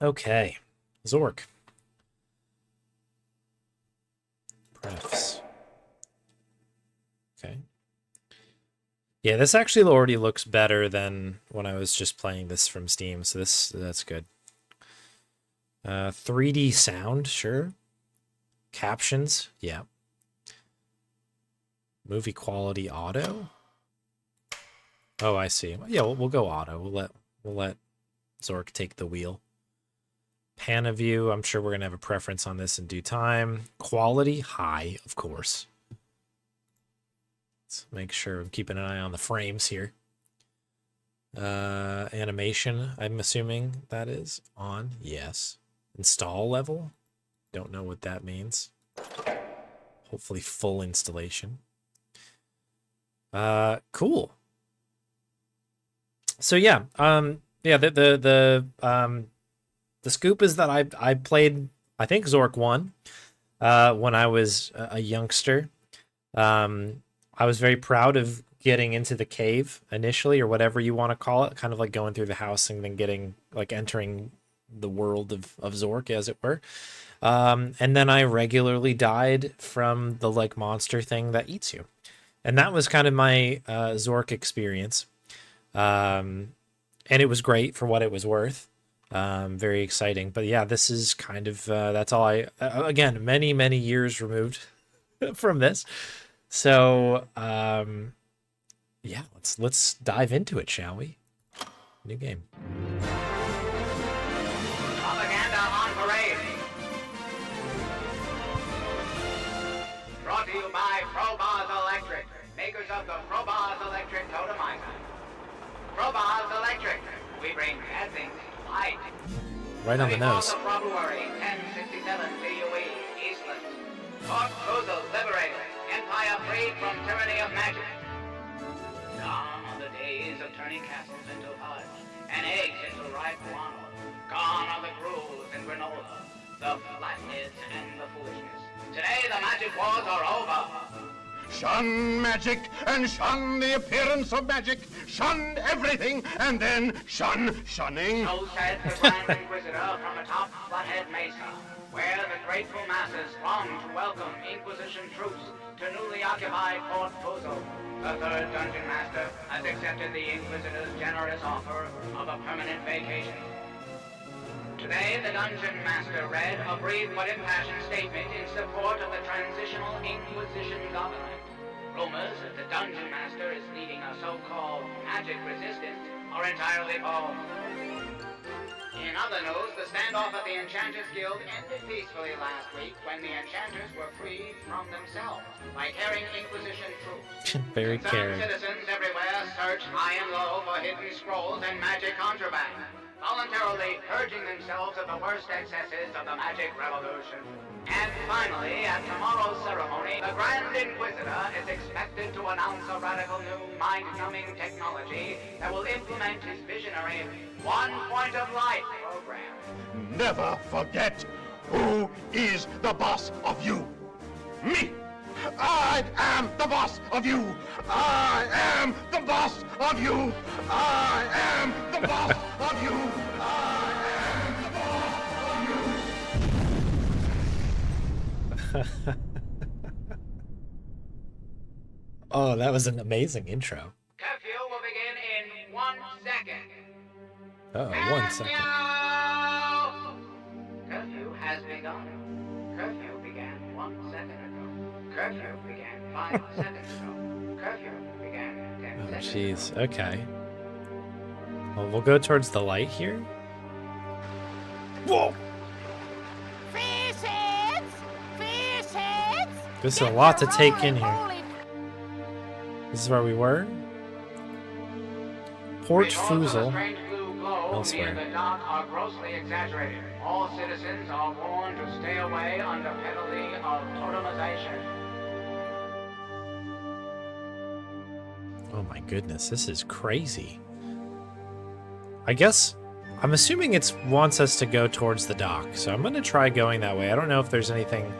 Okay. Zork. Prefs. Okay. Yeah, this actually already looks better than when I was just playing this from Steam, so that's good. 3D sound, sure. Captions, yeah. Movie quality auto. Oh, I see. Yeah, we'll go auto. We'll let Zork take the wheel. Pan of view, I'm sure we're gonna have a preference on this in due time. Quality, high, of course. Let's make sure I'm keeping an eye on the frames here. Animation, I'm assuming that is on. Yes. Install level. Don't know what that means. Hopefully full installation. Cool. So yeah, yeah, the scoop is that I played, I think Zork 1 when I was a youngster. I was very proud of getting into the cave initially, or whatever you want to call it, kind of like going through the house and then getting, like, entering the world of Zork, as it were. And then I regularly died from the, like, monster thing that eats you. And that was kind of my Zork experience. And it was great for what it was worth. Very exciting. But yeah, this is kind of, that's all again, many, many years removed from this. So, yeah, let's dive into it, shall we? New game. Propaganda on parade. Brought to you by Probars Electric, makers of the Probars Electric Totemizer. Probars Electric, we bring bad things to light. Right on the nose. February 1067 CUE, Eastland. Fort Kozel liberated, empire freed from tyranny of magic. Gone are the days of turning castles into fudge, and eggs into ripe guano. Gone are the grues and granola, the flatheads and the foolishness. Today the magic wars are over. Shun magic and shun the appearance of magic. Shun everything and then shun shunning. So said the Grand Inquisitor from atop Flathead Mesa, where the grateful masses throng to welcome Inquisition troops to newly occupied Fort Kozel. The third Dungeon Master has accepted the Inquisitor's generous offer of a permanent vacation. Today, the Dungeon Master read a brief but impassioned statement in support of the transitional Inquisition government. Rumors that the Dungeon Master is leading a so-called magic resistance are entirely false. In other news, the standoff at the Enchanters Guild ended peacefully last week when the Enchanters were freed from themselves by caring Inquisition troops. Very caring. Citizens everywhere search high and low for hidden scrolls and magic contraband, voluntarily purging themselves of the worst excesses of the magic revolution. And finally, at tomorrow's ceremony, the Grand Inquisitor is expected to announce a radical new mind-numbing technology that will implement his visionary One Point of Light program. Never forget who is the boss of you. Me. I am the boss of you. I am the boss of you. I am the boss of you. I am the boss of you. Oh, that was an amazing intro. Curfew will begin in 1 second. Oh, 1 second. Meow! Curfew has begun. Curfew began 1 second ago. Curfew began 5 seconds ago. Curfew began 10 Oh, seconds jeez. Okay. Well, we'll go towards the light here. Whoa! Fish heads! Fish heads! This is a lot to take in here. This is where we were. Port Reports of a Foozle. strange blue glow Elsewhere. near the dock are grossly exaggerated. All citizens are warned to stay away under penalty of totemization. Oh my goodness, this is crazy. I guess, I'm assuming it wants us to go towards the dock, so I'm going to try going that way. I don't know if there's anything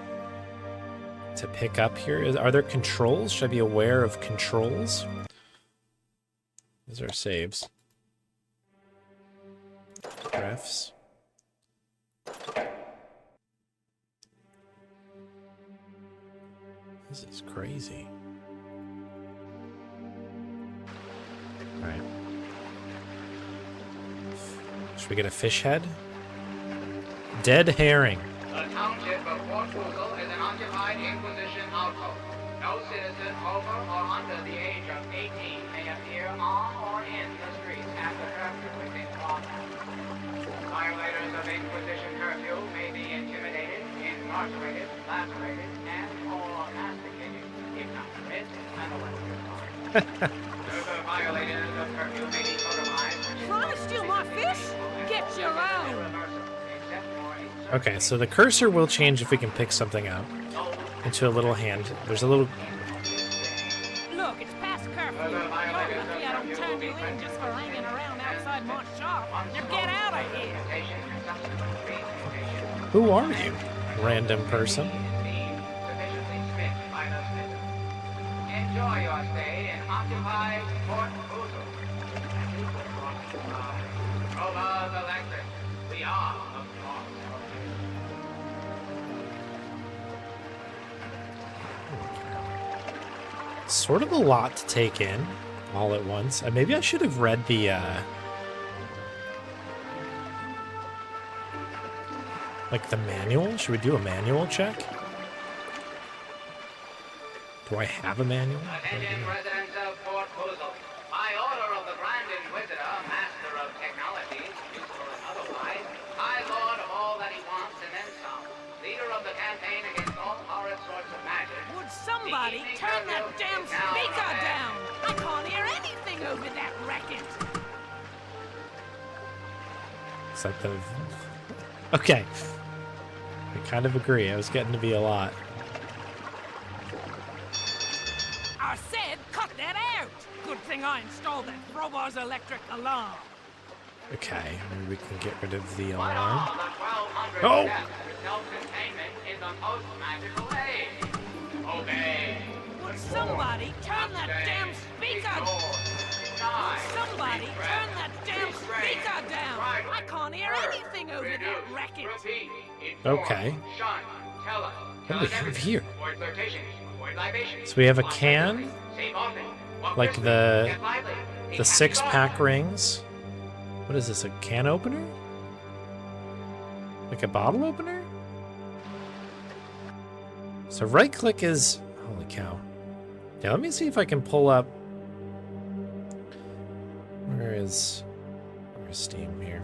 to pick up here. Are there controls? Should I be aware of controls? These are saves. Refs. This is crazy. Alright. Should we get a fish head? Dead herring. The township of Fort Boozle is an occupied Inquisition outpost. No citizen over or under the age of 18 may appear on or in the streets after curfew within combat. Violators of Inquisition curfew may be intimidated, incarcerated, lacerated, and/or masticated, if not permitted, and electrocuted. Further violators of curfew may be codified. Trying to steal my fish? Get your own! Okay, so the cursor will change if we can pick something out into a little hand. There's a little... Look, it's past curfew. You're lucky I don't turn you in just for hanging around outside my shop. Now get out of here! Who are you, random person? Enjoy your stay in occupied Fort Boozle. Robo's Electric. We are the boss of you. Sort of a lot to take in all at once. Maybe I should have read the, like the manual? Should we do a manual check? Do I have a manual? Attention residents of Fort Boozle. By order of the Grand Inquisitor, Master of Technologies, useful and otherwise, High Lord of all that he wants and then some, leader of the campaign against all horrid sorts of magic. Would somebody turn that damn speaker down? I can't hear anything over that racket! It's like the... Okay. I kind of agree. I was getting to be a lot. I said cut that out! Good thing I installed that Robo's Electric alarm. Okay, maybe we can get rid of the But alarm. all the 1,200 Oh! steps to self-containment in the most magical age. Obey. Would somebody turn that damn speaker... Somebody turn that damn speaker down! I can't hear anything over that racket! Okay. What do we have here? So we have a can, like the 6-pack rings. What is this, a can opener? Like a bottle opener? So right click is, holy cow. Yeah, let me see if I can pull up, where's Steam here?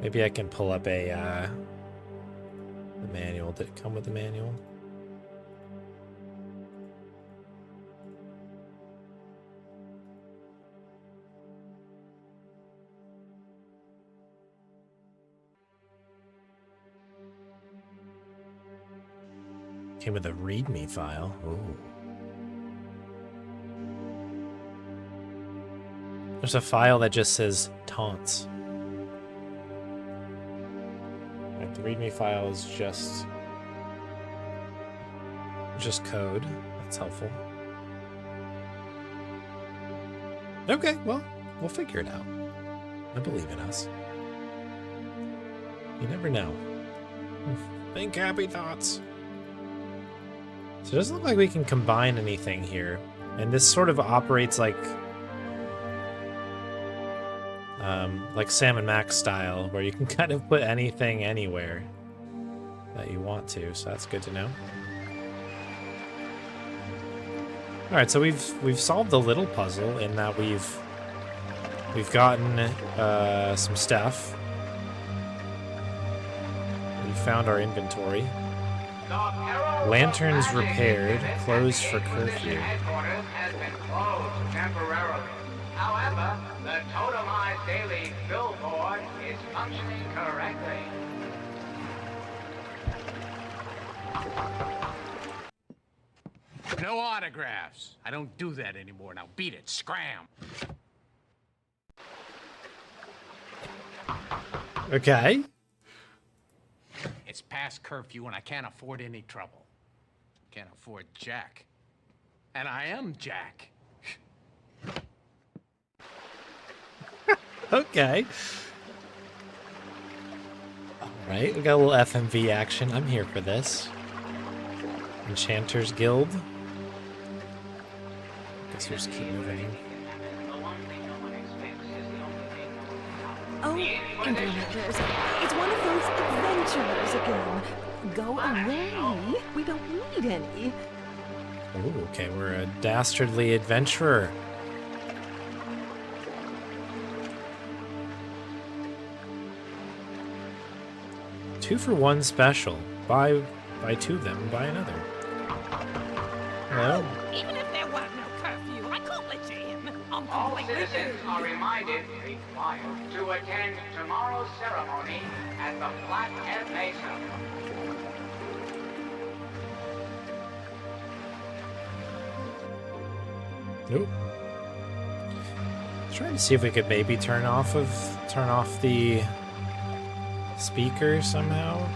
Maybe I can pull up a, the manual. Did it come with the manual? Came with a README file. Ooh. There's a file that just says taunts. Like the README file is just code. That's helpful. Okay, well, we'll figure it out. I believe in us. You never know. Think happy thoughts. So it doesn't look like we can combine anything here. And this sort of operates like Sam and Max style, where you can kind of put anything anywhere that you want to, so that's good to know. Alright, so we've solved the little puzzle in that we've gotten some stuff. We found our inventory. Lanterns repaired, closed for curfew. Headquarters has been closed temporarily. However, the totemized daily billboard is functioning correctly. No autographs. I don't do that anymore. Now beat it. Scram. Okay. It's past curfew and I can't afford any trouble. Can't afford Jack. And I am Jack. Okay. Alright, we got a little FMV action. I'm here for this. Enchanter's Guild. Guess we'll just keep moving. Oh, Inquisitors, it's one of those adventurers again. Go away. We don't need any. Oh, okay, we're a dastardly adventurer. Two for one special. Buy two of them, buy another. Hello? Even if there was no curfew, I couldn't let you in. I'm All completely citizens are reminded, required, to attend tomorrow's ceremony at the Flathead Mesa. Nope. Trying to see if we could maybe turn off the speaker somehow.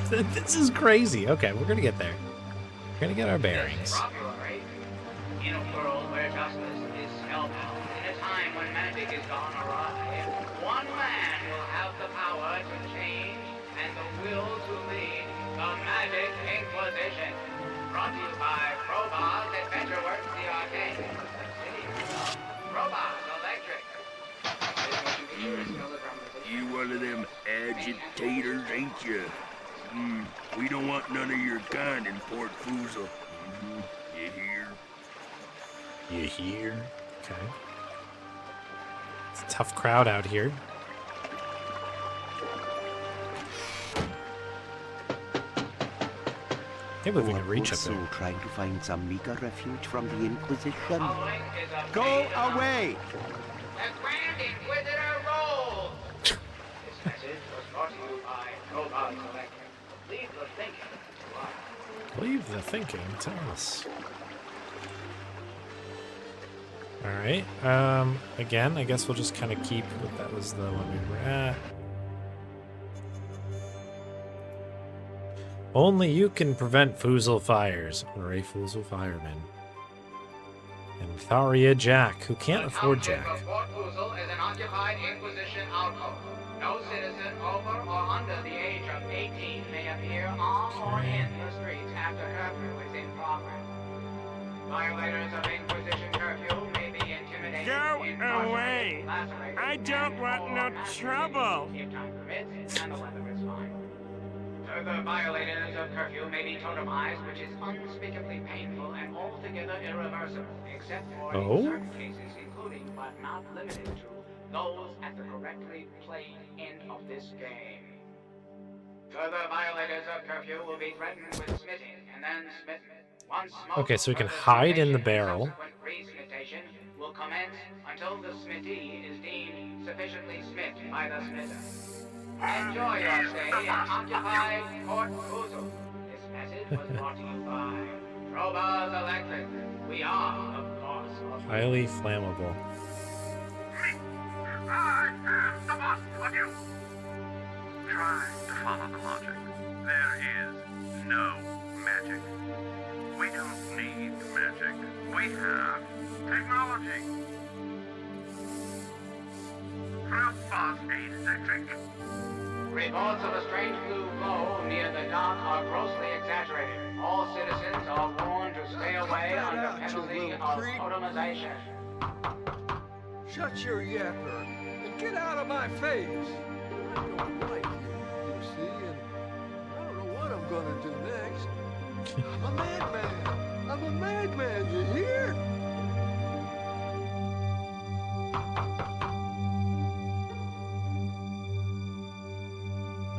This is crazy. Okay, we're gonna get there. We're gonna get our bearings. Robbery. In a world where justice is spellbound, in a time when magic is gone awry, one man will have the power to change and the will to lead the Magic Inquisition. Brought to you by Crowbar's Adventure Works, the arcade. Subsidiary of Crowbar's Electric. You one of them agitators, ain't you? We don't want none of your kind in Port Foozle. You hear? You hear? Okay. It's a tough crowd out here. Can't believe we can reach up there. Also trying to find some meager refuge from the Inquisition. Go away! The Grand Inquisitor rolls! This message was brought to you by Crowbar's Electric. Leave the thinking to us. Leave the thinking to us. Alright. Again, I guess we'll just kind of keep what that was the one we were at. Only you can prevent Foozle fires. Hooray, Foozle firemen. And Tharia Jack, who can't afford Jack. The township of Fort Foozle is an occupied Inquisition outpost. No citizen over or under the age of 18 may appear on or in the streets after curfew is in progress. Violators of Inquisition curfew may be intimidated. Go incarcerated, away. lacerated, I don't and want or no massacred trouble. If time permits and the weather is fine. Further violators of curfew may be totemized, which is unspeakably painful and altogether irreversible, except for in certain cases, including but not limited to those at the correctly played end of this game. Further violators of curfew will be threatened with smitting and then smitten. Once smoke Okay, so we can further hide in the smitation and barrel. subsequent re-smitation will commence until the smittee is deemed sufficiently smit by the smitter. Enjoy your stay in occupied Port Foozle. This message was brought to you by Crowbar's Electric. We are, of course, Highly flammable. I am the boss of you. Try to follow the logic. There is no magic. We don't need magic. We have technology. How fast electric? Reports of a strange blue glow near the dock are grossly exaggerated. All citizens are warned to stay away under penalty of totemization. Shut your yapper and get out of my face. I don't like you see, and I don't know what I'm gonna do next. I'm a madman. I'm a madman, you hear?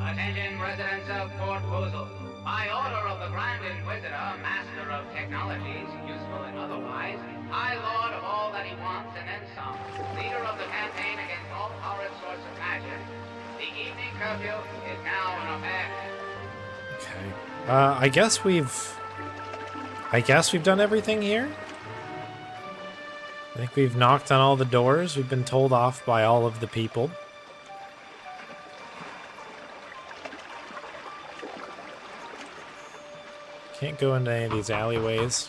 Attention residents of Port Foozle. By order of the Grand Inquisitor, Master of Technologies, useful and otherwise, High Lord of all that he wants and then some, leader of the campaign against all horrid sorts of magic, the evening curfew is now in effect. Okay. I guess we've done everything here. I think we've knocked on all the doors. We've been told off by all of the people. Can't go into any of these alleyways.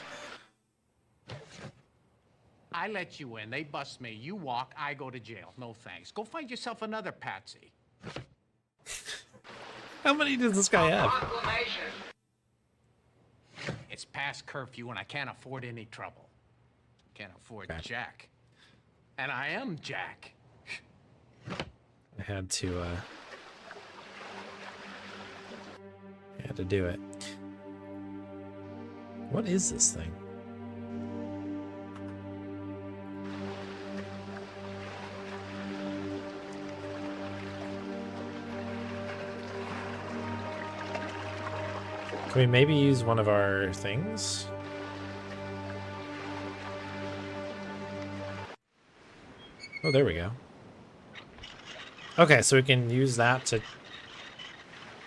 I let you in. They bust me. You walk, I go to jail. No thanks. Go find yourself another patsy. How many does this guy have? Proclamation. It's past curfew and I can't afford any trouble. Can't afford Okay. Jack. And I am Jack. I had to do it. What is this thing? Can we maybe use one of our things? Oh, there we go. Okay, so we can use that to...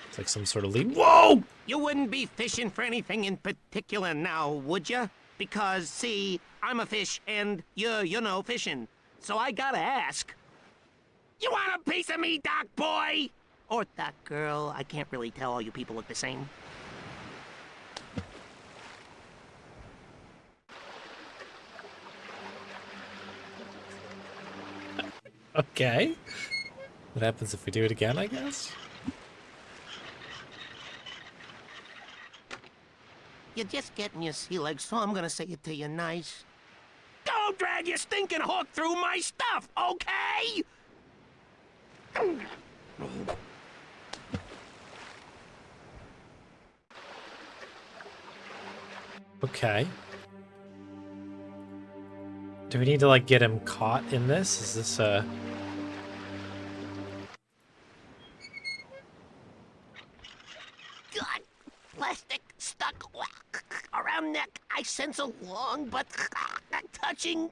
It's like some sort of lead. Whoa! You wouldn't be fishing for anything in particular now, would you? Because, see, I'm a fish and you know fishing. So I gotta ask. You want a piece of me, Doc boy? Or Doc girl? I can't really tell, all you people look the same. Okay. What happens if we do it again, I guess? You're just getting your sea legs, so I'm gonna say it to you nice. Don't drag your stinking hook through my stuff, okay? Okay. Do we need to, like, get him caught in this? Is this, God, plastic stuck around neck. I sense a long but touching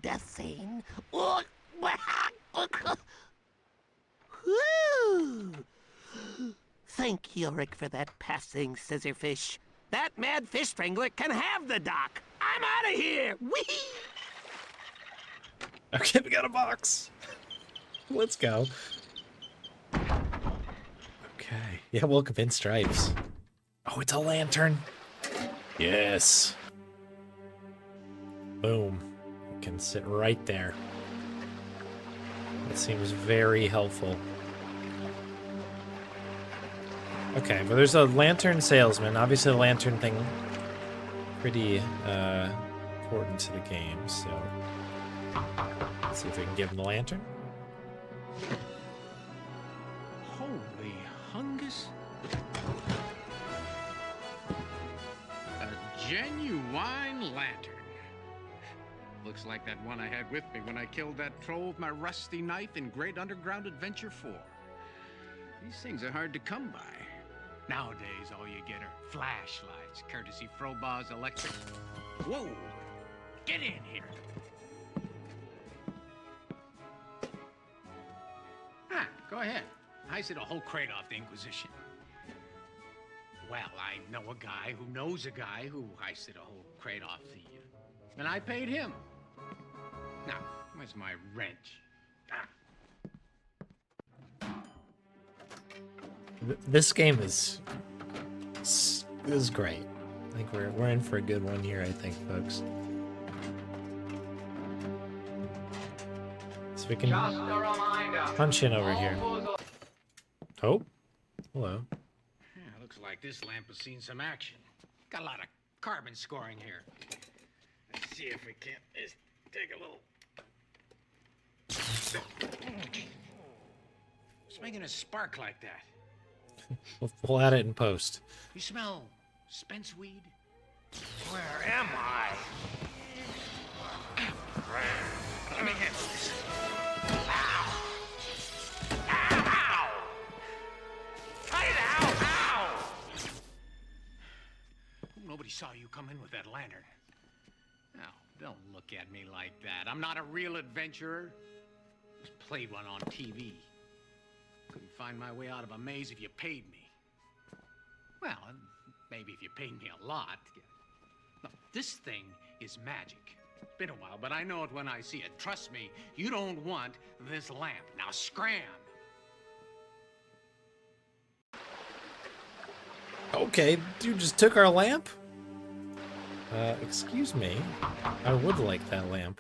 death scene. Whew. Thank you, Rick, for that passing scissorfish. That mad fish strangler can have the dock. I'm out of here. Whee! Okay, we got a box. Let's go. Okay. Yeah, welcome in, Stripes. Oh, it's a lantern. Yes. Boom. It can sit right there. That seems very helpful. Okay, but there's a lantern salesman. Obviously, the lantern thing pretty important to the game, so let's see if we can give him the lantern. Holy hungus. A genuine lantern. Looks like that one I had with me when I killed that troll with my rusty knife in Great Underground Adventure 4. These things are hard to come by. Nowadays, all you get are flashlights, courtesy Frobah's Electric. Whoa! Get in here! Ah, go ahead. Heisted a whole crate off the Inquisition. Well, I know a guy who knows a guy who heisted a whole crate off the... and I paid him. Now, where's my wrench? Ah. This game is great. I think we're in for a good one here, I think, folks. So we can Just a reminder. punch in over here. Oh, hello. Yeah, looks like this lamp has seen some action. Got a lot of carbon scoring here. Let's see if we can't just take a little... What's making a spark like that? We'll add it in post. You smell spence weed? Where am I? Let me handle this. Ow! Ow! Ow! Ow! Nobody saw you come in with that lantern. Now, don't look at me like that. I'm not a real adventurer. Just played one on TV. Couldn't find my way out of a maze if you paid me. Well, maybe if you paid me a lot. No, this thing is magic. Been a while, but I know it when I see it. Trust me, you don't want this lamp. Now scram! Okay, dude just took our lamp? Excuse me. I would like that lamp.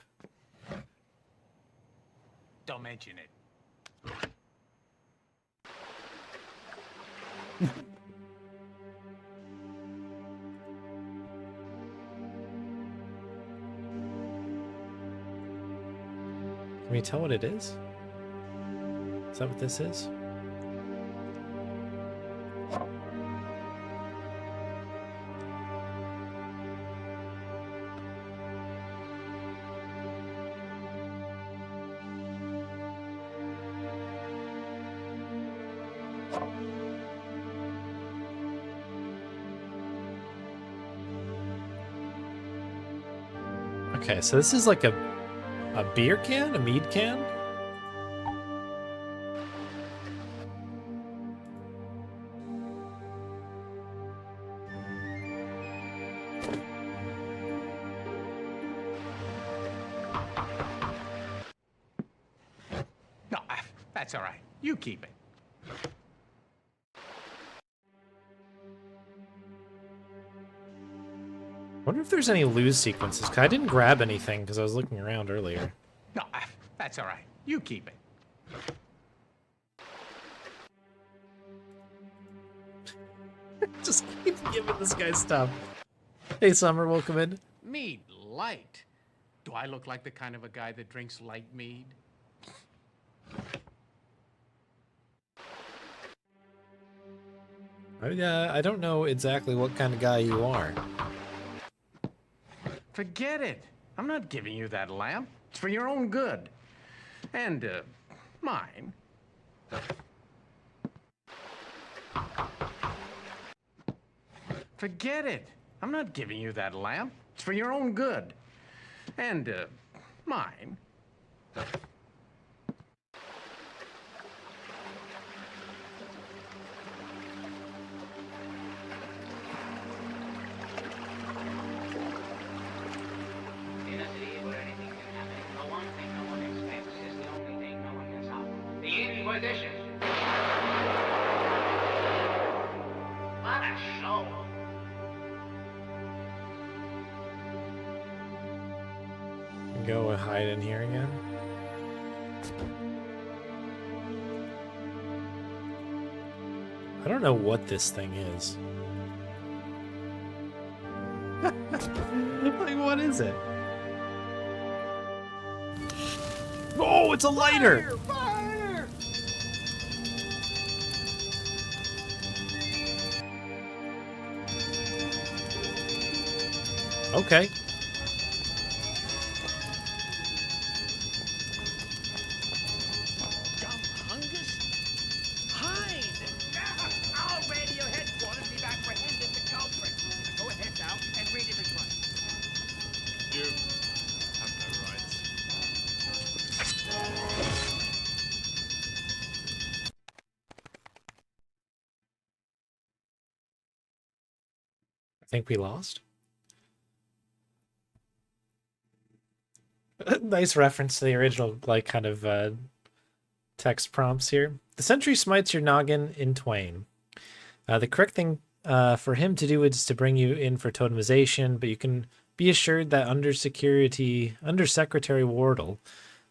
Don't mention it. Can we tell what it is? Is that what this is? Okay, so this is like a beer can? A mead can? No, that's all right. You keep it. Wonder if there's any lose sequences, 'cause I didn't grab anything because I was looking around earlier. No, that's all right. You keep it. Just keep giving this guy stuff. Hey, Summer, welcome in. Mead light. Do I look like the kind of a guy that drinks light mead? I don't know exactly what kind of guy you are. Forget it. I'm not giving you that lamp. It's for your own good. And, mine. Forget it. I'm not giving you that lamp. It's for your own good. And, mine. In a city where anything can happen, the one thing no one expects is the only thing no one can stop. The Inquisition. What a show. Go and hide in here again. I don't know what this thing is. Like, what is it? Oh, it's a lighter! Fire! Okay. Dumb Hungus? Hide! I'll radio headquarters. We've apprehended the culprit. Go ahead now and read it right. You have no rights. I think we lost. Nice reference to the original, like, kind of text prompts here. The sentry smites your noggin in twain. The correct thing for him to do is to bring you in for totemization, but you can be assured that Undersecretary Wardle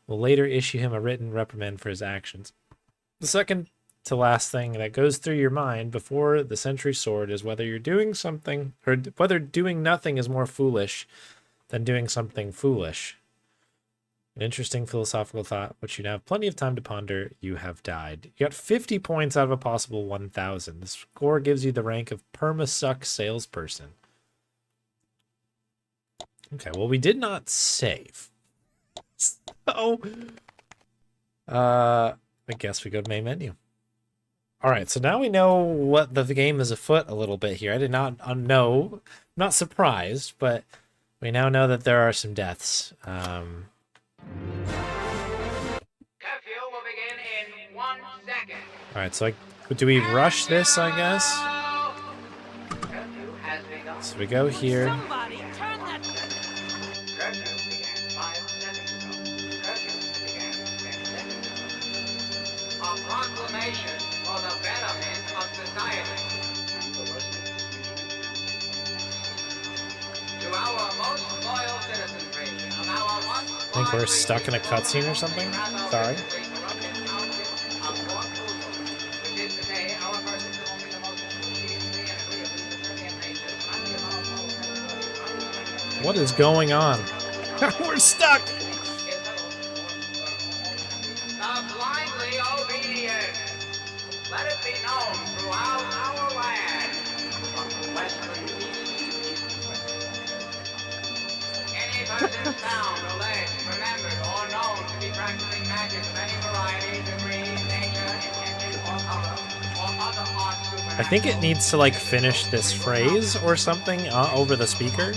will later issue him a written reprimand for his actions. The second to last thing that goes through your mind before the sentry sword is whether you're doing something, or whether doing nothing is more foolish than doing something foolish. An interesting philosophical thought, which you now have plenty of time to ponder. You have died. You got 50 points out of a possible 1,000. The score gives you the rank of Permasuck Salesperson. Okay, well, we did not save. So, I guess we go to main menu. All right, so now we know what the game is afoot a little bit here. I did not know, not surprised, but we now know that there are some deaths. Curfew will begin in 1 second. All right, so do we rush this, I guess? Curfew has begun. So we go here. Somebody turn that. Curfew began 5 seconds ago. Curfew began 10 seconds ago. A proclamation for the betterment of society. To our most loyal citizenry of our once I think we're stuck in a cutscene or something. Sorry. which is to say, our persons are only the most What is going on? We're stuck! Blindly obedient. Let it be known throughout our land, from western east to east. Any person found, alleged, remembered, or known to be practicing magic of any variety, degree, nature, intention, or color, or other art supernatural. I think it needs to, like, finish this phrase or something over the speaker.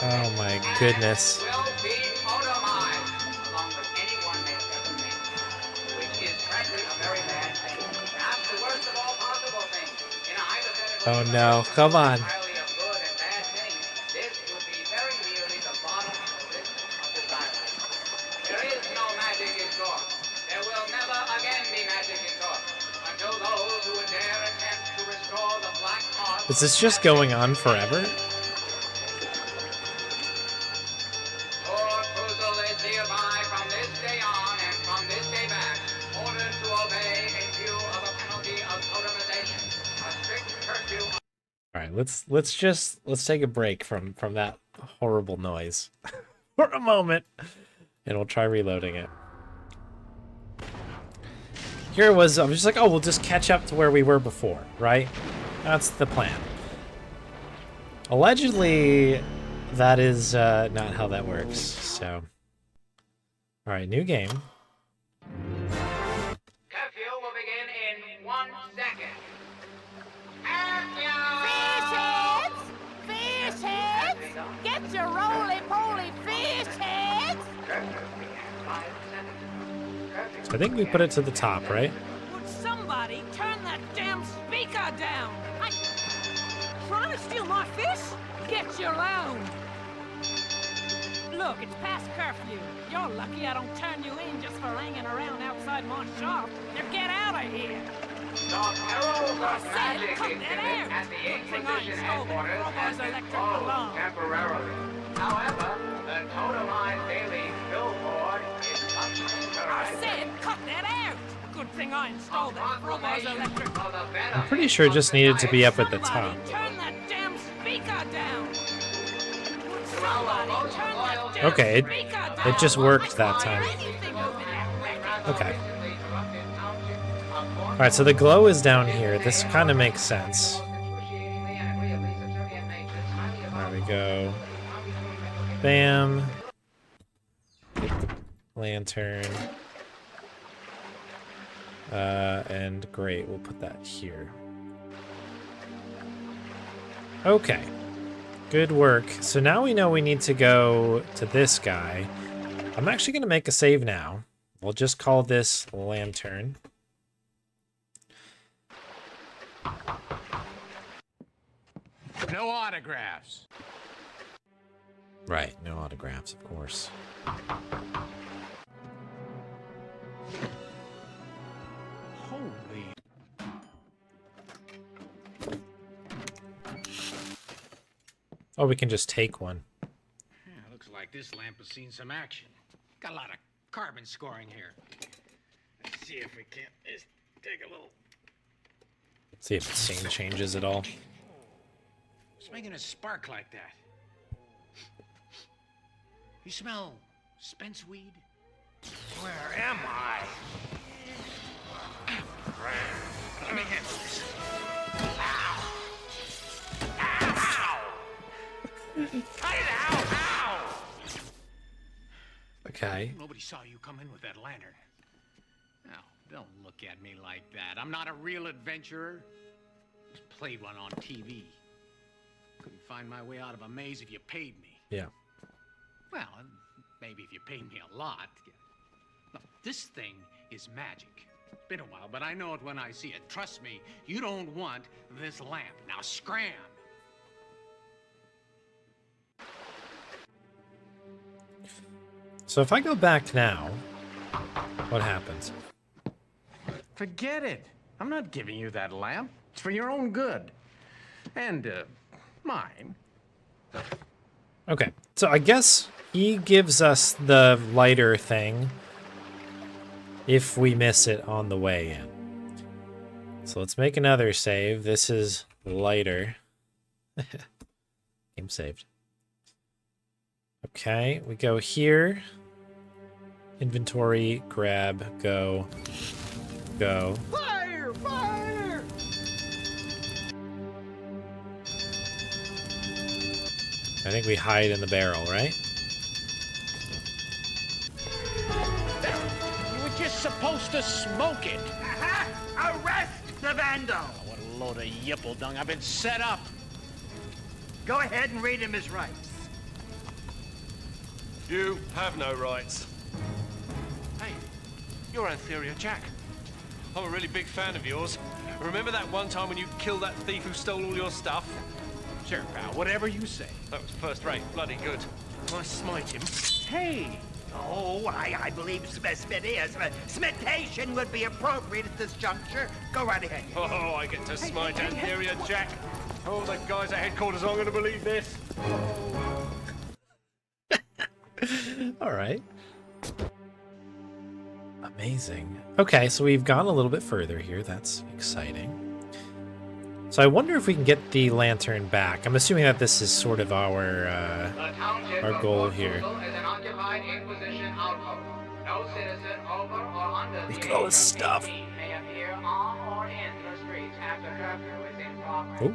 Oh my goodness. Will be photomized, along with anyone they've ever met, which is frankly a very bad thing. Perhaps the worst of all possible things. In a hypothetical Oh no, come on. entirely of good and bad things, this would be very nearly the bottom of the list of desires. There is no magic in Zork. There will never again be magic in Zork, until those who would dare attempt to restore the black art. Is this just going on forever? Hereby from this day on and from this day back, ordered to obey in view of a penalty of totemization, a strict curfew. All right, let's take a break from that horrible noise for a moment, and we'll try reloading it. Here it was. I was just like, oh, we'll just catch up to where we were before, right? That's the plan. Allegedly, that is not how that works. So. All right, new game. Curfew will begin in 1 second. Fish heads! Fish heads! Get your roly-poly fish heads! So I think we put it to the top, right? Would somebody turn that damn speaker down? Trying to steal my fish? Get your loan! Look, it's past curfew. You're lucky I don't turn you in just for hanging around outside my shop. Now get out of here! Herald magic exhibit at the Inquisition headquarters has been closed temporarily. However, the totemized daily billboard is functioning I correctly. said cut that out! Good thing I installed that Robo's electric. I'm pretty sure it just needed to be up at the top. Somebody turn that damn speaker down! Somebody turn that damn Okay, speaker down! it just worked that time. Okay. All right, so the glow is down here. This kind of makes sense. There we go. Bam. Get the lantern. And great, we'll put that here. Okay. Good work. So now we know we need to go to this guy. I'm actually going to make a save now. We'll just call this lantern. No autographs. Right, no autographs, of course. Holy. Oh, we can just take one. Yeah, looks like this lamp has seen some action. Got a lot of carbon scoring here. Let's see if we can't just take a little. See if the scene changes at all. What's making a spark like that? You smell spence weed? Where am I? Let me handle this. Ow! Ow! Cut it out! Ow! Okay. Nobody saw you come in with that lantern. Now, don't look at me like that. I'm not a real adventurer. Just played one on TV. Couldn't find my way out of a maze if you paid me. Yeah. Well, maybe if you paid me a lot. Look, this thing is magic. It's been a while, but I know it when I see it. Trust me, you don't want this lamp. Now scram! So if I go back now, what happens? Forget it. I'm not giving you that lamp. It's for your own good. And, mine. Okay, so I guess he gives us the lighter thing if we miss it on the way in. So let's make another save. This is lighter. Game saved. Okay, we go here. Inventory, grab, go, go. Fire! Fire! I think we hide in the barrel, right? You were just supposed to smoke it. Arrest the vandal! Oh, what a load of yipple dung. I've been set up. Go ahead and read him his rights. You have no rights. Hey, you're Inferior Jack. I'm a really big fan of yours. Remember that one time when you killed that thief who stole all your stuff? Sure, pal, whatever you say. That was first rate, bloody good. I smite him. Hey! Oh, I believe smitation would be appropriate at this juncture. Go right ahead. Oh, I get to smite Inferior Jack. Oh, the guys at headquarters aren't going to believe this. All right. Amazing. Okay, so we've gone a little bit further here. That's exciting. So I wonder if we can get the lantern back. I'm assuming that this is sort of our goal here. Look at all this stuff. Oh.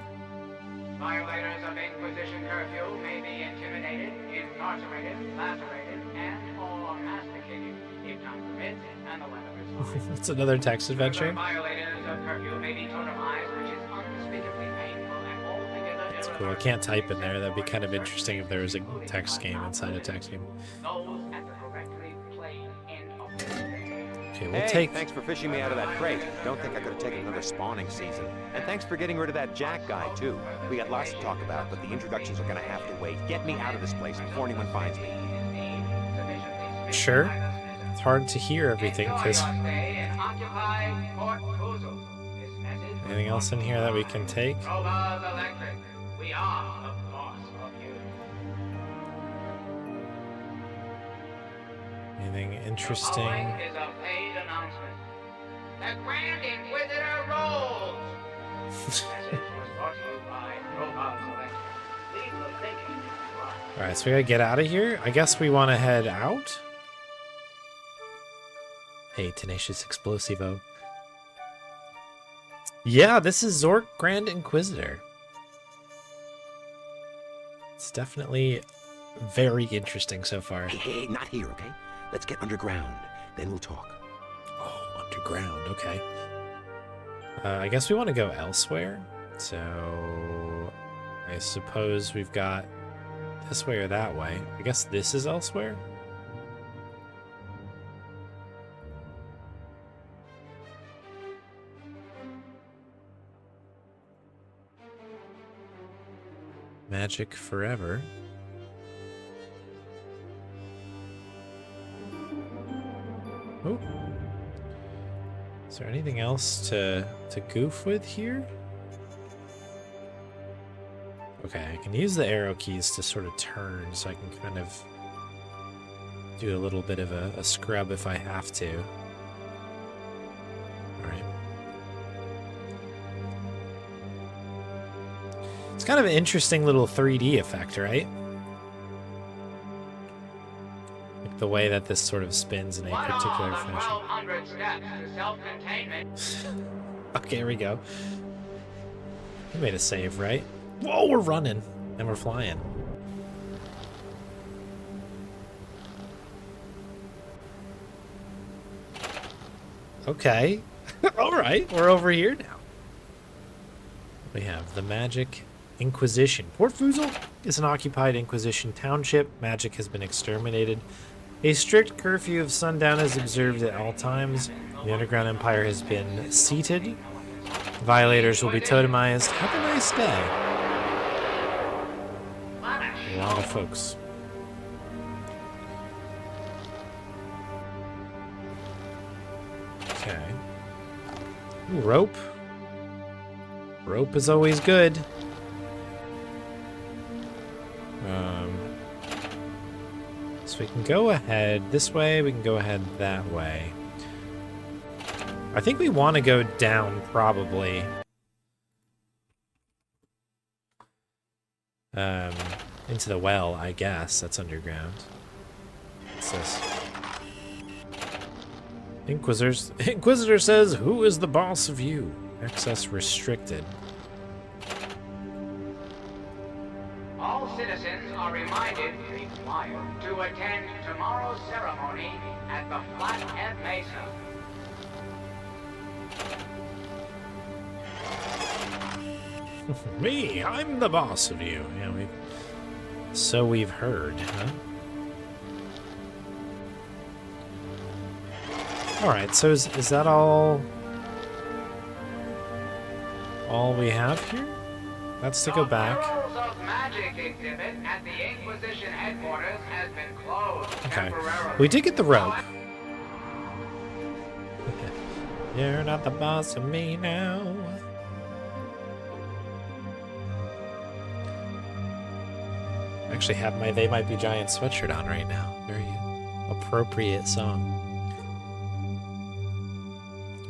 Violators of Inquisition curfew may be intimidated, incarcerated, lacerated, and/or masticated if time permits and the weather is fine. It's another text adventure. Violators of curfew may be totemized, which is unspeakably painful and altogether That's cool. I can't type in there. That'd be kind of interesting if there was a text game inside a text game. those at the correctly played end of the Okay, we'll take. Thanks for fishing me out of that crate. Don't think I could have taken another spawning season. And thanks for getting rid of that Jack guy, too. We got lots to talk about, but the introductions are gonna have to wait. Get me out of this place before anyone finds me. Sure. It's hard to hear everything because. Anything else in here that we can take? Robots Electric, we are the boss of you. Anything interesting? Following is a paid announcement. The Grand Inquisitor rolls! Message was brought to you by Robots Electric. Leave the thinking to us. Alright, so we gotta get out of here. I guess we want to head out. Hey, Tenacious Explosivo. Yeah, this is Zork Grand Inquisitor. It's definitely very interesting so far. Hey, not here, okay? Let's get underground. Then we'll talk. Oh, underground. Okay. I guess we want to go elsewhere. So I suppose we've got this way or that way. I guess this is elsewhere. Magic forever. Oh. Is there anything else to goof with here? Okay, I can use the arrow keys to sort of turn so I can kind of do a little bit of a scrub if I have to. Alright. It's kind of an interesting little 3D effect, right? Like the way that this sort of spins in a particular fashion. 1,200 steps to self-containment. Okay, here we go. We made a save, right? Whoa, we're running and we're flying. Okay. All right, we're over here now. We have the Magic Inquisition. Port Fuzil is an occupied Inquisition township. Magic has been exterminated. A strict curfew of sundown is observed at all times. The Underground Empire has been seated. Violators will be totemized. Have a nice day. A lot of folks. Okay. Ooh, rope. Rope is always good. So we can go ahead this way, we can go ahead that way. I think we want to go down, probably. Into the well, I guess. That's underground. What's this? Inquisitor says, "Who is the boss of you?" Access restricted. All citizens are reminded, required, to attend tomorrow's ceremony at the Flathead Mesa. Me, I'm the boss of you. Yeah, so we've heard, huh? Alright, so is that all we have here? That's to go back. The Heralds of Magic exhibit at the Inquisition headquarters has been closed temporarily. We did get the rope. You're not the boss of me now. I actually have my They Might Be Giant sweatshirt on right now. Very appropriate song.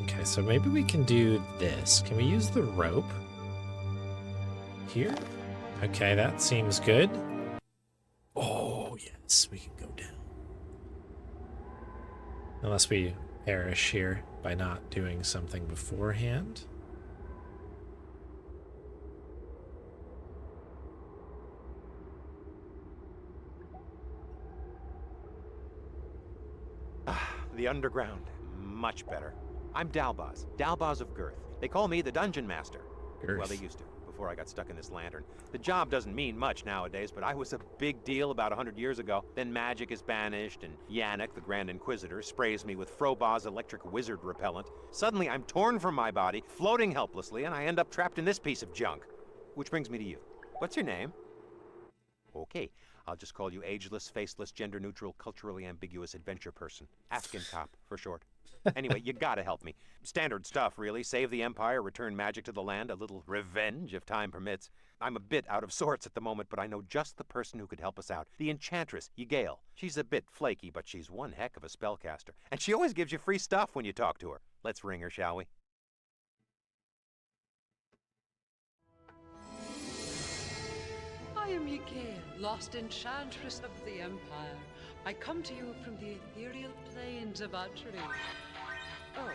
Okay, so maybe we can do this. Can we use the rope? Here? Okay, that seems good. Oh, yes, we can go down. Unless we perish here by not doing something beforehand. The underground. Much better. I'm Dalbaz. Dalbaz of Girth. They call me the Dungeon Master. Girth. Well, they used to, before I got stuck in this lantern. The job doesn't mean much nowadays, but I was a big deal about 100 years ago. Then magic is banished, and Yannick, the Grand Inquisitor, sprays me with Froboz's electric wizard repellent. Suddenly, I'm torn from my body, floating helplessly, and I end up trapped in this piece of junk. Which brings me to you. What's your name? Okay. I'll just call you ageless, faceless, gender-neutral, culturally ambiguous adventure person. Afghan cop, for short. Anyway, you gotta help me. Standard stuff, really. Save the Empire, return magic to the land, a little revenge, if time permits. I'm a bit out of sorts at the moment, but I know just the person who could help us out. The Enchantress, Ygael. She's a bit flaky, but she's one heck of a spellcaster. And she always gives you free stuff when you talk to her. Let's ring her, shall we? I am Ygael, lost enchantress of the Empire. I come to you from the ethereal plains of Atri. Oh,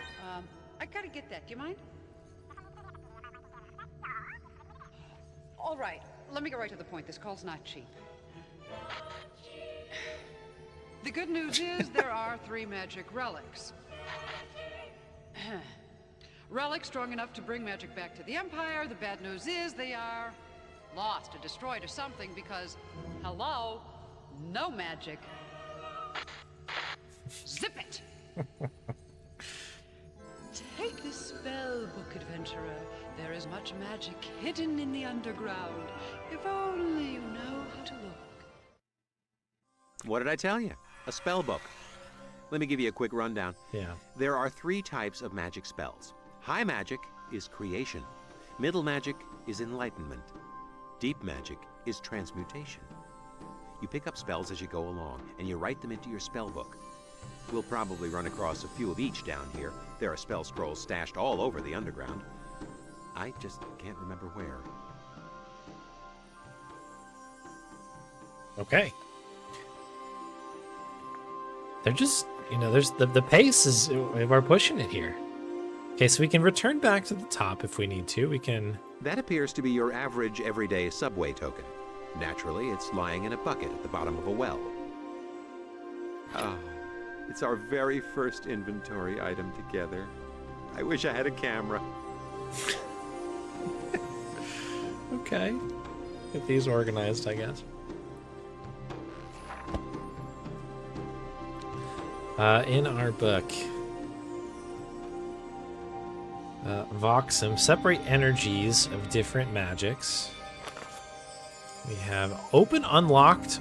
I gotta get that. Do you mind? All right, let me get right to the point. This call's not cheap. The good news is there are 3 magic relics. Relics strong enough to bring magic back to the Empire. The bad news is they are lost or destroyed or something because, hello, no magic. Zip it! Take this spell book, adventurer. There is much magic hidden in the underground. If only you know how to look. What did I tell you? A spell book. Let me give you a quick rundown. Yeah. There are 3 types of magic spells. High magic is creation. Middle magic is enlightenment. Deep magic is transmutation. You pick up spells as you go along, and you write them into your spell book. We'll probably run across a few of each down here. There are spell scrolls stashed all over the underground. I just can't remember where. Okay. They're just, there's the pace is, we're pushing it here. Okay, so we can return back to the top if we need to. We can... That appears to be your average everyday subway token. Naturally, it's lying in a bucket at the bottom of a well. Oh, it's our very first inventory item together. I wish I had a camera. Okay. Get these organized, I guess. In our book, Voxum, separate energies of different magics. We have open, locked,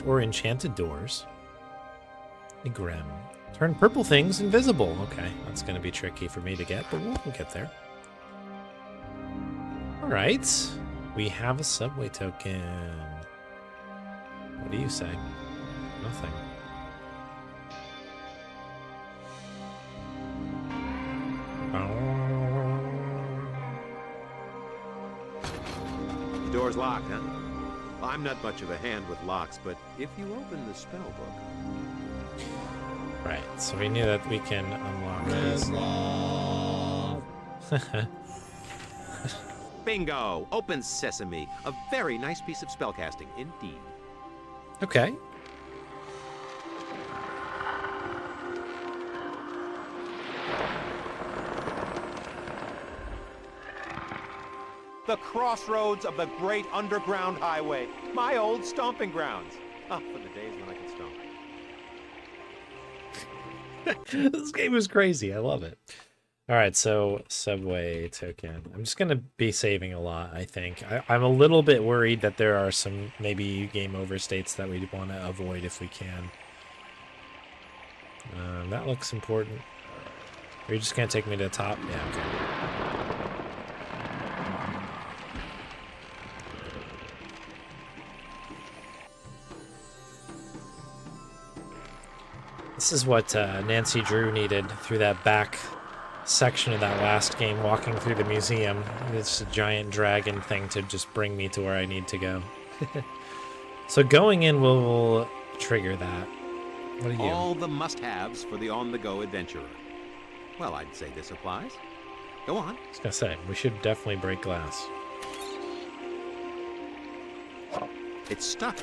or enchanted doors. Grim. Turn purple things invisible. Okay, that's going to be tricky for me to get, but we'll get there. All right, we have a subway token. What do you say? Nothing. The door's locked, huh? Well, I'm not much of a hand with locks, but if you open the spell book... Right, so we knew that we can unlock these. Bingo! Open sesame. A very nice piece of spellcasting, indeed. Okay. The crossroads of the great underground highway. My old stomping grounds. Ah, for the days when I could stomp. This game is crazy. I love it. All right, so subway token. I'm just going to be saving a lot, I think. I'm a little bit worried that there are some maybe game over states that we want to avoid if we can. That looks important. Are you just going to take me to the top? Yeah, okay. This is what Nancy Drew needed through that back section of that last game, walking through the museum. It's a giant dragon thing to just bring me to where I need to go. So going in will trigger that. What are you? All the must-haves for the on-the-go adventurer. Well, I'd say this applies. Go on. I was gonna say, we should definitely break glass. It's stuck.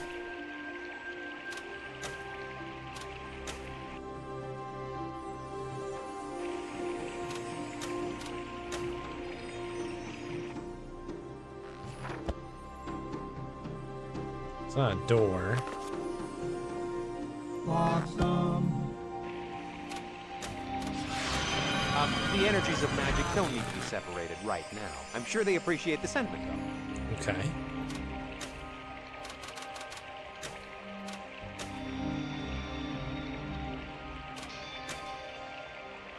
It's not a door. The energies of magic don't need to be separated right now. I'm sure they appreciate the sentiment, though. Okay.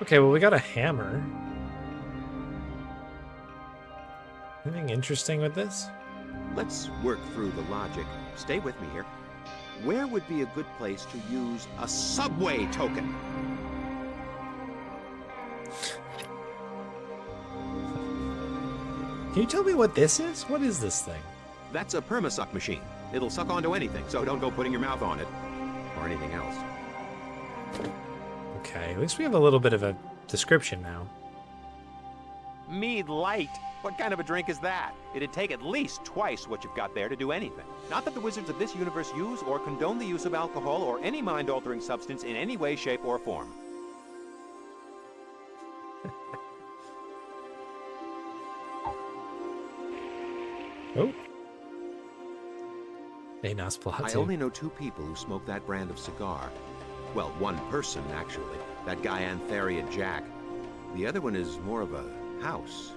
Okay, well, we got a hammer. Anything interesting with this? Let's work through the logic. Stay with me here. Where would be a good place to use a subway token? Can you tell me what this is? What is this thing? That's a permasuck machine. It'll suck onto anything, so don't go putting your mouth on it. Or anything else. Okay, at least we have a little bit of a description now. Mead Light. What kind of a drink is that? It'd take at least twice what you've got there to do anything. Not that the wizards of this universe use or condone the use of alcohol or any mind-altering substance in any way, shape, or form. Oh. I only know 2 people who smoke that brand of cigar. Well, one person, actually. That guy Antheria Jack. The other one is more of a house.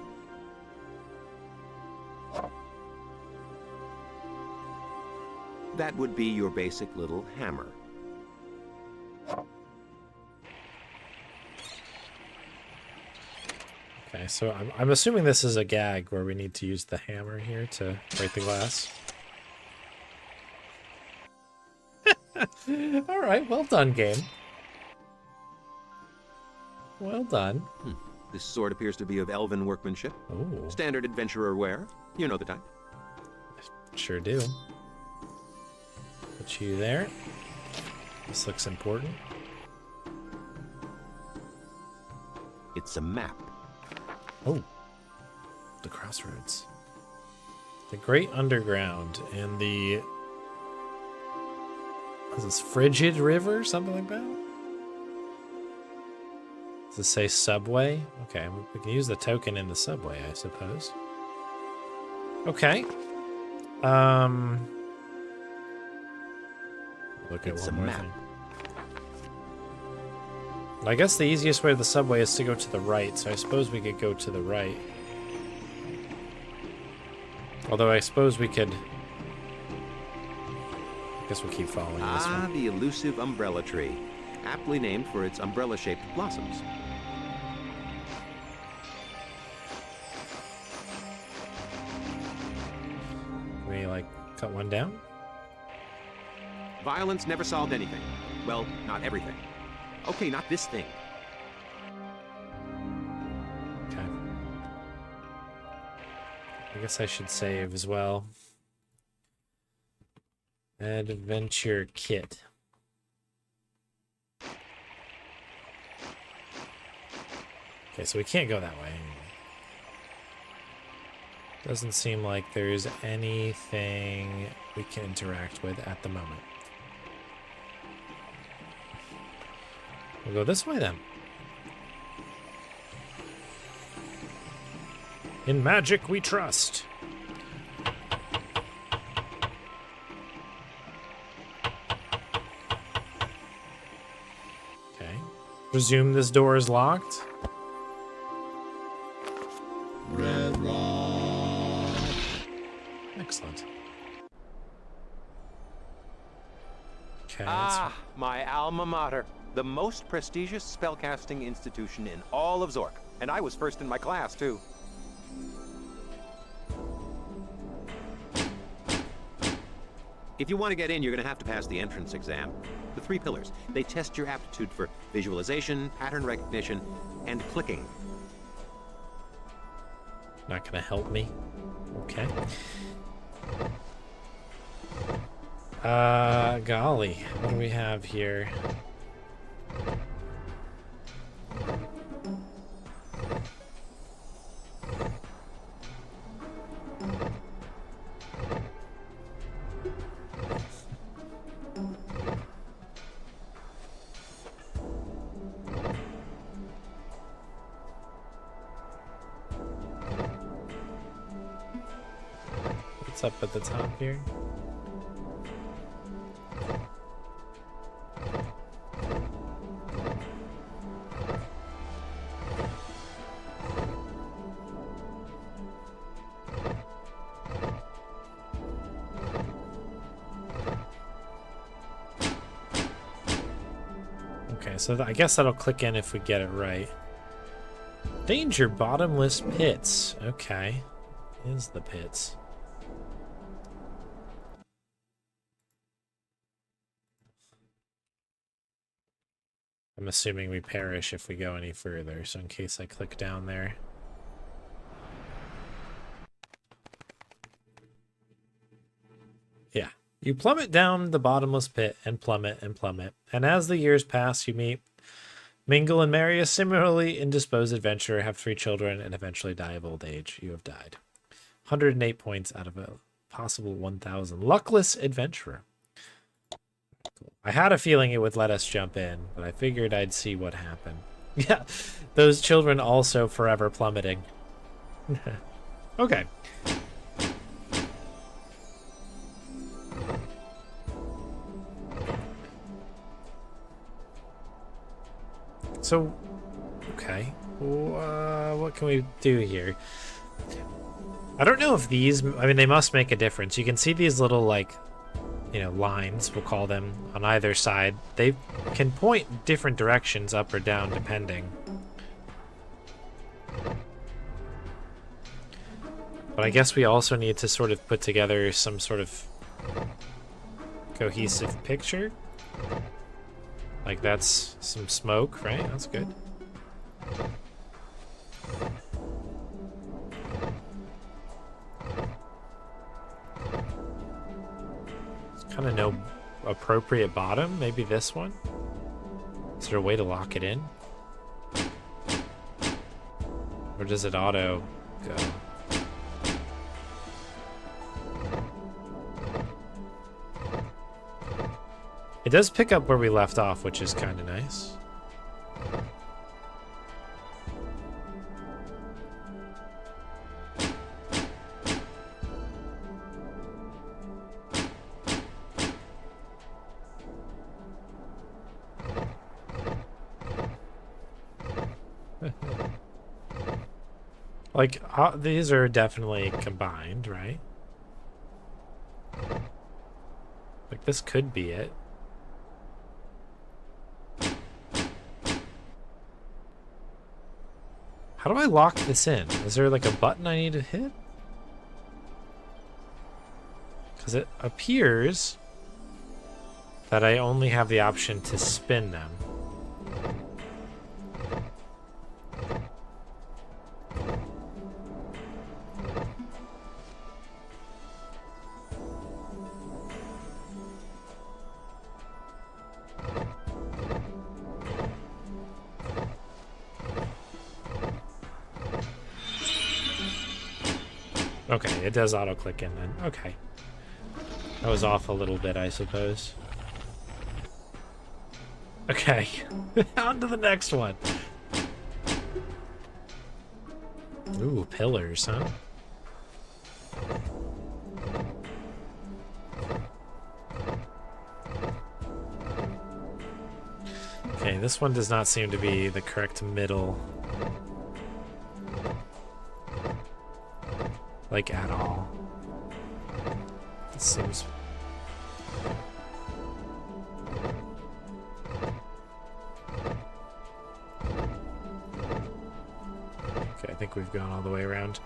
That would be your basic little hammer. Okay, so I'm assuming this is a gag where we need to use the hammer here to break the glass. All right, well done, game. Well done. This sword appears to be of elven workmanship. Oh. Standard adventurer wear. You know the type. Sure do. Put you there. This looks important. It's a map. Oh. The crossroads. The Great Underground and the... What is this? Frigid River? Something like that? Does it say subway? Okay, we can use the token in the subway, I suppose. Okay. Look at one more thing. I guess the easiest way to the subway is to go to the right, so I suppose we could go to the right. Although I suppose we could... I guess we'll keep following this one. The elusive umbrella tree. Aptly named for its umbrella-shaped blossoms. Can we, like, cut one down? Violence never solved anything. Well, not everything. Okay, not this thing. Okay. I guess I should save as well. Adventure kit. Okay, so we can't go that way. Doesn't seem like there's anything we can interact with at the moment. We'll go this way then. In magic we trust. Okay. Presume this door is locked. Red Rock. Excellent. Okay. Ah, my alma mater. The most prestigious spellcasting institution in all of Zork. And I was first in my class, too. If you want to get in, you're going to have to pass the entrance exam. The 3 pillars. They test your aptitude for visualization, pattern recognition, and clicking. Not gonna help me. Okay. Golly. What do we have here? What's up at the top here? Okay, so I guess that'll click in if we get it right. Danger, bottomless pits. Okay. Is the pits. I'm assuming we perish if we go any further, so in case I click down there. Yeah. You plummet down the bottomless pit and plummet and plummet. And as the years pass, you meet, mingle, and marry a similarly indisposed adventurer, have 3 children, and eventually die of old age. You have died. 108 points out of a possible 1,000. Luckless adventurer. Cool. I had a feeling it would let us jump in, but I figured I'd see what happened. Yeah, those children also forever plummeting. Okay. So, okay. What can we do here? I don't know if these, I mean, they must make a difference. You can see these little, like, you know, lines, we'll call them, on either side. They can point different directions, up or down, depending. But I guess we also need to sort of put together some sort of cohesive picture. Like, that's some smoke, right? That's good. Kind of no appropriate bottom. Maybe this one? Is there a way to lock it in? Or does it auto go? It does pick up where we left off, which is kind of nice. Like, these are definitely combined, right? Like, this could be it. How do I lock this in? Is there like a button I need to hit? Because it appears that I only have the option to spin them. Okay, it does auto-click in then. Okay. That was off a little bit, I suppose. Okay. On to the next one. Ooh, pillars, huh? Okay, this one does not seem to be the correct middle. Like, at all. It seems... Okay, I think we've gone all the way around.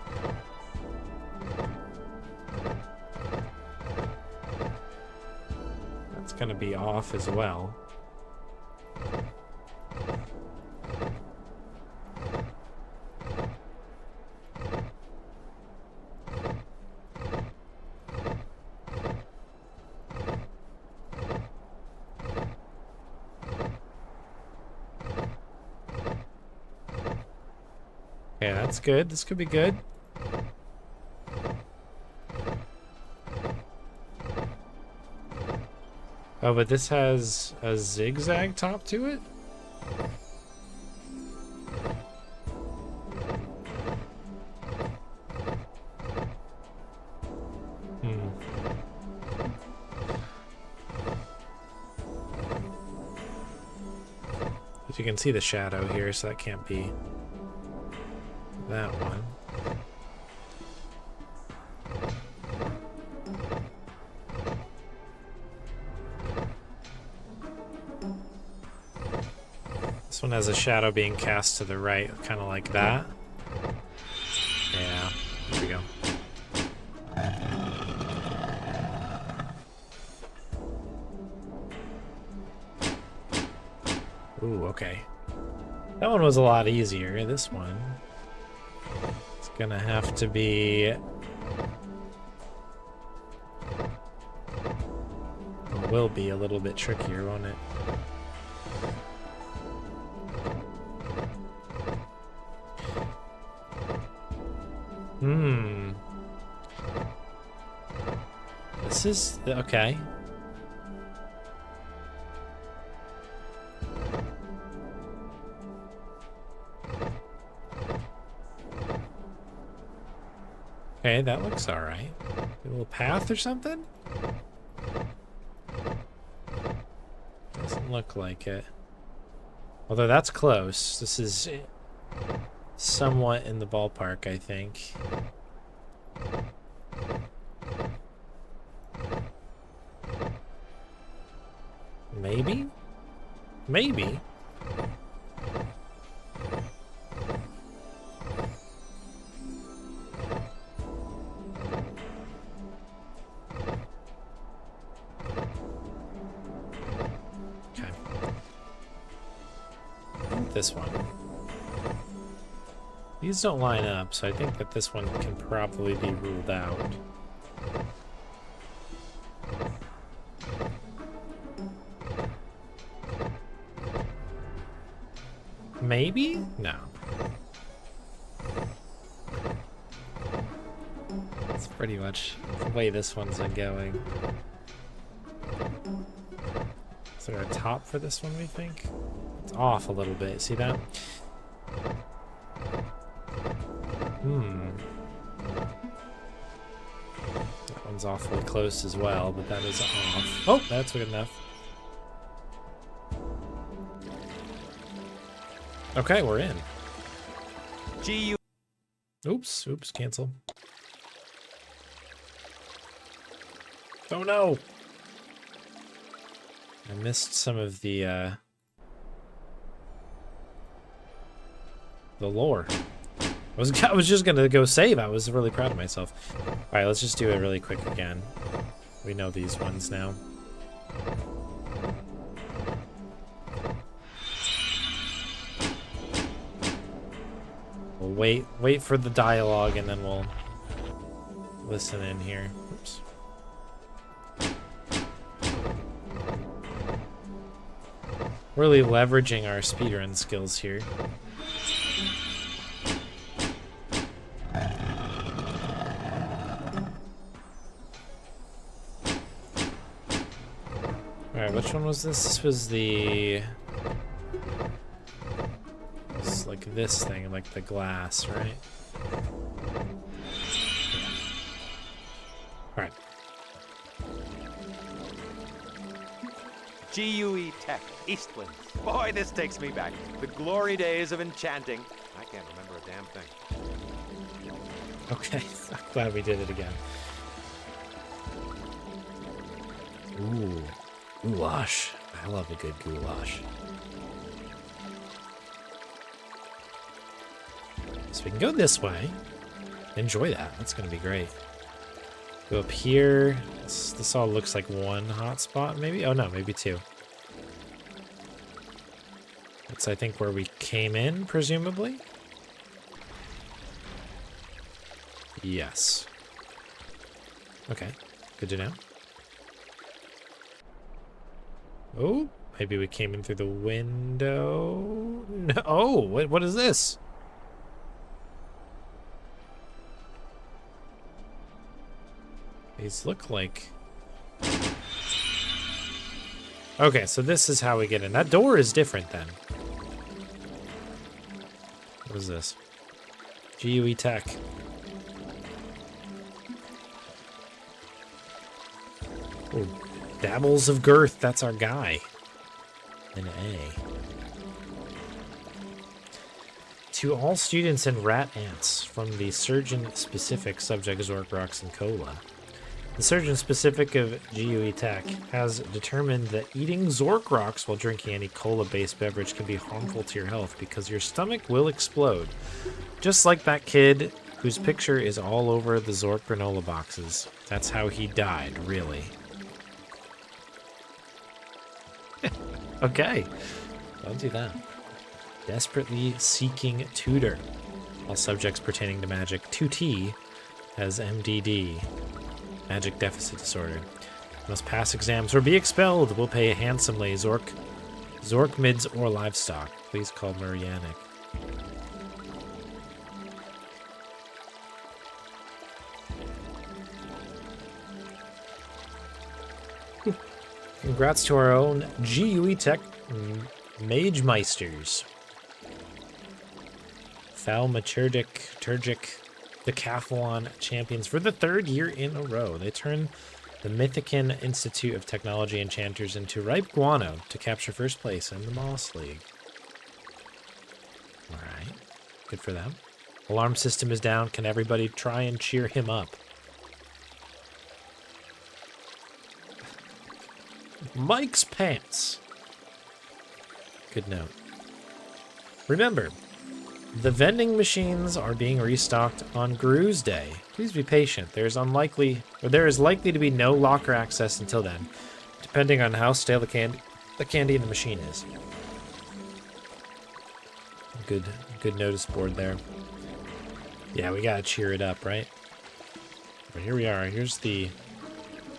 That's gonna be off as well. Yeah, that's good. This could be good. Oh, but this has a zigzag top to it? But you can see the shadow here, so that can't be that one. This one has a shadow being cast to the right, kind of like that. Yeah, here we go. Ooh, okay. That one was a lot easier. This one, it's gonna have to be... It will be a little bit trickier, won't it? This is... okay. Okay, that looks alright. A little path or something? Doesn't look like it. Although that's close. This is somewhat in the ballpark, I think. Maybe? Maybe. Okay. This one. These don't line up, so I think that this one can probably be ruled out. Maybe? No. That's pretty much the way this one's been going. Is there a top for this one, we think? It's off a little bit. See that? That one's awfully close as well, but that is off. Oh, that's good enough. Okay, we're in. Oops, cancel. Oh no! I missed some of the lore. I was just gonna go save. I was really proud of myself. Alright, let's just do it really quick again. We know these ones now. We'll wait for the dialogue, and then we'll listen in here. Oops. Really leveraging our speedrun skills here. Alright, which one was this? This was the... It's like this thing, like the glass, right? Alright. GUE Tech, Eastlands. Boy, this takes me back. The glory days of enchanting. I can't remember a damn thing. Okay, I'm glad we did it again. Ooh, goulash. I love a good goulash. So we can go this way. Enjoy that. That's going to be great. Go up here. This all looks like one hotspot, maybe? Oh, no, maybe two. That's, I think, where we came in, presumably. Yes. Okay, good to know. Oh, maybe we came in through the window. No. Oh, what is this? These look like... Okay, so this is how we get in. That door is different then. What is this? GUE Tech. Ooh, Dabbles of Girth, that's our guy. An A. To all students and rat ants from the surgeon-specific subject Zork, Rocks, and Cola. The surgeon-specific of GUE Tech has determined that eating Zork Rocks while drinking any cola-based beverage can be harmful to your health because your stomach will explode. Just like that kid whose picture is all over the Zork granola boxes. That's how he died, really. Okay, don't do that. Desperately seeking tutor. All subjects pertaining to magic 2T has MDD. Magic Deficit Disorder. Must pass exams or be expelled. Will pay handsomely. Zork mids or livestock. Please call Marianic. Congrats to our own GUE Tech Mage Meisters. Thaumaturgic Decathlon champions for the 3rd year in a row. They turn the Mythican Institute of Technology Enchanters into ripe guano to capture first place in the Moss League. Alright, good for them. Alarm system is down. Can everybody try and cheer him up? Mike's pants. Good note. Remember, the vending machines are being restocked on Grue's Day. Please be patient. There is likely to be no locker access until then, depending on how stale the candy in the machine is. Good notice board there. Yeah, we gotta cheer it up, right? But here we are. Here's the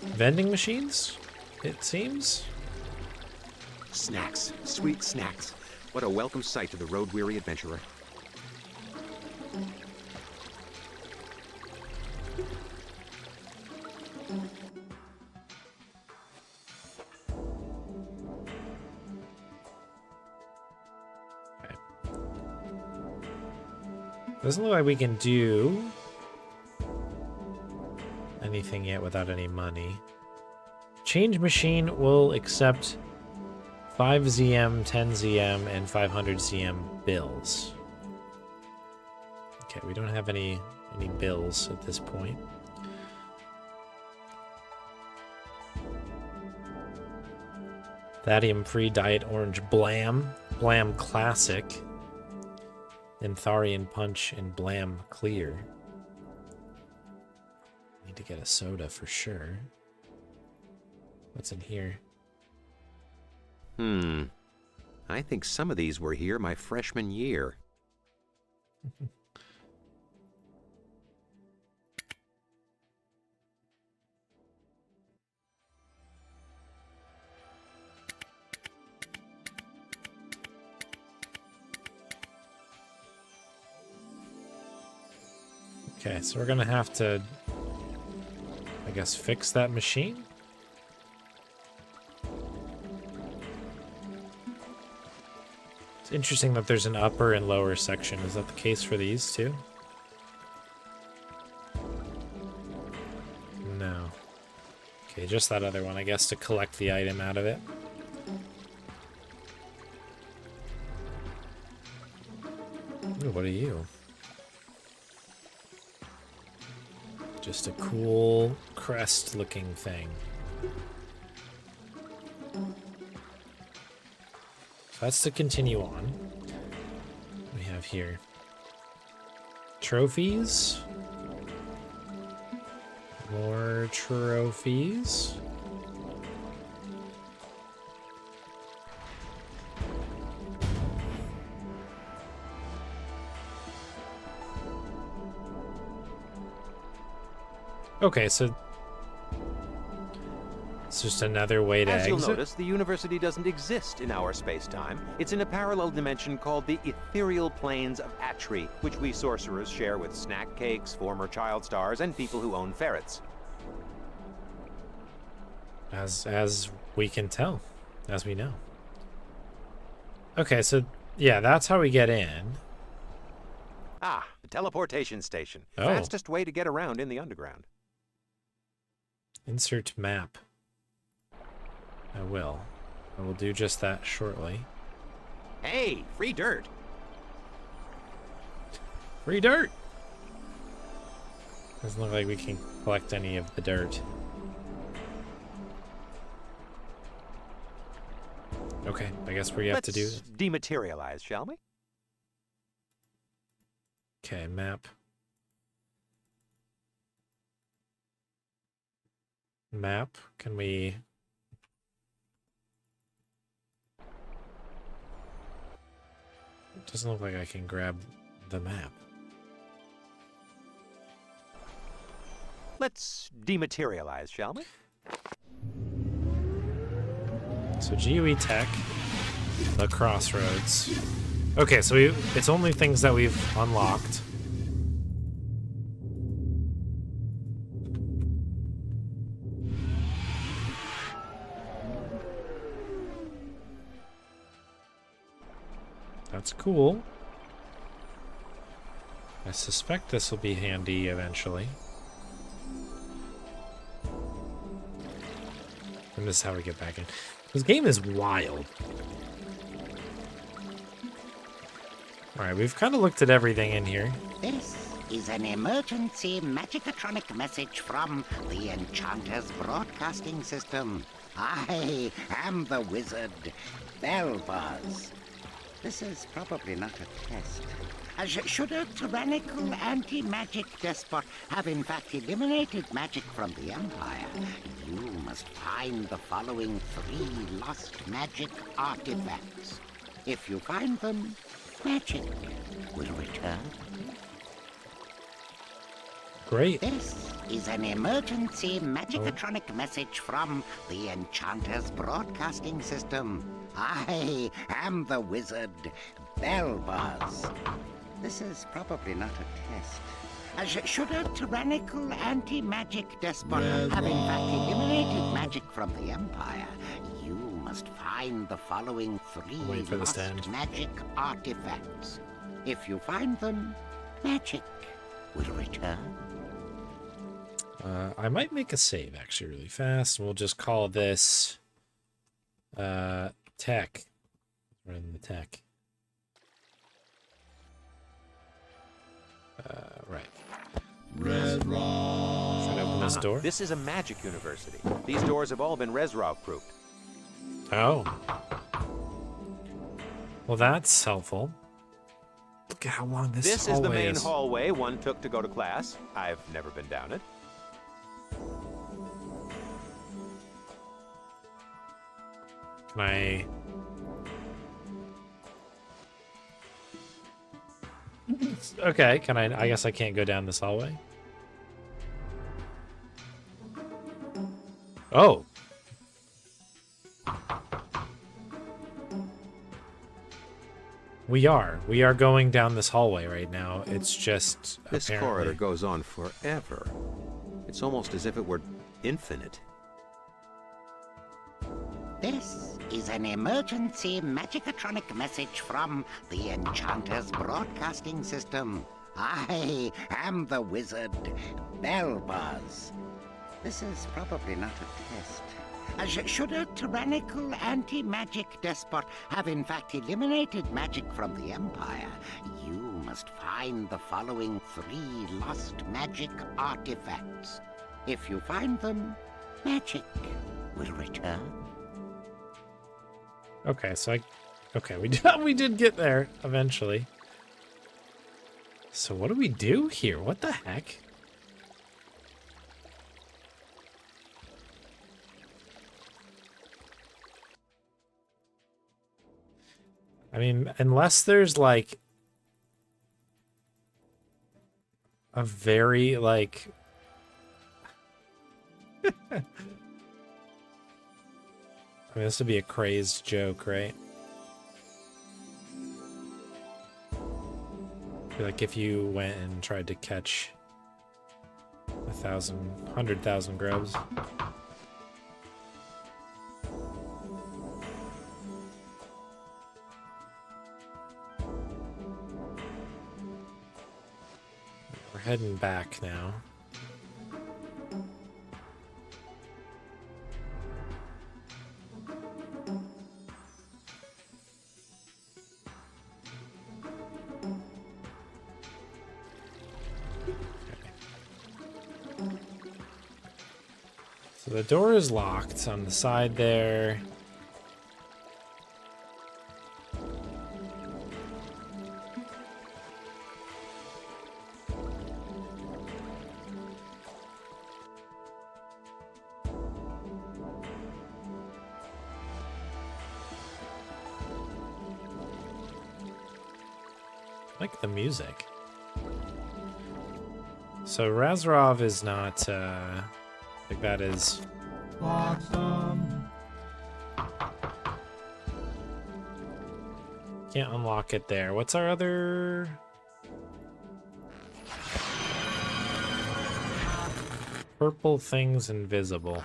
vending machines, it seems. Snacks. Sweet snacks. What a welcome sight to the road-weary adventurer. Doesn't look like we can do anything yet without any money. Change machine will accept 5 ZM, 10 ZM, and 500 ZM bills. Okay, we don't have any bills at this point. Thadium free Diet Orange Blam, Blam Classic, Tharian Punch, and Blam Clear. Need to get a soda for sure. What's in here? I think some of these were here my freshman year. Okay, so we're gonna have to, I guess, fix that machine? It's interesting that there's an upper and lower section. Is that the case for these too? No. Okay, just that other one, I guess, to collect the item out of it. Ooh, what are you? Just a cool crest-looking thing. So that's to continue on. What do we have here? Trophies. More trophies. Okay, so it's just another way to exit. As you'll exit. notice, the university doesn't exist in our space-time. It's in a parallel dimension called the ethereal planes of Atri, which we sorcerers share with snack cakes, former child stars, and people who own ferrets. As we can tell, as we know. Okay, so yeah, that's how we get in. Ah, the teleportation station. Oh. Fastest way to get around in the underground. Insert map. I will do just that shortly. Hey, free dirt. Free dirt! Doesn't look like we can collect any of the dirt. Okay, I guess we have to do Let's dematerialize, shall we? Okay, map. Map, can we... It doesn't look like I can grab the map. Let's dematerialize, shall we? So GUE Tech, the Crossroads. Okay, so it's only things that we've unlocked. That's cool. I suspect this will be handy eventually. And this is how we get back in. This game is wild. Alright, we've kind of looked at everything in here. This is an emergency magicatronic message from the Enchanter's broadcasting system. I am the wizard, Belbuzz. This is probably not a test. Should a tyrannical anti-magic despot have in fact eliminated magic from the Empire, you must find the following 3 lost magic artifacts. If you find them, magic will return. Great. This is an emergency magicatronic message from the Enchanter's broadcasting system. I am the wizard, Belbuzz. This is probably not a test. Should a tyrannical anti-magic despot have in fact eliminated magic from the Empire, you must find the following 3 lost magic artifacts. If you find them, magic will return. I might make a save actually really fast. We'll just call this tech. Run the tech. Right. Resrov. Should I open this door? This is a magic university. These doors have all been Resrov proofed. Oh. Well, that's helpful. Look at how long this This is hallway the main is. hallway one took to go to class. I've never been down it. Can I Okay, can I guess I can't go down this hallway. Oh. We are going down this hallway right now. It's just This apparently... corridor goes on forever. It's almost as if it were infinite. This is an emergency magicatronic message from the Enchanter's broadcasting system. I am the wizard, Belbuzz. This is probably not a test. Should a tyrannical anti-magic despot have in fact eliminated magic from the Empire, you must find the following 3 lost magic artifacts. If you find them, magic will return. Okay, so we did get there eventually. So what do we do here? What the heck? I mean, unless there's like a very like I mean, this would be a crazed joke, right? Like if you went and tried to catch 100,000 grubs. We're heading back now. So the door is locked on the side there. I like the music. So Razorov is not like that is awesome. Can't unlock it there. What's our other? Purple things invisible.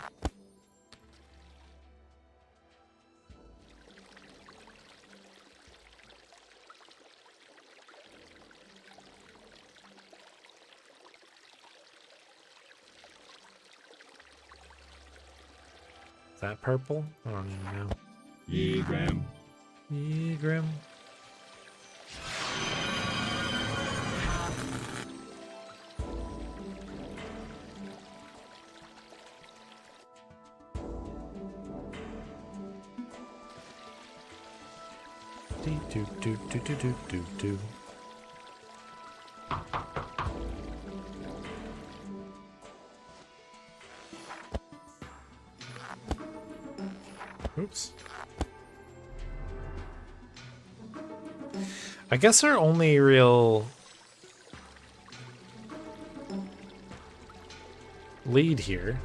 Is that purple? I don't even know. Yegrim. Yegrim. Do do do do do do do. Oops. I guess our only real lead here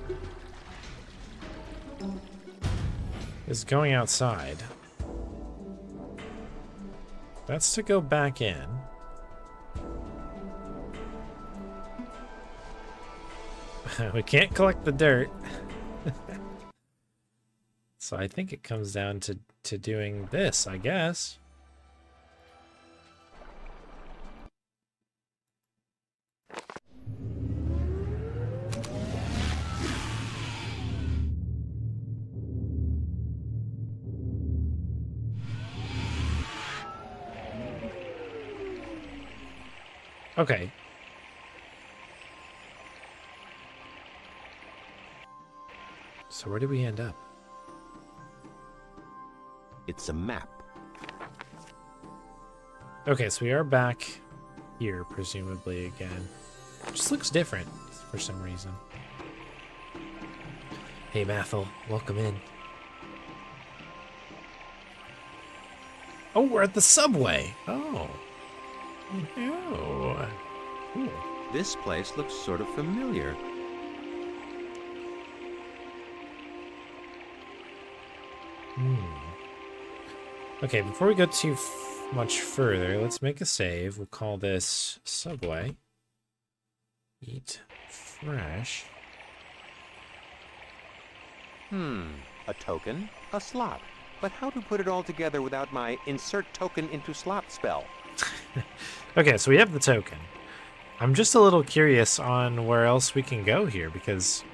is going outside. That's to go back in. We can't collect the dirt. So I think it comes down to doing this, I guess. Okay. So where did we end up? It's a map. Okay, so we are back here, presumably again. Just looks different for some reason. Hey, Mathel, welcome in. Oh, we're at the subway. Oh. Oh. Cool. This place looks sort of familiar. Okay, before we go too much further, let's make a save. We'll call this Subway. Eat fresh. A token, a slot. But how to put it all together without my insert token into slot spell? Okay, so we have the token. I'm just a little curious on where else we can go here, because...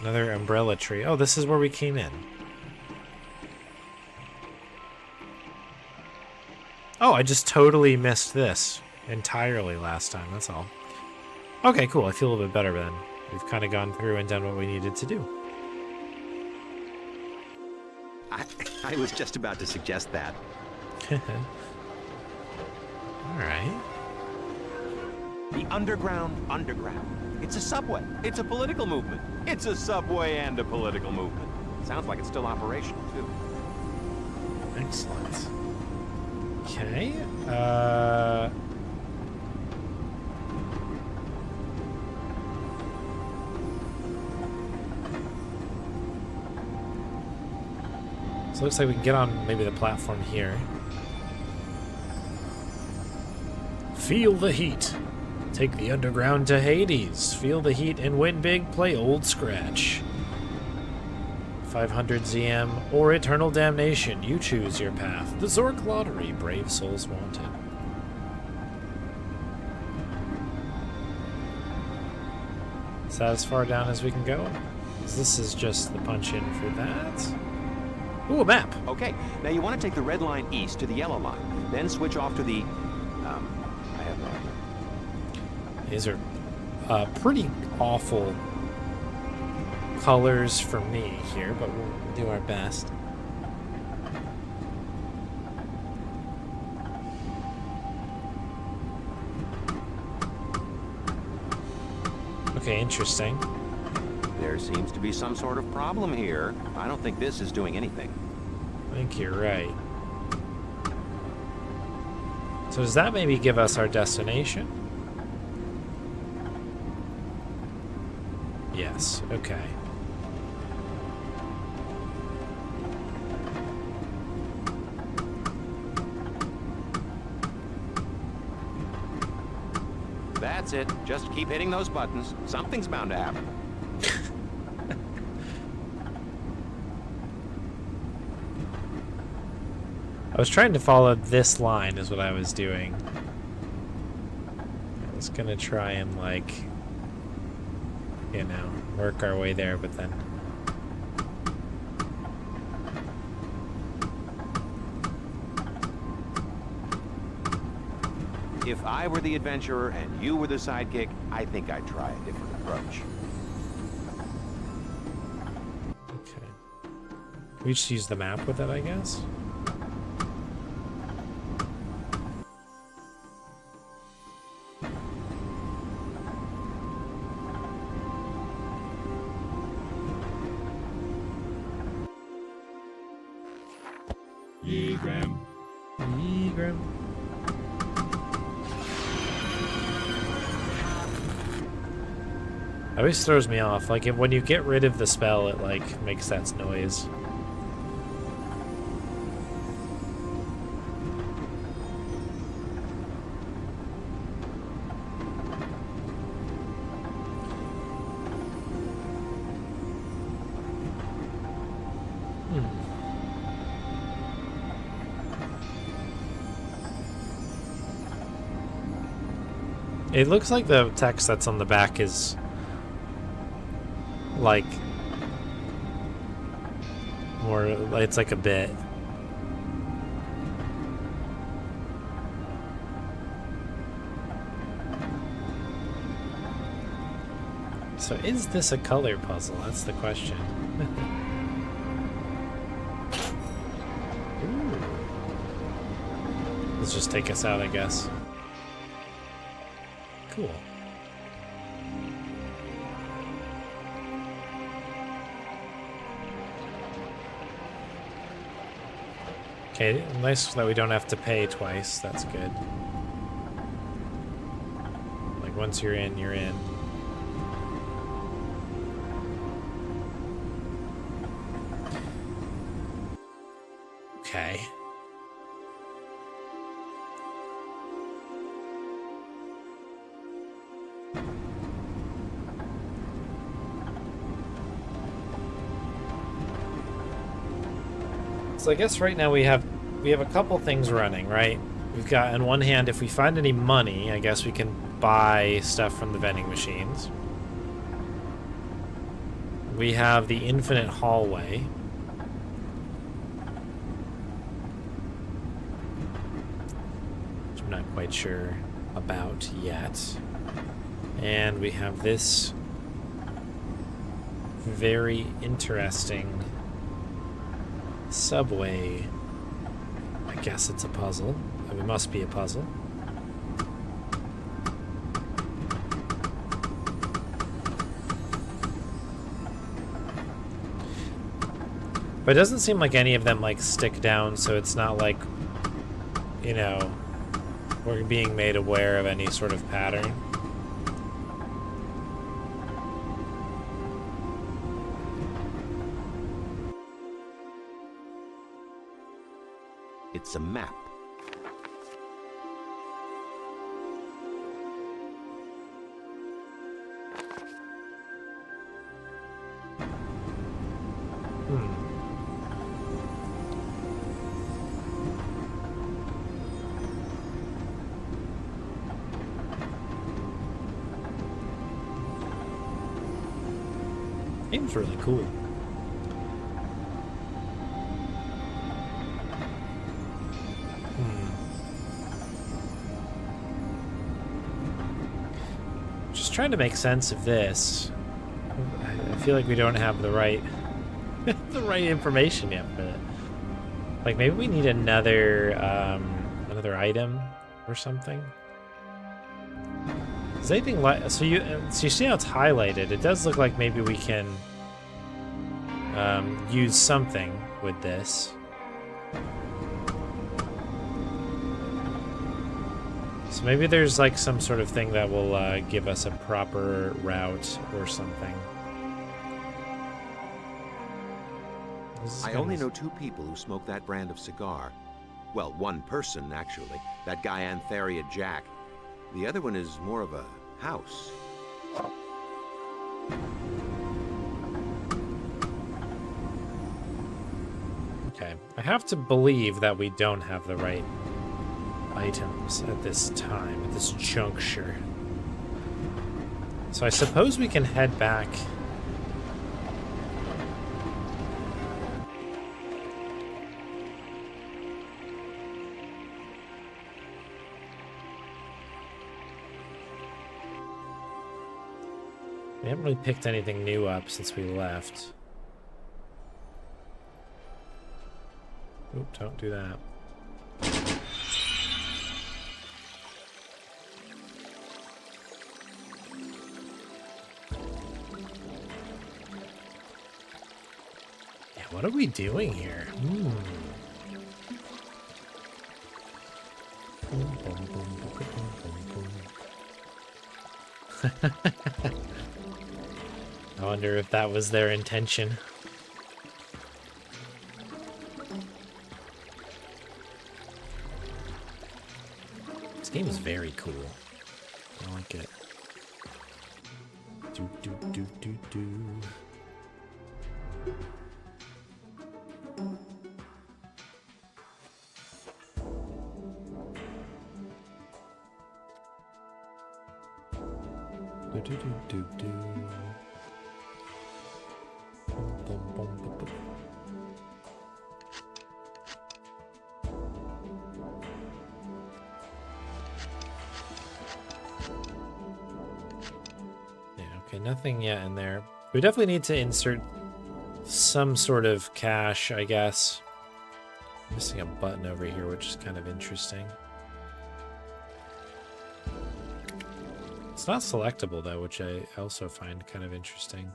Another umbrella tree. Oh, this is where we came in. Oh, I just totally missed this entirely last time, that's all. Okay, cool. I feel a little bit better then. We've kind of gone through and done what we needed to do. I was just about to suggest that. Alright. The underground. It's a subway. It's a political movement. It's a subway and a political movement. Sounds like it's still operational, too. Excellent. Okay. So it looks like we can get on maybe the platform here. Feel the heat. Take the underground to Hades. Feel the heat and win big. Play Old Scratch. 500 ZM or Eternal Damnation. You choose your path. The Zork Lottery. Brave souls wanted. Is that as far down as we can go? This is just the punch in for that. Ooh, a map. Okay, now you want to take the red line east to the yellow line, then switch off to the, I have no idea. These are pretty awful colors for me here, but we'll do our best. Okay, interesting. There seems to be some sort of problem here. I don't think this is doing anything. I think you're right. So does that maybe give us our destination? Yes, okay. That's it. Just keep hitting those buttons. Something's bound to happen. I was trying to follow this line is what I was doing. I was gonna try and, like, you know, work our way there, but then... If I were the adventurer and you were the sidekick, I think I'd try a different approach. Okay. We just use the map with it, I guess? Egram. Egram. It always throws me off. Like, when you get rid of the spell, it, like, makes that noise. It looks like the text that's on the back is like more, it's like a bit. So is this a color puzzle? That's the question. Ooh. Let's just take us out, I guess. Cool. Okay, nice that we don't have to pay twice. That's good. Like, once you're in, you're in. Okay. So I guess right now we have a couple things running, right? We've got, on one hand, if we find any money, I guess we can buy stuff from the vending machines. We have the infinite hallway. Which I'm not quite sure about yet. And we have this very interesting subway. I guess it's a puzzle. It must be a puzzle. But it doesn't seem like any of them like stick down, so it's not like, you know, we're being made aware of any sort of pattern. It's a map. Game's really cool. Just trying to make sense of this. I feel like we don't have the right the right information yet for it. Like, maybe we need another another item or something. Is anything like so you see how it's highlighted? It does look like maybe we can use something with this. So maybe there's like some sort of thing that will give us a proper route or something. I only know 2 people who smoke that brand of cigar. Well, one person, actually. That guy Antheria Jack. The other one is more of a house. Okay. I have to believe that we don't have the right items at this time, at this juncture. So I suppose we can head back. We haven't really picked anything new up since we left. Oop, don't do that. Yeah, what are we doing here? I wonder if that was their intention. This game is very cool. I like it. Do do do do do. Do do do do do. Boom, boom, boom, boom. Yeah, okay, nothing yet in there. We definitely need to insert some sort of cache, I guess. I'm missing a button over here, which is kind of interesting. It's not selectable, though, which I also find kind of interesting.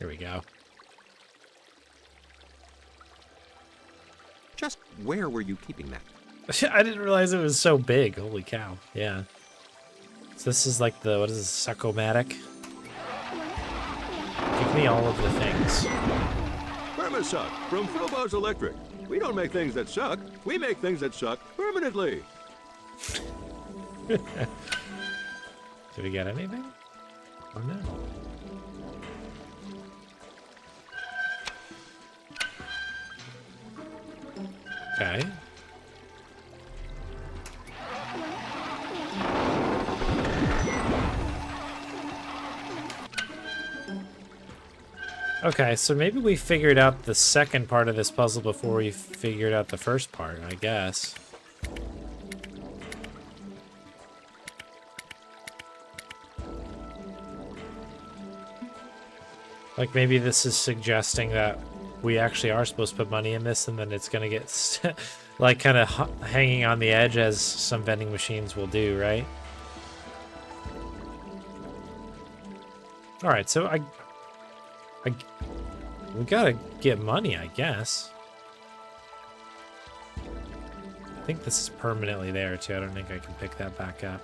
Here we go. Just where were you keeping that? I didn't realize it was so big. Holy cow. Yeah. So this is like the, what is this, Succomatic? Give me all of the things. Permasuck from Froboz's Electric. We don't make things that suck. We make things that suck permanently. Did we get anything? Oh no. Okay. Okay, so maybe we figured out the second part of this puzzle before we figured out the first part, I guess. Like, maybe this is suggesting that we actually are supposed to put money in this, and then it's gonna get, like, kind of hanging on the edge, as some vending machines will do, right? Alright, so we gotta get money, I guess. I think this is permanently there, too. I don't think I can pick that back up.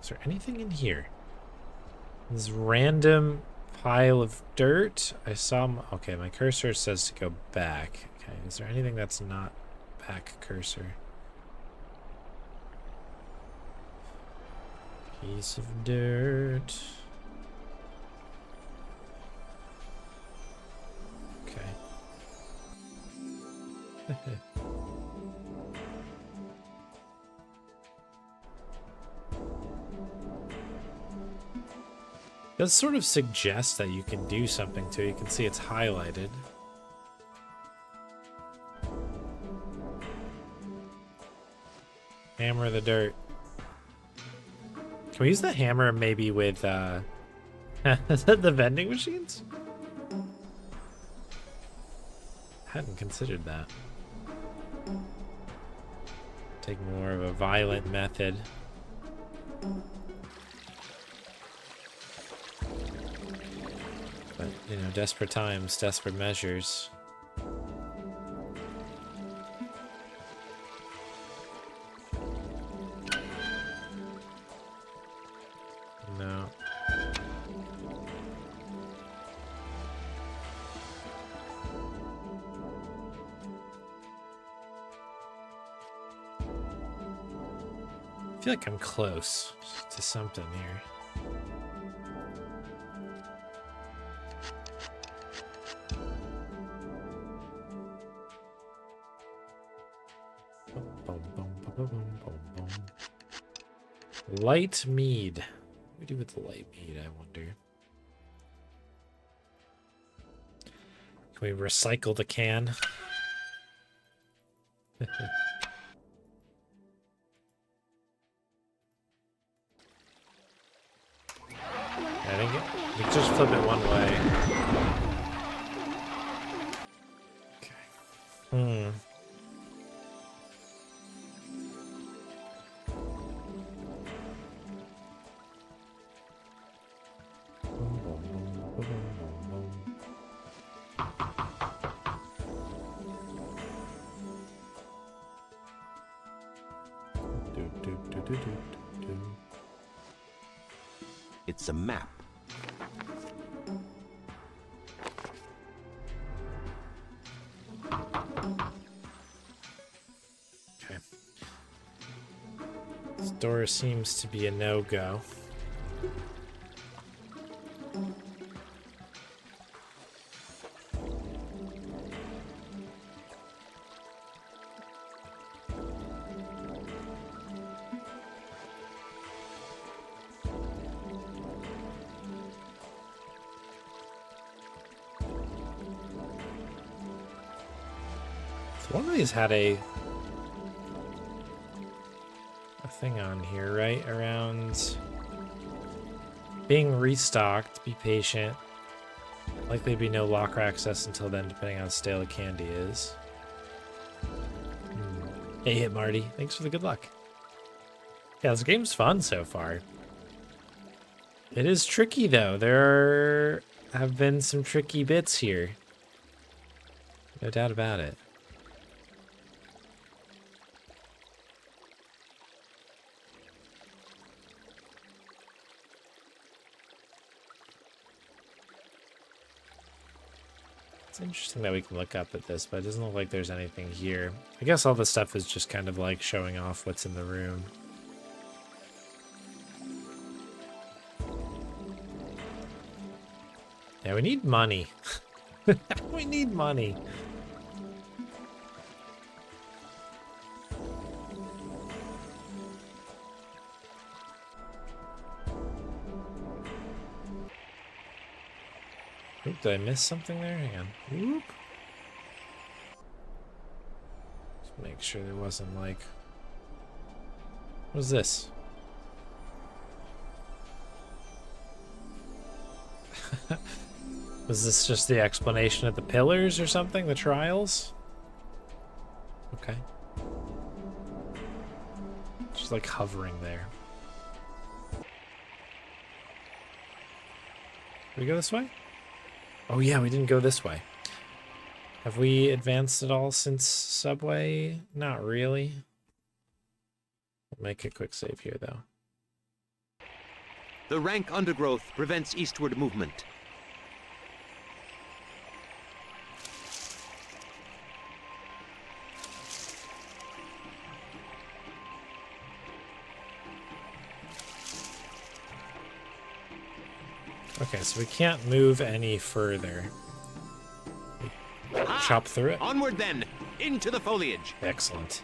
Is there anything in here? This random pile of dirt. I saw. Okay, my cursor says to go back. Okay, is there anything that's not back cursor? Piece of dirt. Okay. Does sort of suggest that you can do something too. You can see it's highlighted. Hammer the dirt. Can we use the hammer maybe with the vending machines? Hadn't considered that. Take more of a violent method. But, you know, desperate times, desperate measures. No. I feel like I'm close to something here. Light mead. What do we do with the light mead, I wonder? Can we recycle the can? I think we can just flip it one way. Okay. It's a map. Okay. This door seems to be a no-go. One of these had a thing on here, right? Around being restocked, be patient. Likely to be no locker access until then, depending on how stale the candy is. Hey, Hit Marty. Thanks for the good luck. Yeah, this game's fun so far. It is tricky, though. There have been some tricky bits here. No doubt about it. It's interesting that we can look up at this, but it doesn't look like there's anything here. I guess all this stuff is just kind of like showing off what's in the room. Yeah, we need money. We need money. Oop, did I miss something there? Hang on. Whoop. Just make sure there wasn't like... What's this? Was this just the explanation of the pillars or something? The trials? Okay. Just like hovering there. Did we go this way? Oh yeah, we didn't go this way. Have we advanced at all since Subway? Not really. I'll make a quick save here, though. The rank undergrowth prevents eastward movement. Okay, so we can't move any further. Chop through it. Onward then, into the foliage. Excellent.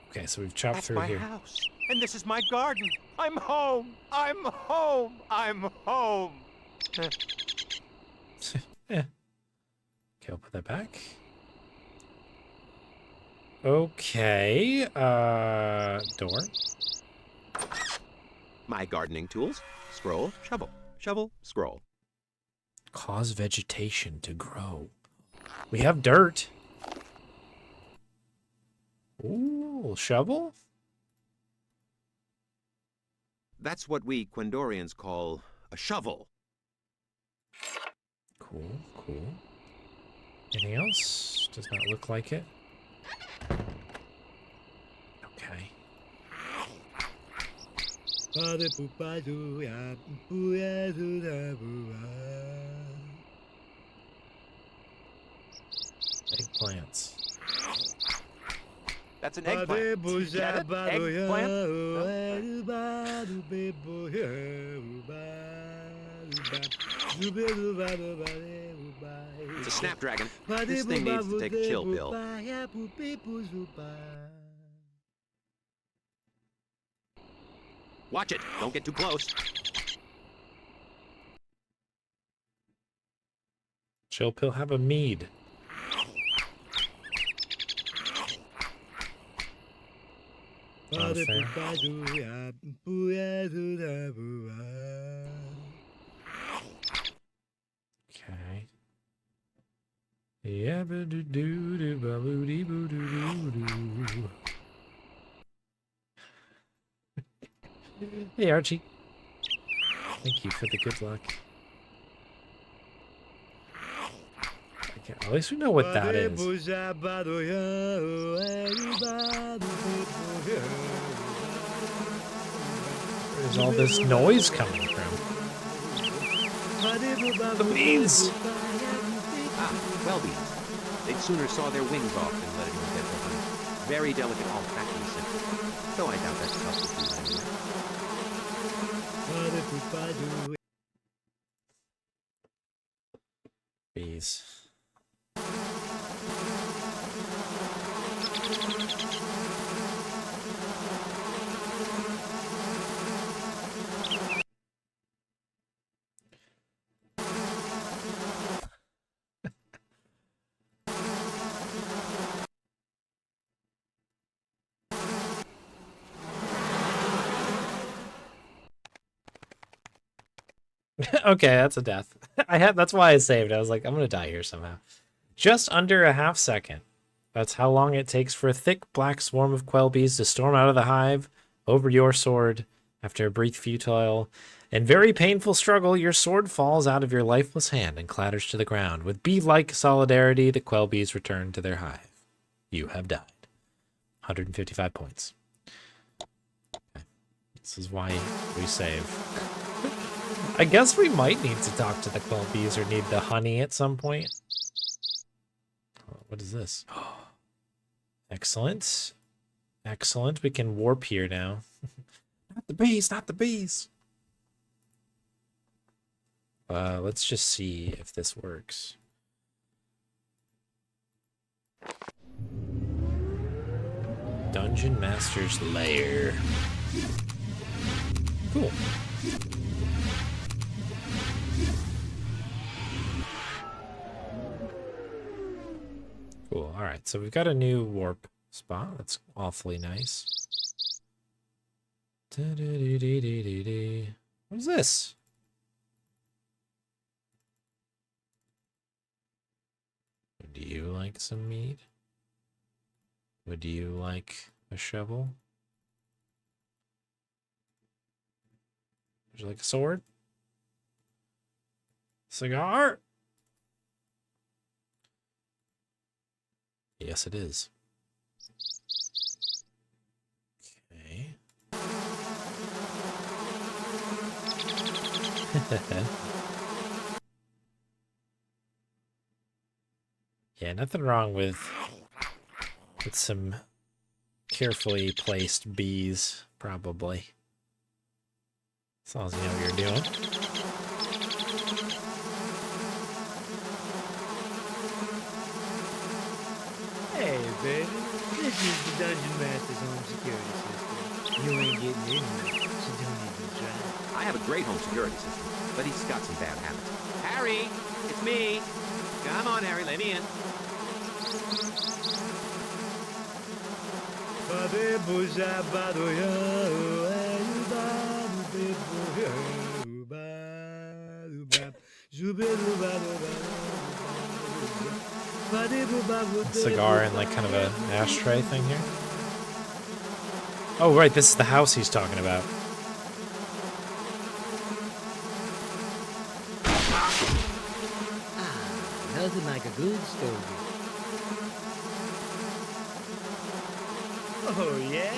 Okay, so we've chopped That's through my here. house, and this is my garden. I'm home. I'm home. I'm home. Yeah. Okay, I'll put that back. Okay, door. My gardening tools. Scroll, shovel, shovel, scroll. Cause vegetation to grow. We have dirt. Ooh, shovel? That's what we Quendorians call a shovel. Cool, cool. Anything else? Does not look like it. Okay. Eggplants. That's an eggplant. Get it? Eggplant? It's a snapdragon. This thing needs to take a chill pill. Watch it. Don't get too close. Chill pill, have a mead. Not fair. Okay. Yeah, ba do do do ba boo dee boo doo doo doo. Hey Archie. Thank you for the good luck. Okay, at least we know what that is. Where's all this noise coming from? The bees! Ah, well bees. They'd sooner saw their wings off than let anyone get their honey. Very delicate olfactory system. Though I doubt that's tough to do anyway. Bees. Okay, that's a death. That's why I saved. I was like, I'm gonna die here somehow. Just under a half second. That's how long it takes for a thick black swarm of quell bees to storm out of the hive over your sword. After a brief, futile, and very painful struggle, your sword falls out of your lifeless hand and clatters to the ground. With bee-like solidarity, the quell bees return to their hive. You have died. 155 points. Okay. This is why we save. I guess we might need to talk to the quell bees or need the honey at some point. What is this? Excellent. Excellent. We can warp here now. Not the bees, not the bees. Let's just see if this works. Dungeon Master's Lair. Cool. Cool. All right, so we've got a new warp spot. That's awfully nice. What is this? Would you like some meat? Would you like a shovel? Would you like a sword? Cigar? Yes, it is. Okay. Yeah, nothing wrong with some carefully placed bees, probably. As long as you know what you're doing. Hey, baby. This is the Dungeon Master's home security system. You ain't getting in here, so don't even try. I have a great home security system, but he's got some bad habits. Harry, it's me. Come on, Harry, let me in. Cigar and like kind of a ashtray thing here. Oh, right, this is the house he's talking about. Nothing like a good story. Oh, yeah?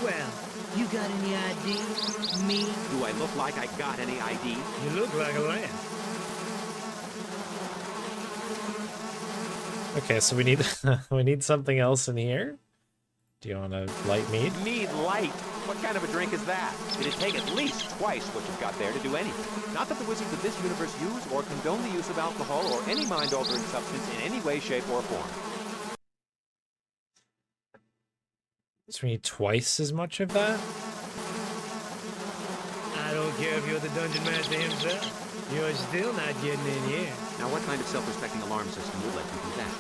Well, you got any ID? Me? Do I look like I got any ID? You look like a lamb. Okay, so we need we need something else in here. Do you want a light mead? Mead light? What kind of a drink is that? It'd take at least twice what you've got there to do anything. Not that the wizards of this universe use or condone the use of alcohol or any mind-altering substance in any way, shape, or form. So we need twice as much of that? I don't care if you're the Dungeon Master himself. You're still not getting in here. Now, what kind of self-respecting alarm system would let you do that?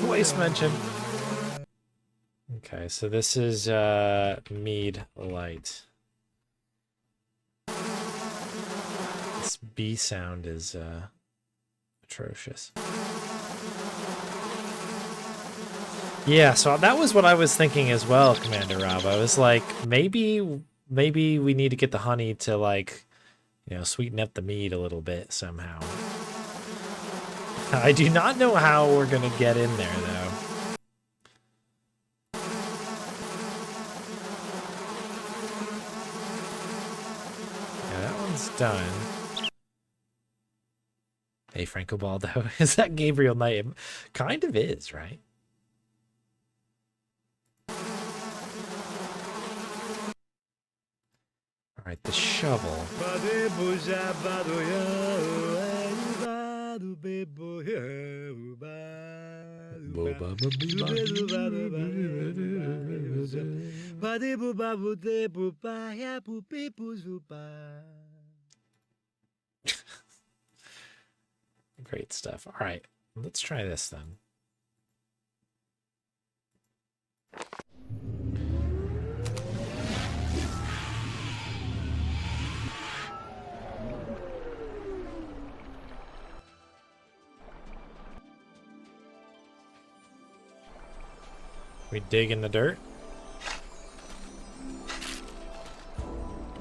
Twice mentioned. Okay, so this is mead light. This B sound is atrocious. Yeah, so that was what I was thinking as well, Commander Rob. I was like, maybe we need to get the honey to, like, you know, sweeten up the mead a little bit somehow. I do not know how we're gonna get in there, though. Yeah, that one's done. Hey, Franco Baldo. Is that Gabriel Knight? It kind of is, right? All right, the shovel. Great stuff. All right, let's try this then. We dig in the dirt.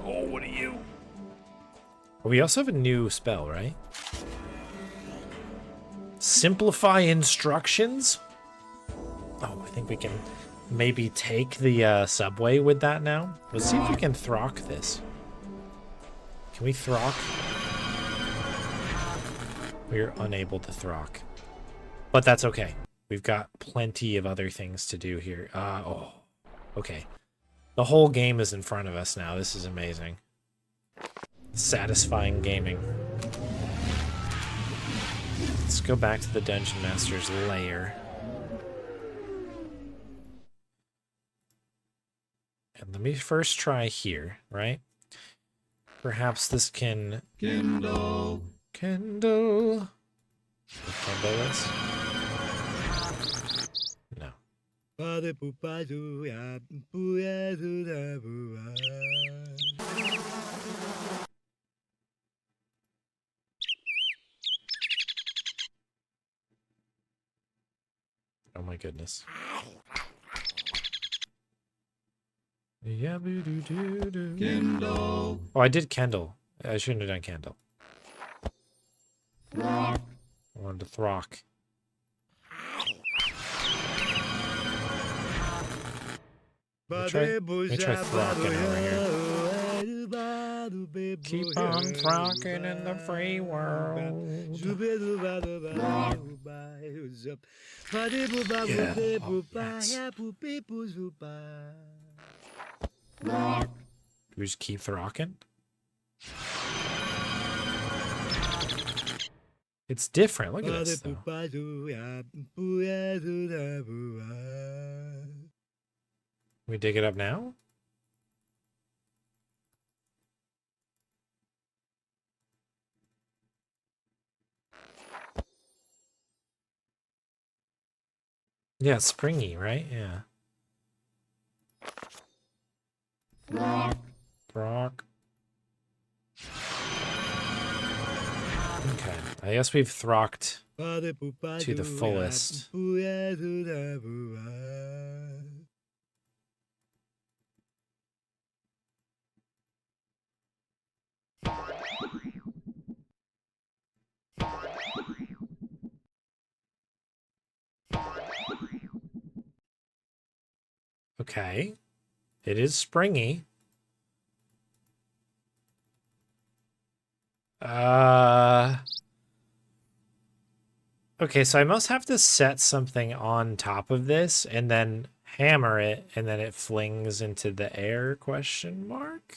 Oh, what are you? Oh, we also have a new spell, right? Simplify instructions? Oh, I think we can maybe take the subway with that now. Let's see if we can throck this. Can we throck? We're unable to throck. But that's okay. We've got plenty of other things to do here. Oh, okay. The whole game is in front of us now. This is amazing. Satisfying gaming. Let's go back to the Dungeon Master's lair. And let me first try here, right? Perhaps this can... Kindle. Kindle. Kindle this? No. Oh my goodness. Kindle. Oh, I did Kendall. I shouldn't have done Kendall. Throck. I wanted to throck. Let me try throcking over here. Keep on throcking in the free world. Yeah. Do we just keep throcking? It's different. Look at this, though. We dig it up now? Yeah, it's springy, right? Yeah. Throck. Okay, I guess we've throcked to the fullest. Okay, it is springy. Okay, so I must have to set something on top of this and then hammer it, and then it flings into the air, question mark?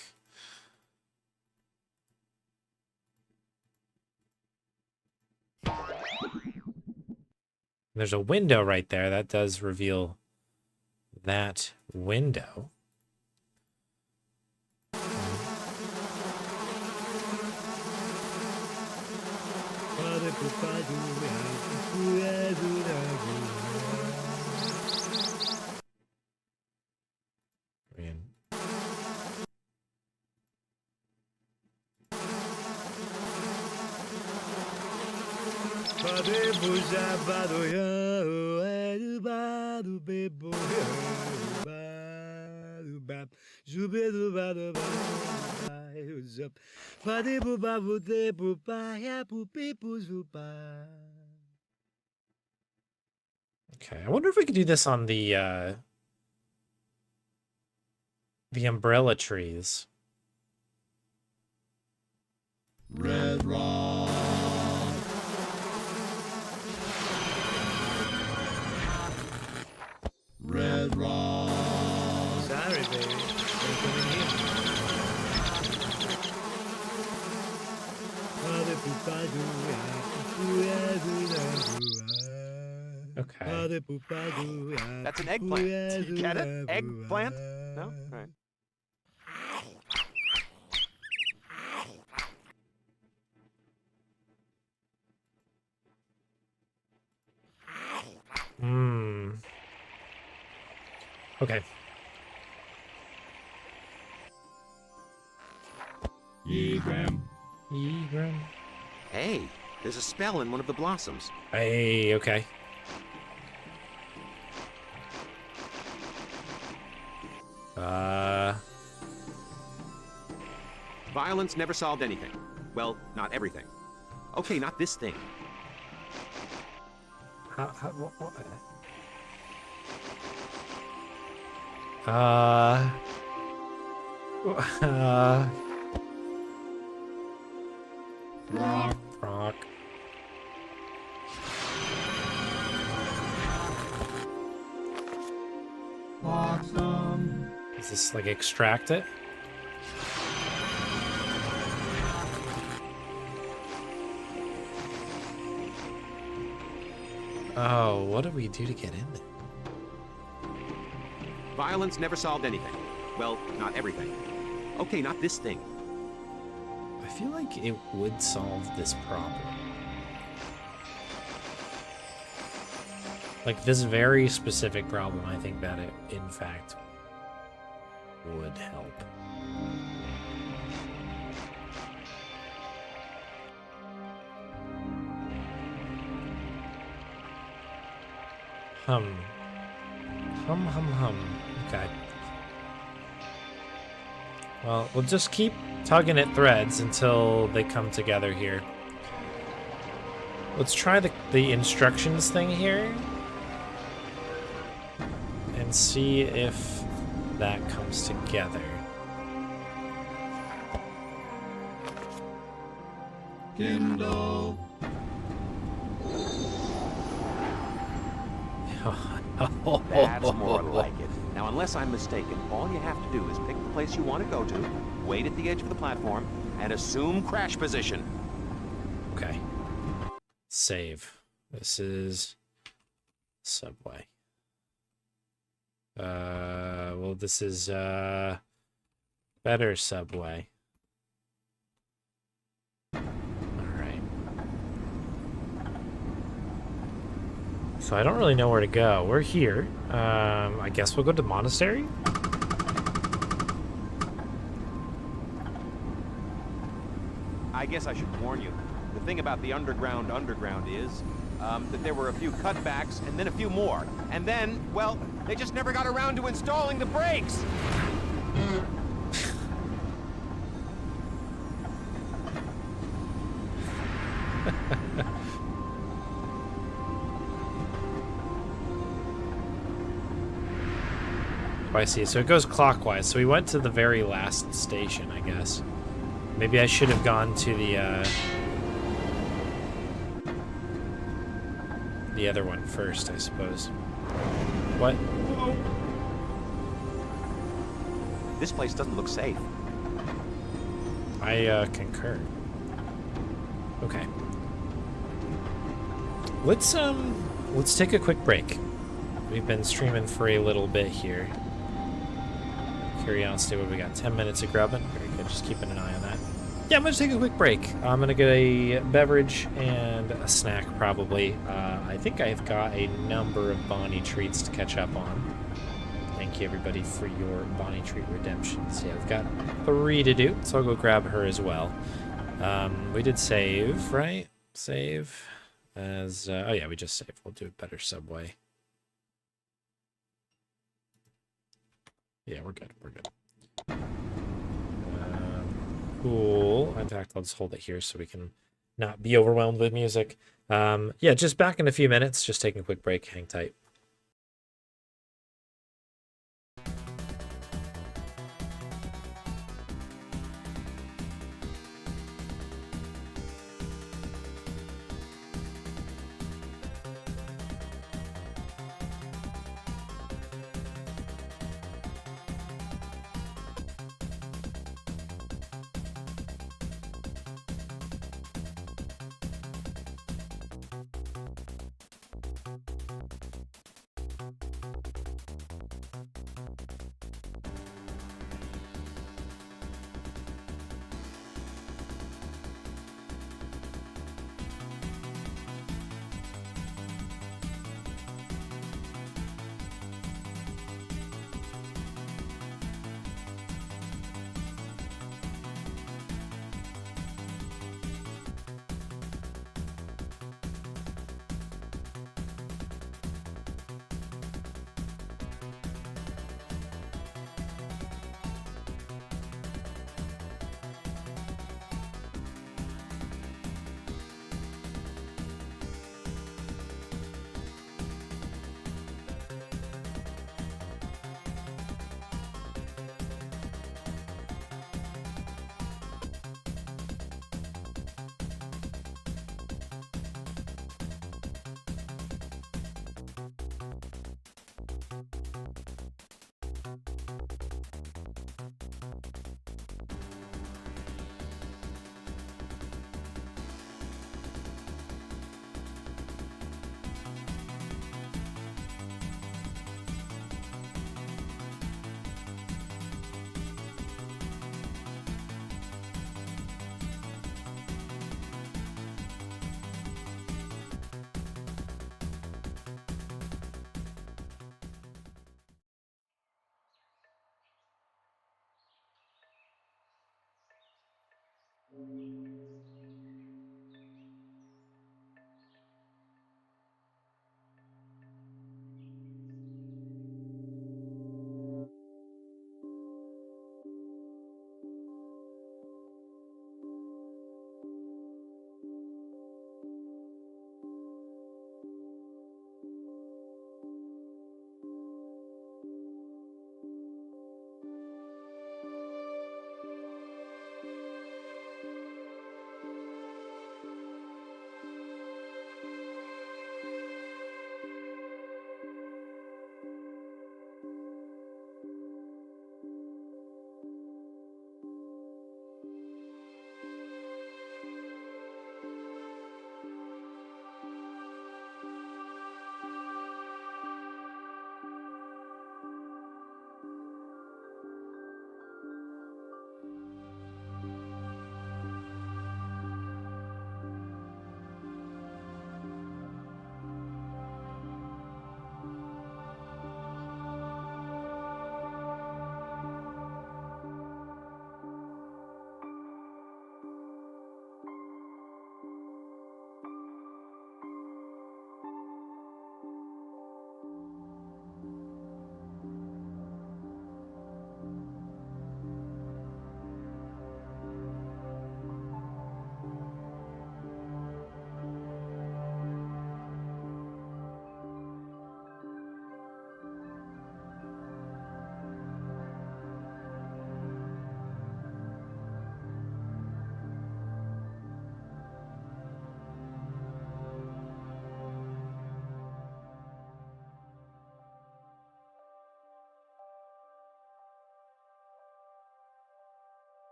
There's a window right there. That does reveal that window. Okay, I wonder if we could do this on the umbrella trees. Red Rock. Red Rock. Sorry, baby. Okay. That's an eggplant. You get it? Eggplant? No? All right. Okay. Egram. Hey, there's a spell in one of the blossoms. Hey, okay. Violence never solved anything. Well, not everything. Okay, not this thing. What? Rock. Does this like extract it? Oh, what do we do to get in there? Violence never solved anything. Well, not everything. Okay, not this thing. I feel like it would solve this problem. Like this very specific problem, I think that it, in fact, would help. Hum. Okay. Well, we'll just keep tugging at threads until they come together here. Let's try the instructions thing here. And see if that comes together. Kindle. That's more like it. Now, unless I'm mistaken, all you have to do is pick the place you want to go to, wait at the edge of the platform, and assume crash position. Okay. Save. This is subway. Well, this is better subway. So I don't really know where to go. We're here. I guess we'll go to the monastery? I guess I should warn you. The thing about the underground is that there were a few cutbacks and then a few more. And then, well, they just never got around to installing the brakes. Oh, I see. So it goes clockwise. So we went to the very last station, I guess. Maybe I should have gone to the other one first, I suppose. What? This place doesn't look safe. I concur. Okay. Let's take a quick break. We've been streaming for a little bit here. Curiosity, what we got? 10 minutes of grubbing. Very good. Just keeping an eye on that. Yeah, I'm gonna take a quick break. I'm gonna get a beverage and a snack, probably. I think I've got a number of Bonnie treats to catch up on. Thank you, everybody, for your Bonnie treat redemptions. Yeah, I've got 3 to do, so I'll go grab her as well. We did save, right? Save as oh yeah, we just saved. We'll do a better subway. Yeah, we're good. We're good. Cool. In fact, I'll just hold it here so we can not be overwhelmed with music. Yeah, just back in a few minutes. Just taking a quick break. Hang tight.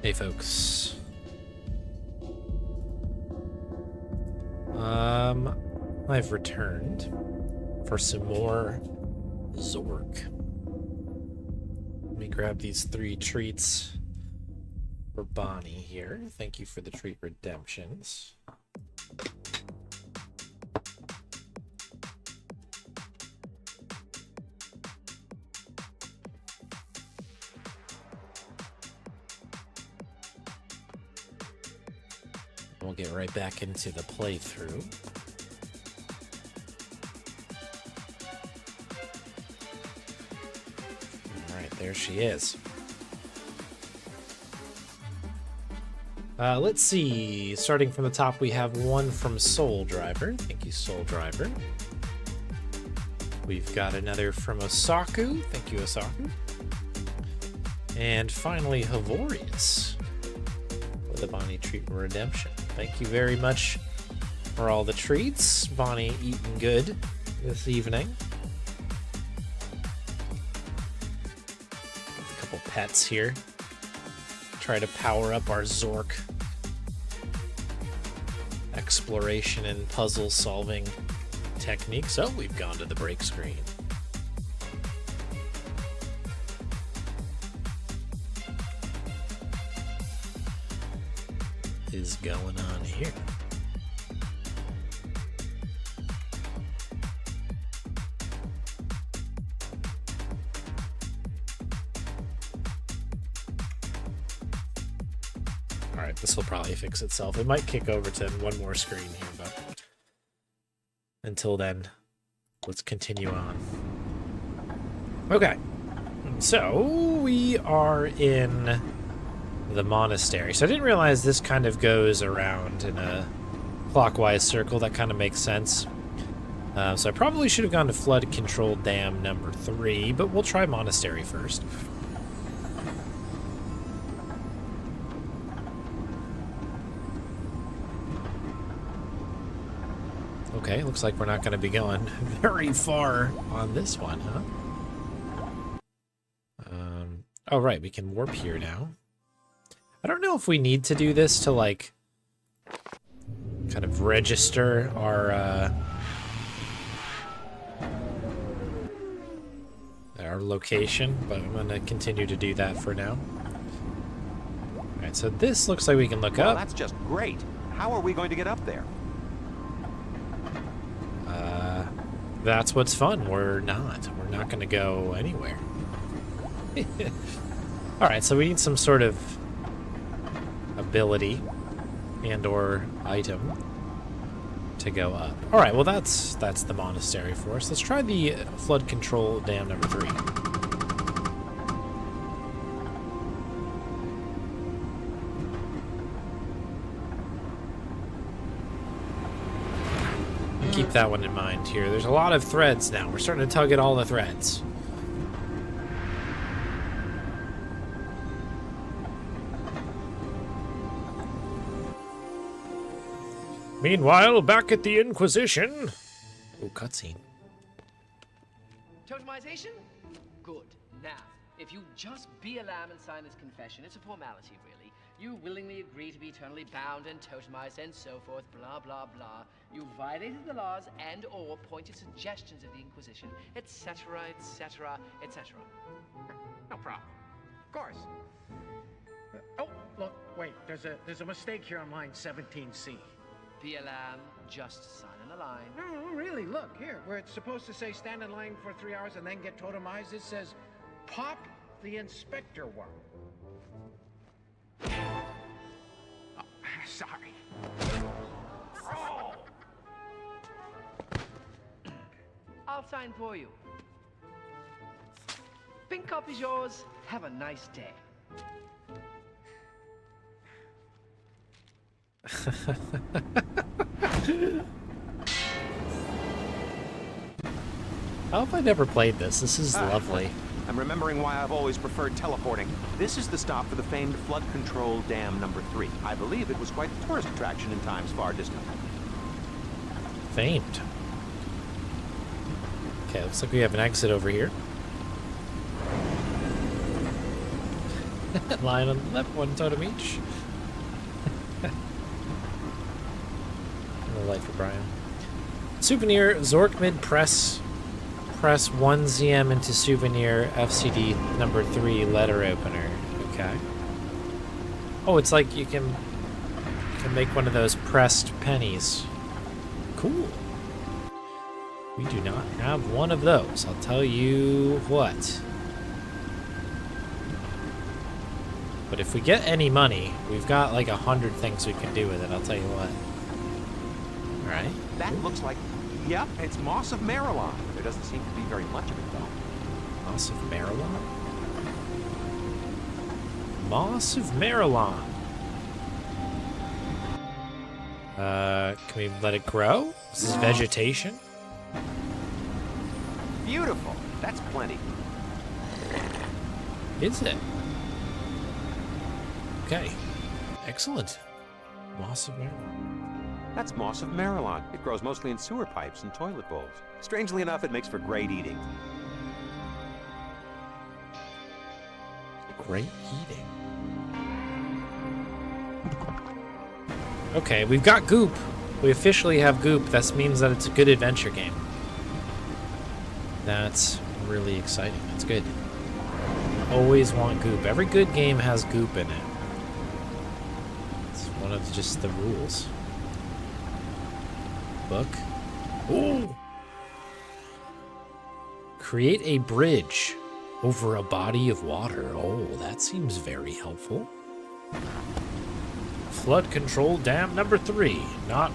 Hey, folks. I've returned for some more Zork. Let me grab these 3 treats for Bonnie here. Thank you for the treat redemptions. We'll get right back into the playthrough. Alright, there she is. Let's see. Starting from the top, we have one from Soul Driver. Thank you, Soul Driver. We've got another from Osaku. Thank you, Osaku. And finally, Havorius with a Bonnie treat redemption. Thank you very much for all the treats. Bonnie eating good this evening. A couple pets here. Try to power up our Zork exploration and puzzle solving techniques. Oh, we've gone to the break screen. Is going on here? Alright, this will probably fix itself. It might kick over to one more screen here, but until then, let's continue on. Okay, so we are in the monastery. So I didn't realize this kind of goes around in a clockwise circle. That kind of makes sense. So I probably should have gone to Flood Control Dam number 3, but we'll try monastery first. Okay, looks like we're not going to be going very far on this one, huh? Oh, right, we can warp here now. I don't know if we need to do this to, like, kind of register our location, but I'm going to continue to do that for now. Alright, so this looks like we can look up. That's just great. How are we going to get up there? That's what's fun. We're not going to go anywhere. Alright, so we need some sort of ability and or item to go up. Alright, well that's the monastery for us. Let's try the Flood Control Dam number 3. Keep that one in mind here. There's a lot of threads now. We're starting to tug at all the threads. Meanwhile, back at the Inquisition. Oh, cutscene. Totemization? Good. Now, if you just be a lamb and sign this confession, it's a formality, really. You willingly agree to be eternally bound and totemized and so forth, blah, blah, blah. You violated the laws and or pointed suggestions of the Inquisition, etc., etc., etc. No problem. Of course. Oh, look, wait. There's a mistake here on line 17C. Be a lamb, just sign on a line. No, really, look, here, where it's supposed to say stand in line for 3 hours and then get totemized, it says pop the inspector one. Oh, sorry. Oh. I'll sign for you. Pink copy's yours. Have a nice day. How have I never played this? This is lovely. I'm remembering why I've always preferred teleporting. This is the stop for the famed Flood Control Dam number 3. I believe it was quite the tourist attraction in times far distant. Famed. Okay, looks like we have an exit over here. Lion on the left, one totem each. No light for Brian. Souvenir, Zork mid press 1 ZM into souvenir FCD number 3 letter opener. Okay. Oh, it's like you can make one of those pressed pennies. Cool. We do not have one of those. I'll tell you what. But if we get any money, we've got like 100 things we can do with it. I'll tell you what. All right. That looks like, yep, it's moss of Marilyn. There doesn't seem to be very much of it, though. Moss of Marilyn? Moss of Marilyn. Can we let it grow? This is vegetation. Beautiful. That's plenty. Is it? Okay. Excellent. Moss of Marilyn. That's moss of Marilyn. It grows mostly in sewer pipes and toilet bowls. Strangely enough, it makes for great eating. Great eating. Okay, we've got goop. We officially have goop. That means that it's a good adventure game. That's really exciting. That's good. Always want goop. Every good game has goop in it. It's one of just the rules. Book. Ooh! Create a bridge over a body of water. Oh, that seems very helpful. Flood control dam number 3. Not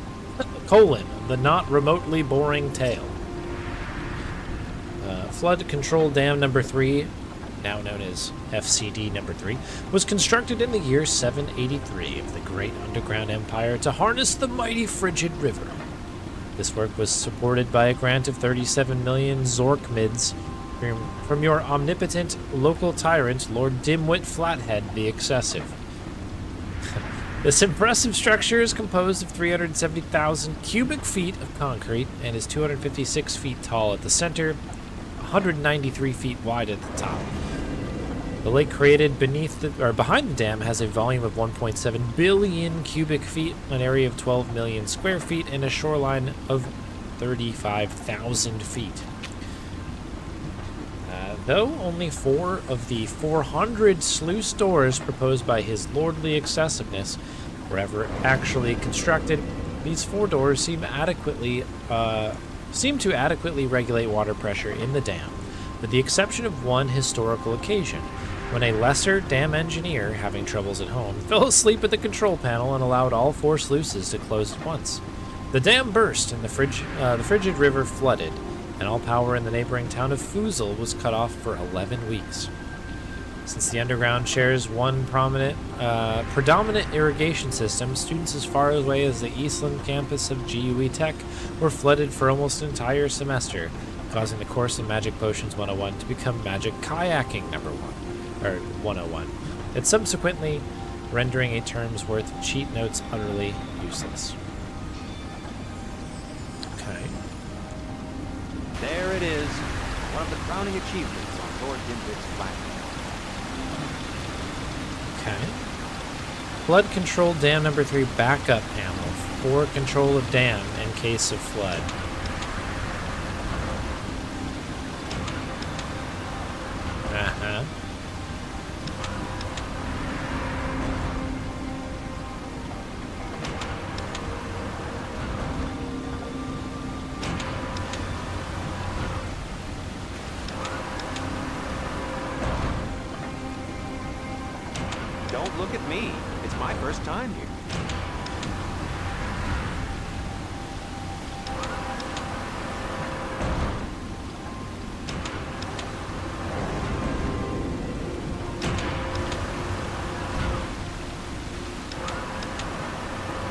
the not remotely boring tale. Flood control dam number 3, now known as FCD number 3, was constructed in the year 783 of the Great Underground Empire to harness the mighty Frigid River. This work was supported by a grant of 37 million Zork mids from your omnipotent local tyrant, Lord Dimwit Flathead the Excessive. This impressive structure is composed of 370,000 cubic feet of concrete and is 256 feet tall at the center, 193 feet wide at the top. The lake created behind the dam has a volume of 1.7 billion cubic feet, an area of 12 million square feet, and a shoreline of 35,000 feet. Though only 4 of the 400 sluice doors proposed by his lordly excessiveness were ever actually constructed, these 4 doors seem to adequately regulate water pressure in the dam, with the exception of one historical occasion, when a lesser dam engineer, having troubles at home, fell asleep at the control panel and allowed all 4 sluices to close at once. The dam burst and the frigid river flooded, and all power in the neighboring town of Fusel was cut off for 11 weeks. Since the underground shares one predominant irrigation system, students as far away as the Eastland campus of GUE Tech were flooded for almost an entire semester, causing the course in Magic Potions 101 to become Magic Kayaking number 101, and subsequently rendering a term's worth of cheat notes utterly useless. Okay. There it is, one of the crowning achievements on Lord Dimwit's platform. Okay. Flood control dam number 3 backup panel for control of dam in case of flood. Uh-huh. Don't look at me. It's my first time here.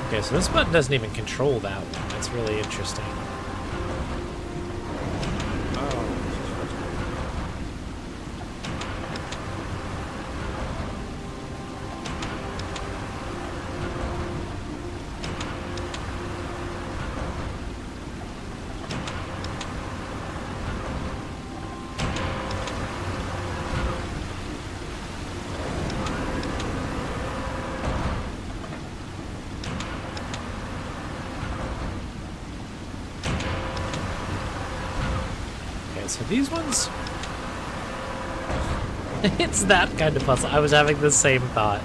Okay, so this button doesn't even control that one. That's really interesting. Okay, so these ones... It's that kind of puzzle. I was having the same thought.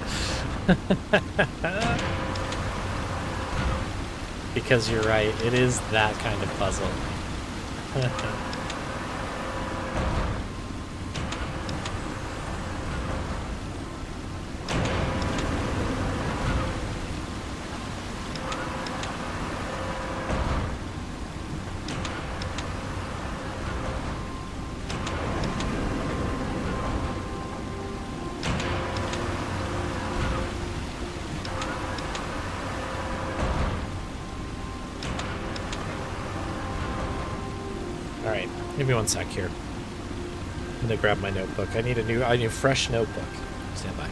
Because you're right, it is that kind of puzzle. Alright, give me 1 sec here. I'm gonna grab my notebook. I need a fresh notebook. Stand by.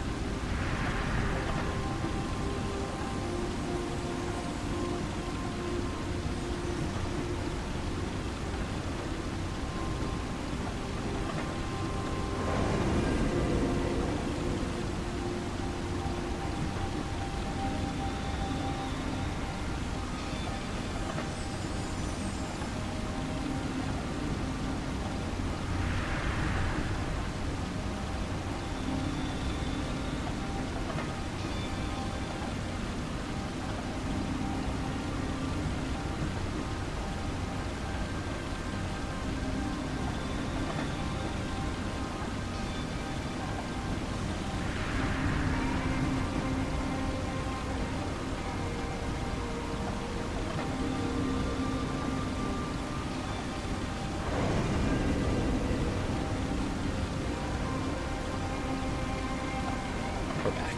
We're back.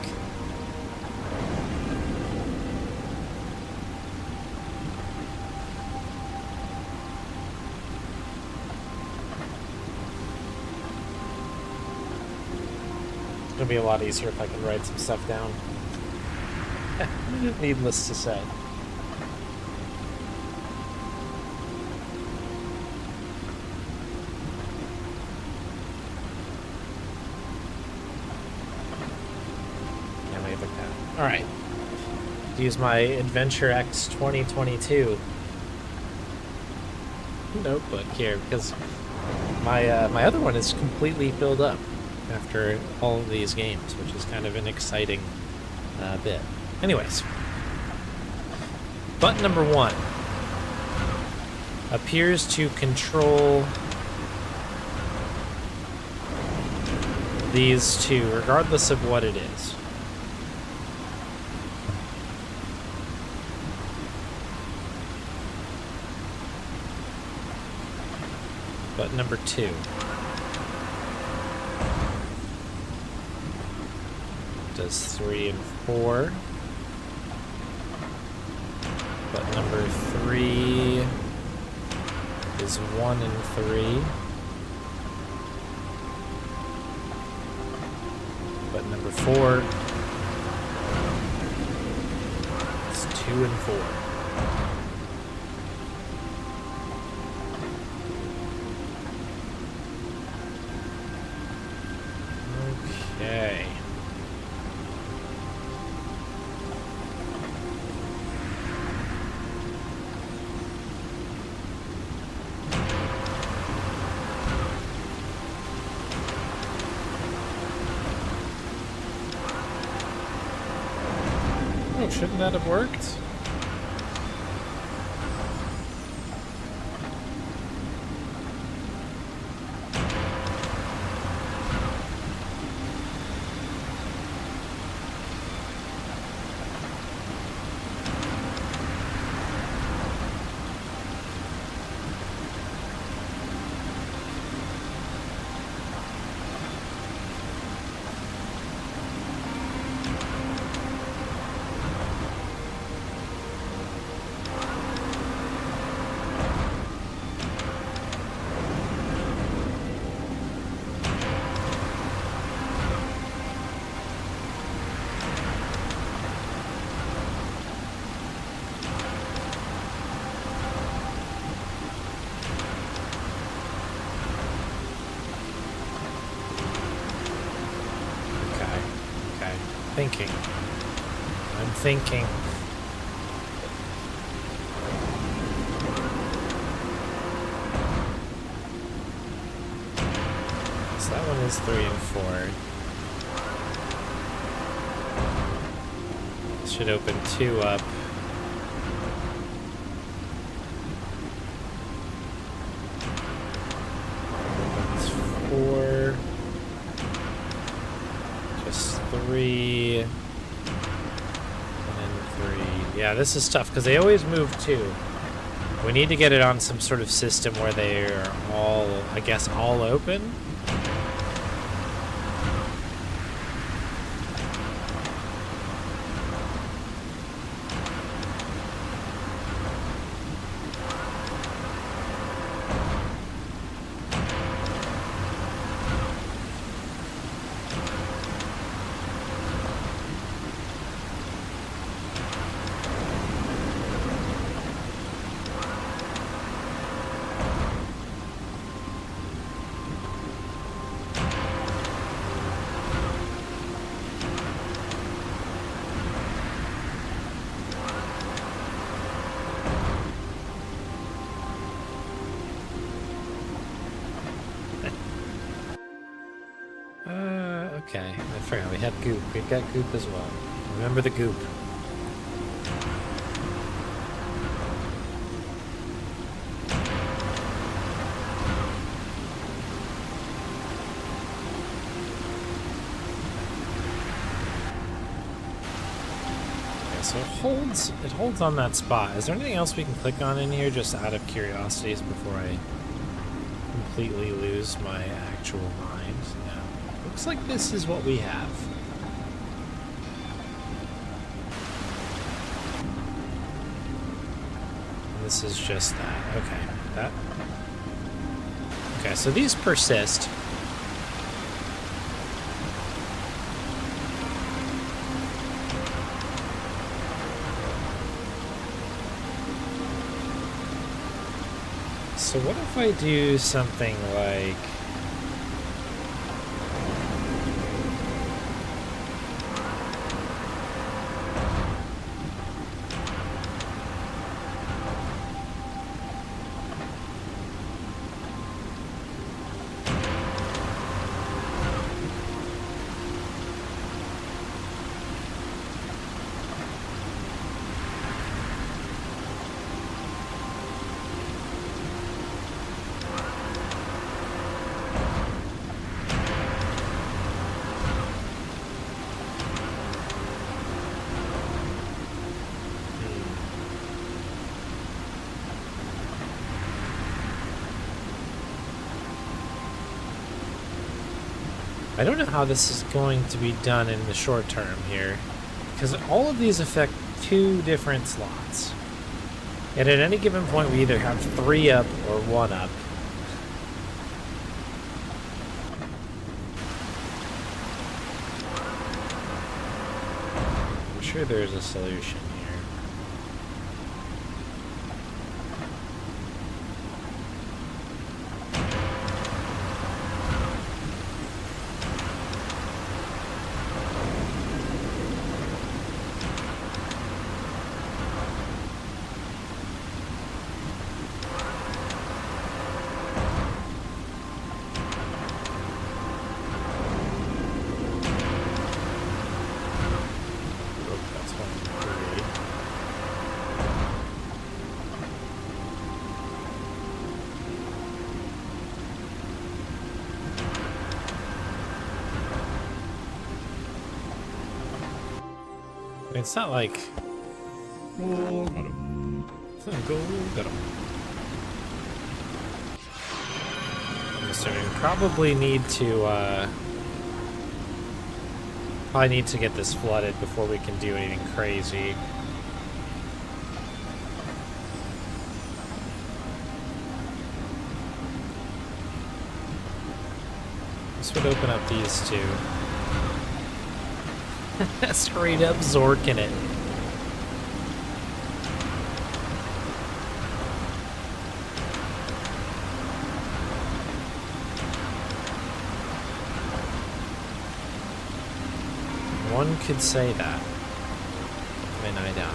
It's gonna be a lot easier if I can write some stuff down. Needless to say. Alright. Use my Adventure X 2022 notebook here because my other one is completely filled up after all of these games, which is kind of an exciting bit. Anyways, button number 1 appears to control these two, regardless of what it is. Button number 2 does 3 and 4. Button number 3 is 1 and 3. Button number 4 is 2 and 4. Okay. Oh, shouldn't that have worked? Thinking. I'm thinking. So that one is 3 and 4. Should open 2 up. Opens 4. Just 3. And then 3. Yeah, this is tough because they always move 2. We need to get it on some sort of system where they are all, I guess, all open. Okay, I forgot we had goop. We've got goop as well. Remember the goop. Okay, so it holds on that spot. Is there anything else we can click on in here just out of curiosities before I completely lose my actual mind? No. Looks like this is what we have. And this is just that. Okay. That. Okay, so these persist. So what if I do something like... I don't know how this is going to be done in the short term here, because all of these affect 2 different slots. And at any given point, we either have 3 up or 1 up. I'm sure there's a solution here. It's not like... Oh, got him. Got him. I'm assuming we probably need to, probably need to get this flooded before we can do anything crazy. This would open up these 2. Straight up Zork in it. One could say that. I mean, I doubt.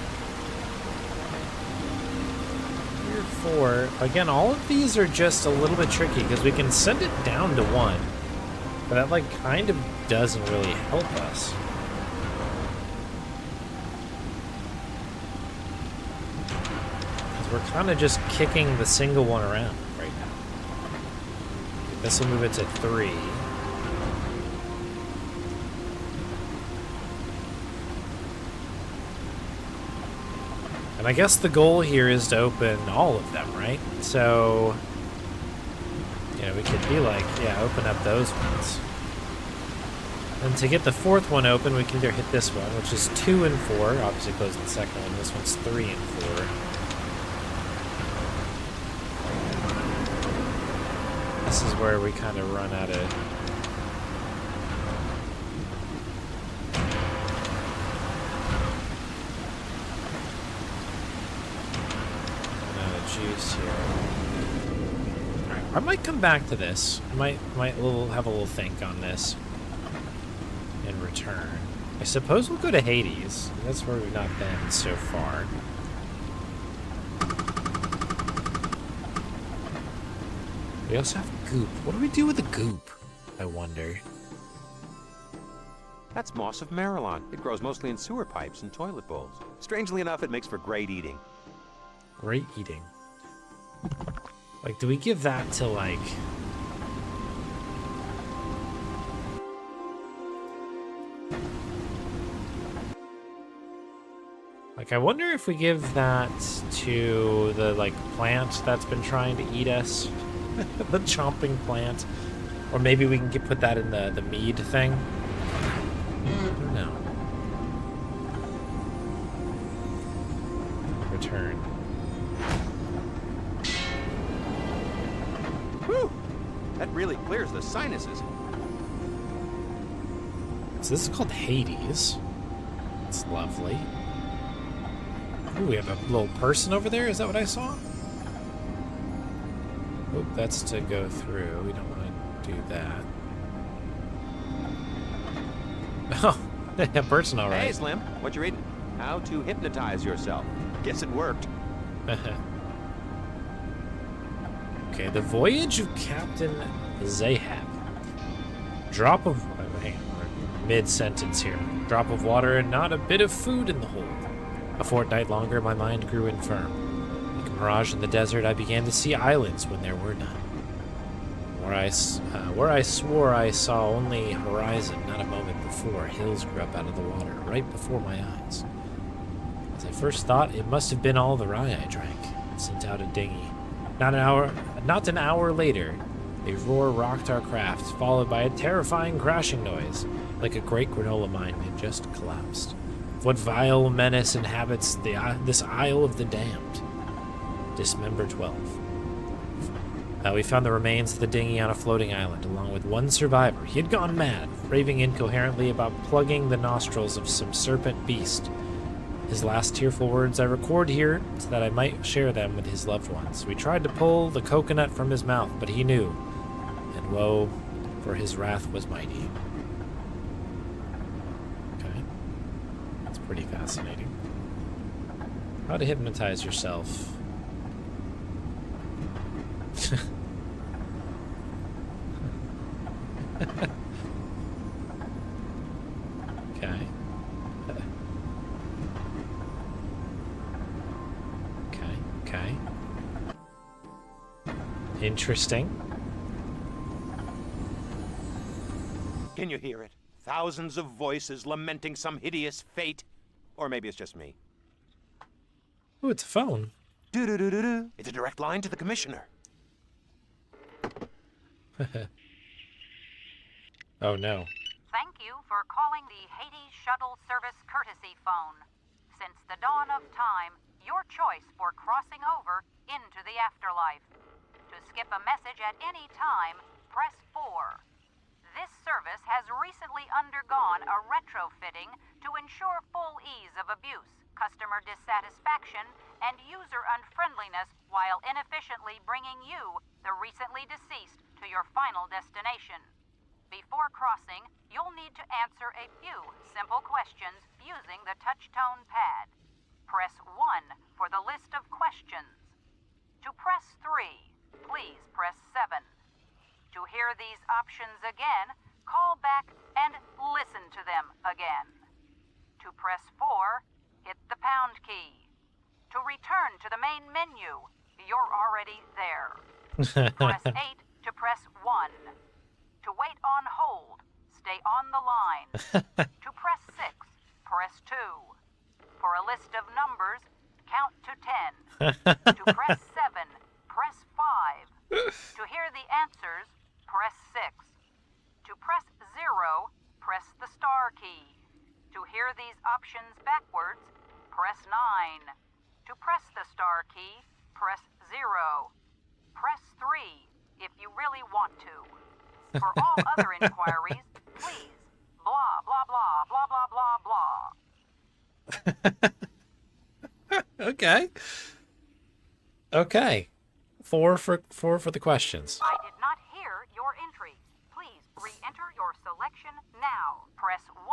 3 or 4. Again, all of these are just a little bit tricky because we can send it down to 1. But that, like, kind of doesn't really help us. Because we're kind of just kicking the single one around right now. This will move it to 3. And I guess the goal here is to open all of them, right? So, you know, we could be like, yeah, open up those ones. And to get the 4th one open, we can either hit this one, which is 2 and 4. Obviously close the second one. This one's 3 and 4. This is where we kind of run out of... juice here. Alright, I might come back to this. I might have a little think on this in return. I suppose we'll go to Hades. That's where we've not been so far. We also have goop. What do we do with the goop? I wonder. That's moss of Marilon. It grows mostly in sewer pipes and toilet bowls. Strangely enough, it makes for great eating. Great eating. Like, do we give that to, like... Like, I wonder if we give that to the, like, plant that's been trying to eat us. The chomping plant. Or maybe we can put that in the mead thing. I don't know. Return. Whew! That really clears the sinuses. So this is called Hades. It's lovely. Ooh, we have a little person over there? Is that what I saw? Oh, that's to go through. We don't want to do that. Oh, a person, all right. Hey, Slim. What you reading? How to hypnotize yourself. Guess it worked. Okay, the voyage of Captain Zahab. Drop of... hang on, mid-sentence here. Drop of water and not a bit of food in the hold. A fortnight longer, my mind grew infirm. Like a mirage in the desert, I began to see islands when there were none. Where I swore I saw only horizon, not a moment before, hills grew up out of the water, right before my eyes. As I first thought, it must have been all the rye I drank. It sent out a dinghy. Not an hour later, a roar rocked our craft, followed by a terrifying crashing noise, like a great granola mine had just collapsed. What vile menace inhabits this Isle of the Damned? Dismember 12. We found the remains of the dinghy on a floating island, along with one survivor. He had gone mad, raving incoherently about plugging the nostrils of some serpent beast. His last tearful words I record here so that I might share them with his loved ones. We tried to pull the coconut from his mouth, but he knew, and woe, for his wrath was mighty. Okay. That's pretty fascinating. How to hypnotize yourself. Okay. Okay. Interesting. Can you hear it? Thousands of voices lamenting some hideous fate. Or maybe it's just me. Oh, it's a phone. Do-do-do-do-do. It's a direct line to the commissioner. Oh, no. Thank you for calling the Hades Shuttle Service Courtesy Phone. Since the dawn of time, your choice for crossing over into the afterlife. To skip a message at any time, press 4. This service has recently undergone a retrofitting to ensure full ease of abuse, customer dissatisfaction, and user unfriendliness while inefficiently bringing you, the recently deceased, to your final destination. Before crossing, you'll need to answer a few simple questions using the touch-tone pad. Press 1 for the list of questions. To press 3, please press 7. To hear these options again, call back and listen to them again. To press 4, hit the pound key. To return to the main menu, you're already there. Press 8 to press 1. To wait on hold, stay on the line. To press 6, press 2. For a list of numbers, count to 10. To press 7, press 5. To hear the answers, press 6. To press 0, press the star key. To hear these options backwards, press 9. To press the star key, press 0. Press 3 if you really want to. For all other inquiries, please, blah, blah, blah, blah, blah, blah, blah. Okay. Okay. Four for the questions. I did not hear your entry. Please re-enter your selection now. Press 1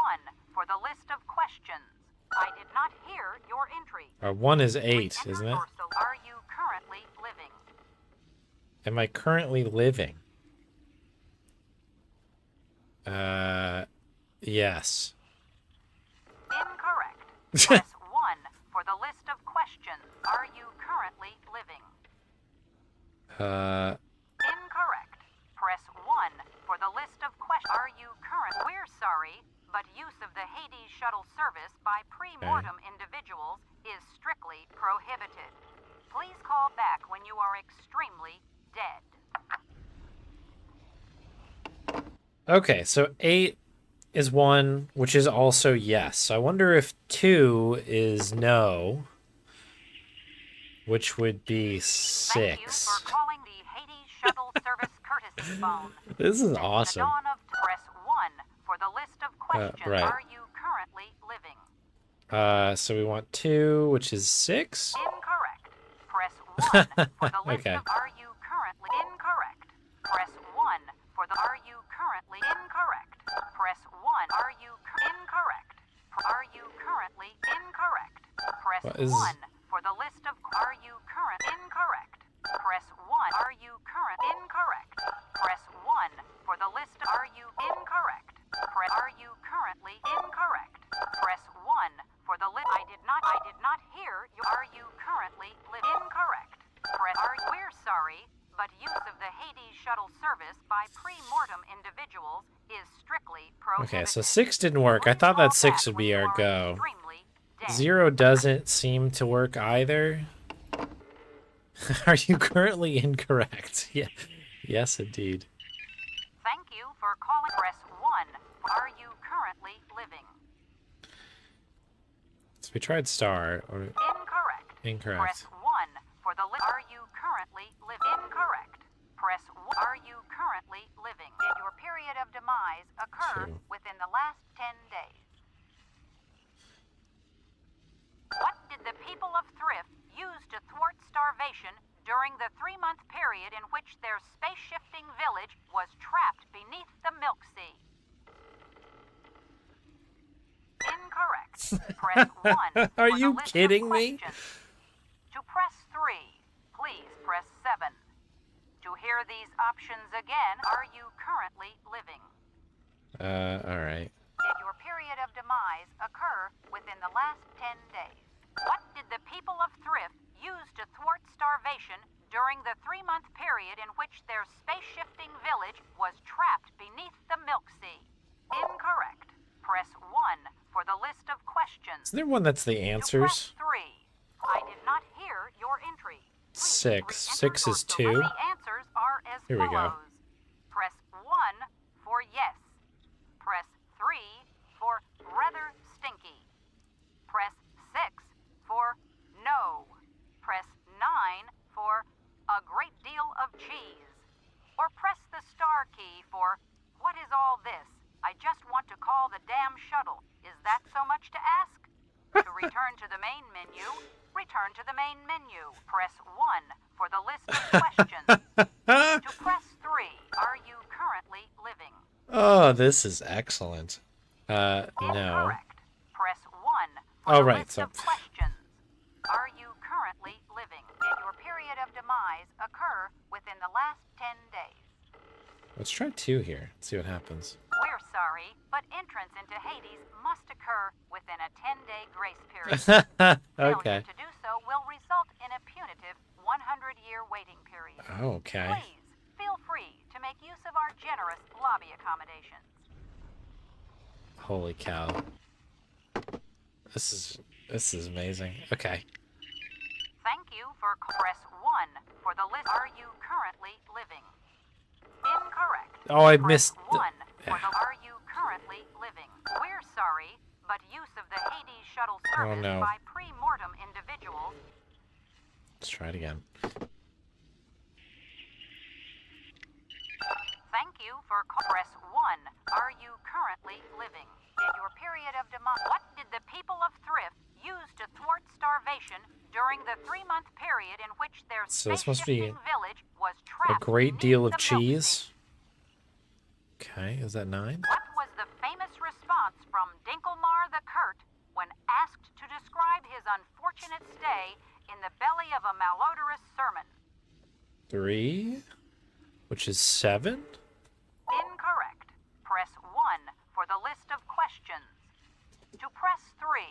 for the list of questions. I did not hear your entry. 1 is 8, isn't it? Are you currently living? Am I currently living? Yes. Incorrect. Press 1 for the list of questions. Are you currently living? Incorrect. Press 1 for the list of questions. Are you current? We're sorry, but use of the Hades shuttle service by pre-mortem individuals is strictly prohibited. Please call back when you are extremely dead. Okay, so 8 is 1, which is also yes. So I wonder if 2 is no, which would be 6. Thank you for calling the Hades shuttle service courtesy phone. This is awesome. Dawn of press 1 for the list of questions. Right. Are you currently living? So we want 2, which is 6. Incorrect. Press 1 for the list Okay. of are you currently incorrect. Press 1 for the are you currently incorrect. Press 1 are you incorrect. Are you currently incorrect. Press What is- 1 for the list of are you current incorrect. Press 1 are you current incorrect. Press 1 for the list of are you incorrect. Press are you currently incorrect. Press 1 for the list. I did not hear you. Are you currently incorrect. Press are we're sorry, but use of the Hades shuttle service by pre-mortem individuals is strictly prohibited. Okay, so 6 didn't work. I thought that 6 would be our go. 0 doesn't seem to work either. Are you currently incorrect? Yeah. Yes, indeed. Thank you for calling. Press 1. Are you currently living? So we tried star. Or... Incorrect. Incorrect. Press 1 for the are you currently living? Incorrect. Press 1. Are you currently living? Did your period of demise occur 2. within the last 10 days? What did the people of Thrift use to thwart starvation during the 3-month period in which their space-shifting village was trapped beneath the Milk Sea? Incorrect. Press 1. Are for you the list kidding of me? questions. To press 3, please press 7. To hear these options again, are you currently living? Alright. Did your period of demise occur within the last 10 days? What did the people of Thrift use to thwart starvation during the 3-month period in which their space-shifting village was trapped beneath the Milk Sea? Incorrect. Press 1 for the list of questions. Is there one that's the answers? 3. I did not hear your entry. 6. 6 is 2. The answers are as Here we go. follows. Press 1 for yes. Press 3 for rather stinky. Press 6 for no. Press 9 for a great deal of cheese. Or press the star key for what is all this? I just want to call the damn shuttle. Is that so much to ask? To return to the main menu, return to the main menu. Press 1 for the list of questions. To press 3, are you currently living? Oh, this is excellent. No. Press 1 for Oh, the right. list So of questions. Are you currently living? Did your period of demise occur within the last 10 days? let's try 2 here. See what happens. We're sorry, but entrance into Hades must occur within a 10-day grace period. Okay. Failure to do so will result in a punitive 100-year waiting period. Okay. Please, feel free to make use of our generous lobby accommodations. Holy cow. This is amazing. Okay. Thank you for press 1 for the list. Are you currently living? Incorrect. Oh, I Press missed 1 for the are you currently living? We're sorry, but use of the Hades shuttle service no. by pre-mortem individuals. Let's try it again. Thank you for press 1. Are you currently living? Did your period of demise? What did the people of Thrift use to thwart starvation during the 3-month period in which their So this must be village was a trapped great deal of cheese. Okay, is that 9? What was the famous response from Dinkelmar the Curt when asked to describe his unfortunate stay in the belly of a malodorous sermon? 3, which is 7. Incorrect. Press 1 for the list of questions. To press 3,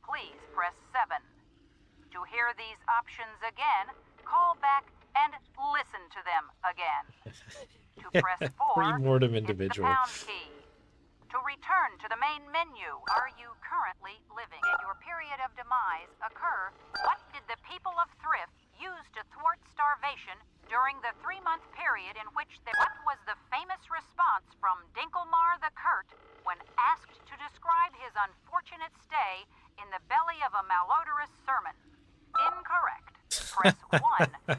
please press 7. To hear these options again, call back and listen to them again. To press 4, Pre-mortem hit the individual. pound key. To return to the main menu, are you currently living? Did your period of demise occur? What did the people of Thrift use to thwart starvation during the 3-month period in which what was the famous response from Dinkelmar the Curt when asked to describe his unfortunate stay in the belly of a malodorous sermon? Incorrect. Press 1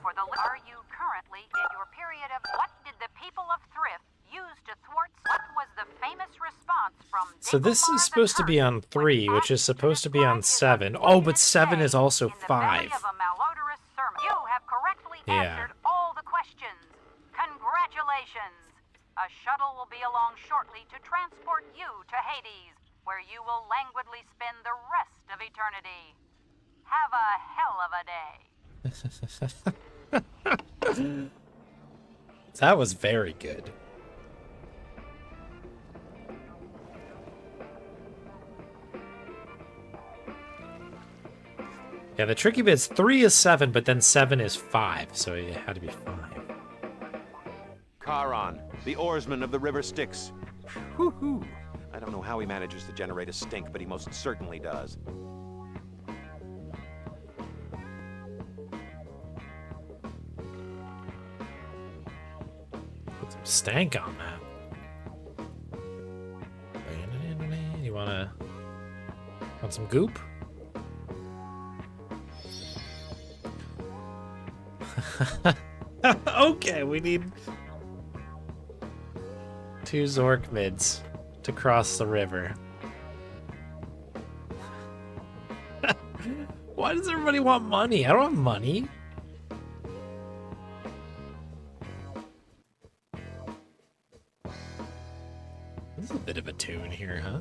for the are you currently did your period of what did the people of Thrift use to thwart what was the famous response from So this is supposed to be on 3, which is supposed to be on 7. Oh, but 7 is also 5. a malodorous sermon? You have correctly answered all the questions. Congratulations. A shuttle will be along shortly to transport you to Hades, where you will languidly spend the rest of eternity. Have a hell of a day. That was very good. Yeah, the tricky bit's 3 is 7, but then 7 is 5, so it had to be 5. Charon, the oarsman of the river Styx. Whoo-hoo. I don't know how he manages to generate a stink, but he most certainly does. Put some stank on that. You want some goop? Okay, we need 2 Zork mids to cross the river. Why does everybody want money? I don't have money. This is a bit of a tune here, huh?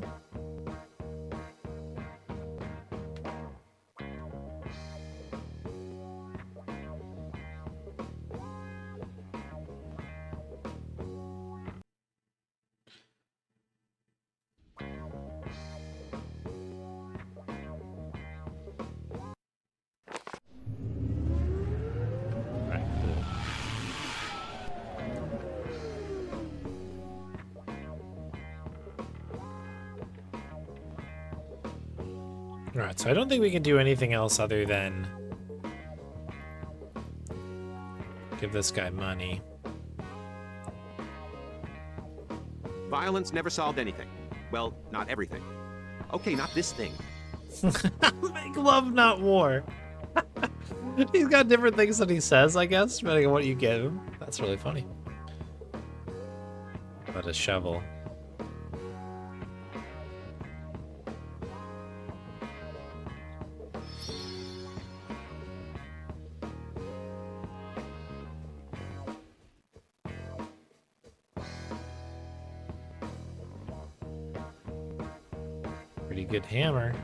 Alright, so I don't think we can do anything else other than give this guy money. Violence never solved anything. Well, not everything. Okay, not this thing. Make love, not war. He's got different things that he says, I guess, depending on what you give him. That's really funny. But a shovel. Pretty good hammer.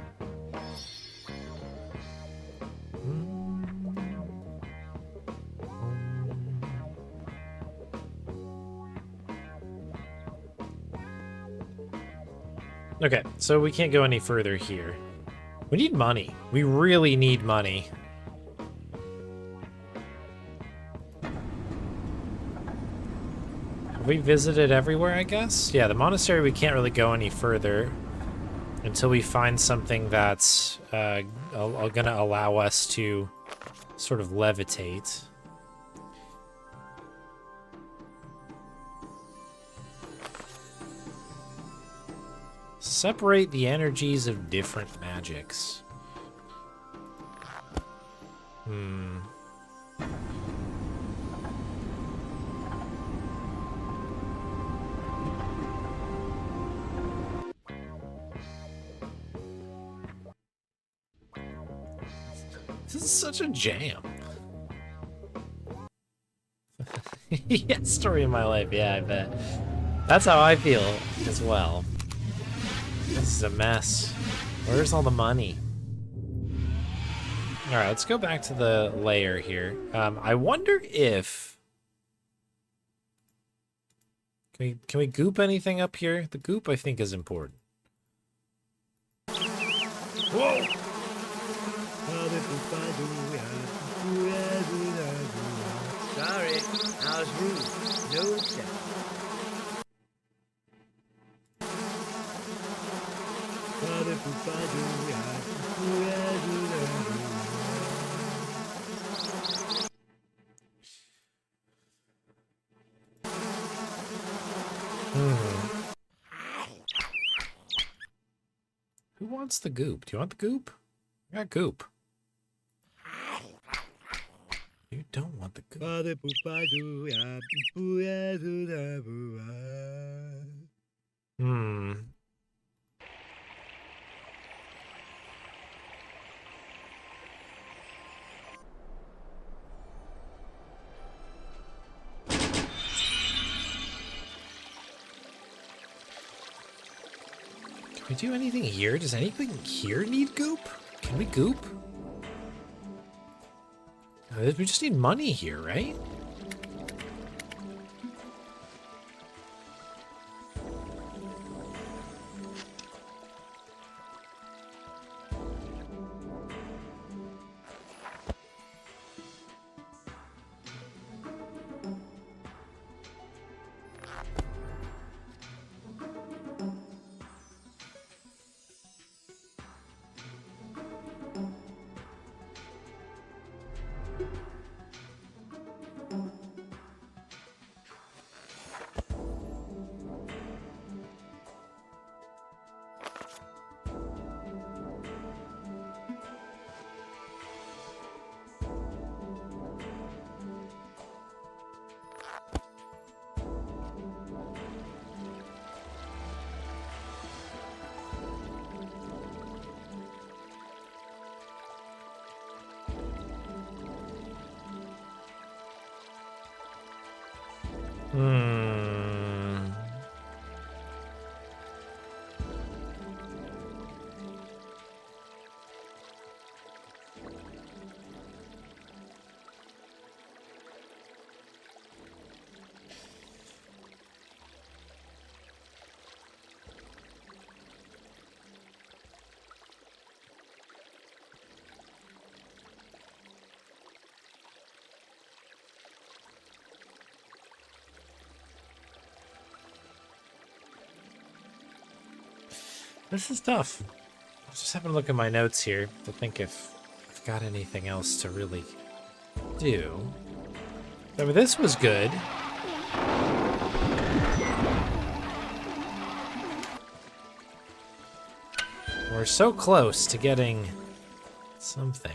Okay, so we can't go any further here. We need money. We really need money. Have we visited everywhere, I guess? Yeah, the monastery, we can't really go any further until we find something that's gonna allow us to sort of levitate. Separate the energies of different magics. This is such a jam. Yeah, story of my life. Yeah, I bet. That's how I feel as well. This is a mess. Where's all the money? Alright, let's go back to the layer here. I wonder if... Can we goop anything up here? The goop, I think, is important. Whoa! Sorry, I was rude. No doubt. Who wants the goop? Do you want the goop? I got goop. You don't want the goop. Can we do anything here? Does anything here need goop? Can we goop? We just need money here, right? This is tough. I was just having a look at my notes here to think if I've got anything else to really do. I mean, this was good. We're so close to getting something.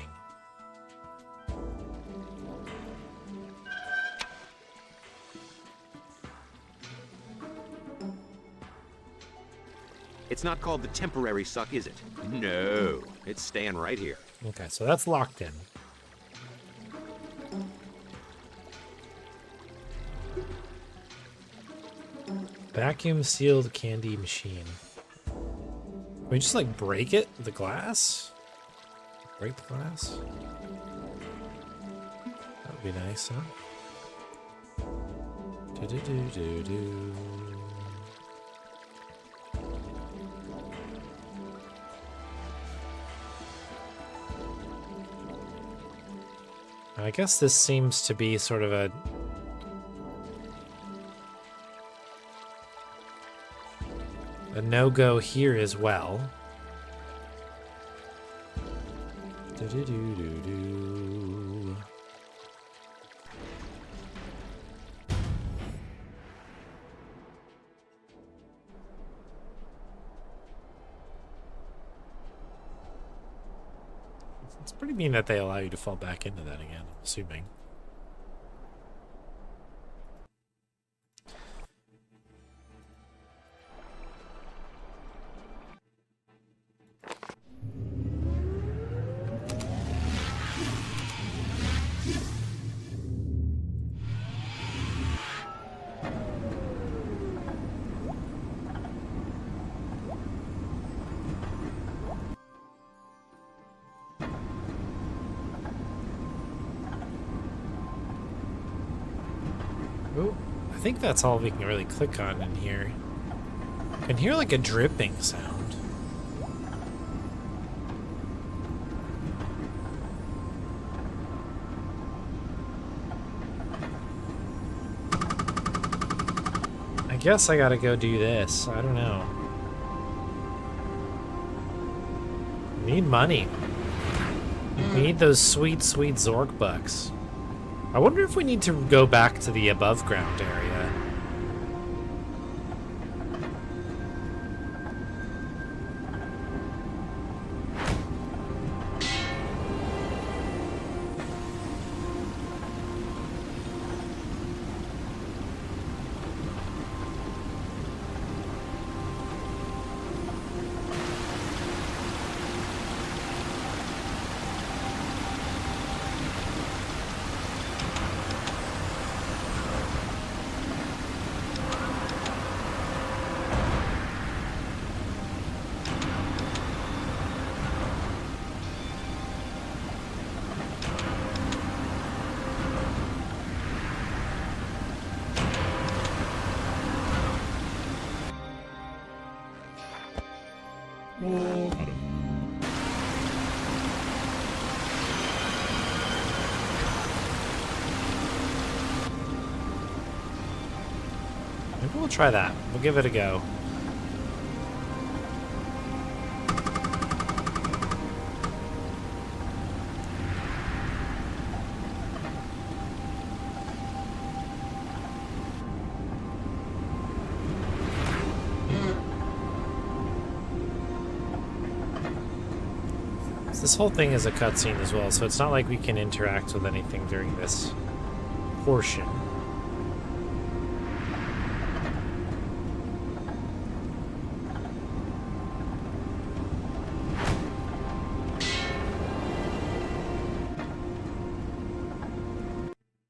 It's not called the temporary suck, is it? No, it's staying right here. Okay, so that's locked in. Vacuum sealed candy machine. Can we just like break it? The glass? Break the glass? That would be nice, huh? Do-do-do-do-do. I guess this seems to be sort of a no-go here as well. Do-do-do-do-do. It's pretty mean that they allow you to fall back into that again, I'm assuming. Ooh, I think that's all we can really click on in here. I can hear like a dripping sound. I guess I gotta go do this. I don't know. Need money. We need those sweet, sweet Zork bucks. I wonder if we need to go back to the above ground area. Maybe we'll try that. We'll give it a go. This whole thing is a cutscene as well, so it's not like we can interact with anything during this portion.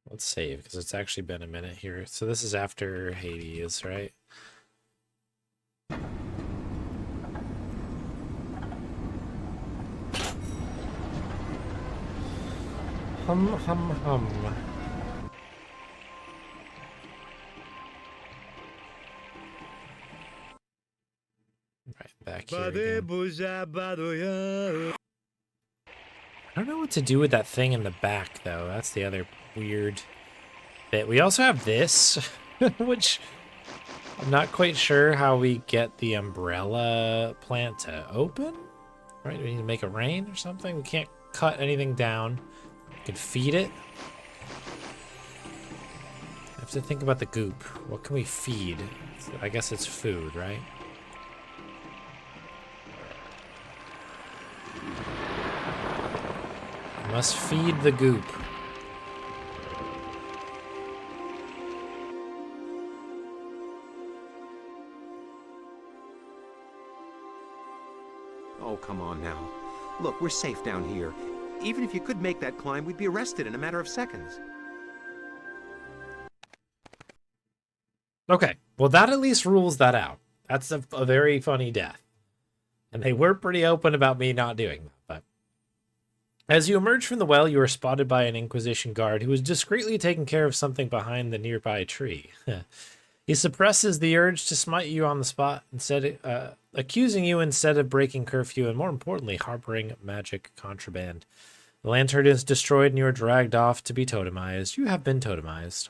Let's save, because it's actually been a minute here. So this is after Hades, right? Hum, hum, hum. Right, back here again. I don't know what to do with that thing in the back, though. That's the other weird bit. We also have this, which I'm not quite sure how we get the umbrella plant to open. Right, we need to make it rain or something. We can't cut anything down. We can feed it. I have to think about the goop. What can we feed? I guess it's food, right? We must feed the goop. Oh, come on now. Look, we're safe down here. Even if you could make that climb, we'd be arrested in a matter of seconds. Okay, well that at least rules that out. That's a very funny death. And they were pretty open about me not doing that. But as you emerge from the well, you are spotted by an Inquisition guard who is discreetly taking care of something behind the nearby tree. He suppresses the urge to smite you on the spot, instead accusing you instead of breaking curfew and, more importantly, harboring magic contraband. The lantern is destroyed and you are dragged off to be totemized. You have been totemized.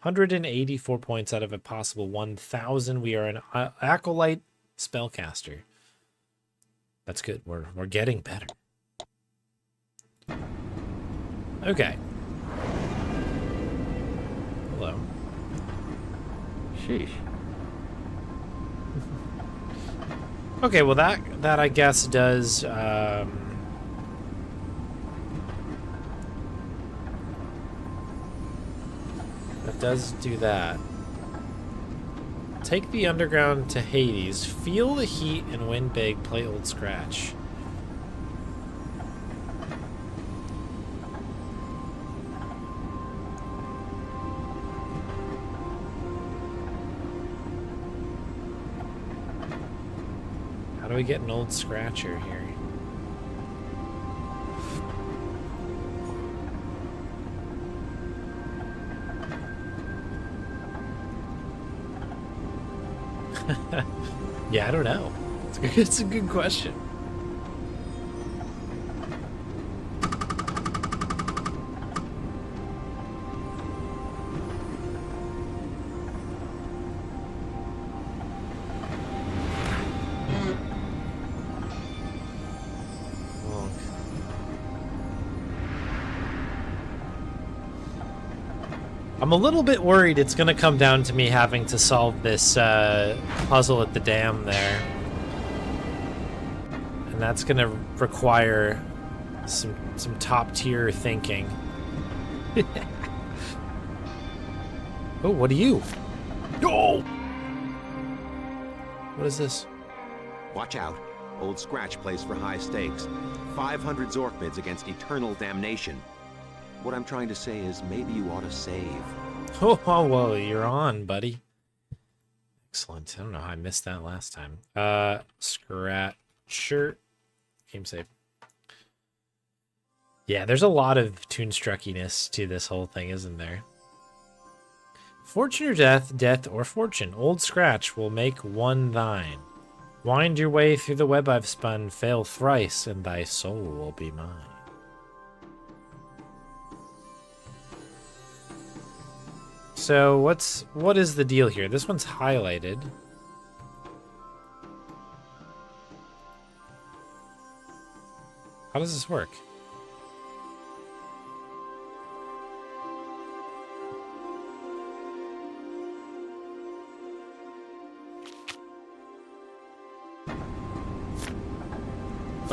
184 points out of a possible 1,000. We are an acolyte spellcaster. That's good. We're getting better. Okay. Hello. Sheesh. Okay, well that I guess does that does do that. Take the underground to Hades. Feel the heat and win big. Play Old Scratch. How do we get an Old Scratcher here? Yeah, I don't know. It's a good question. I'm a little bit worried it's going to come down to me having to solve this puzzle at the dam there. And that's going to require some top-tier thinking. Oh, what are you? Oh! What is this? Watch out. Old Scratch plays for high stakes. 500 Zork bids against eternal damnation. What I'm trying to say is maybe you ought to save. Oh, whoa, you're on, buddy. Excellent. I don't know how I missed that last time. Scratcher. Game save. Yeah, there's a lot of Toonstruckiness to this whole thing, isn't there? Fortune or death, death or fortune. Old Scratch will make one thine. Wind your way through the web I've spun, fail thrice, and thy soul will be mine. So what is the deal here? This one's highlighted. How does this work?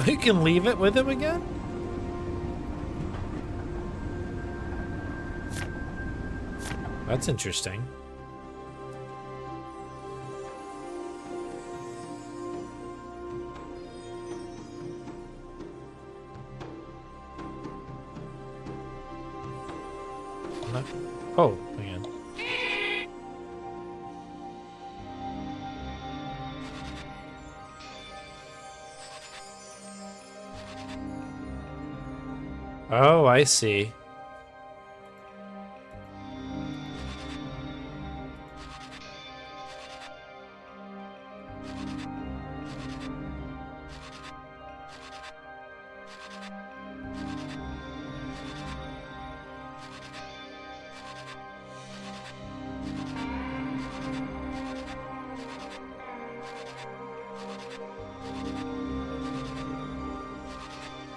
You can leave it with him again? That's interesting. Oh, man. Oh, I see.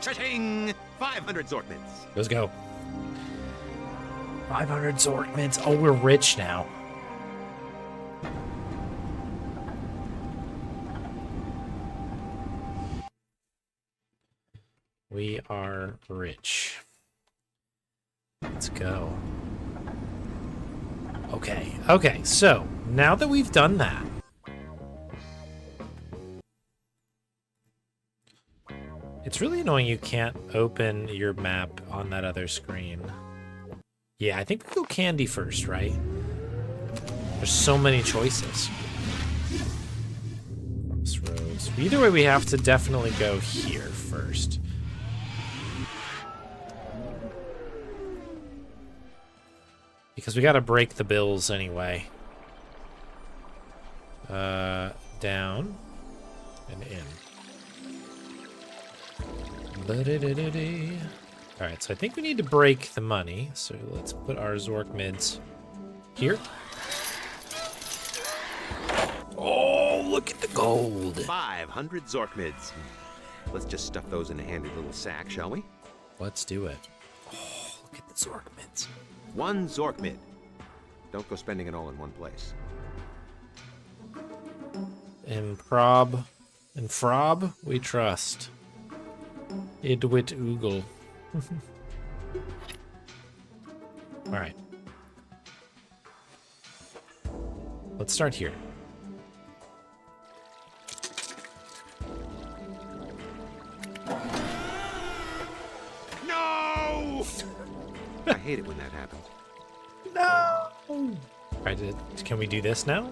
Cha-ching! 500 Zork mints. Let's go. 500 Zork mints. Oh, we're rich now. We are rich. Let's go. Okay, so now that we've done that, it's really annoying you can't open your map on that other screen. Yeah, I think we go candy first, right? There's so many choices. Crossroads. Either way, we have to definitely go here first. Because we gotta break the bills anyway. Down and in. Alright, so I think we need to break the money. So let's put our Zork mids here. Oh, look at the gold. 500 Zork mids. Let's just stuff those in a handy little sack, shall we? Let's do it. Oh, look at the Zork mids. 1 Zork mid. Don't go spending it all in one place. In Prob and Frob, we trust. Idwit Oogle. Alright. Let's start here. No! I hate it when that happens. No! Alright, can we do this now?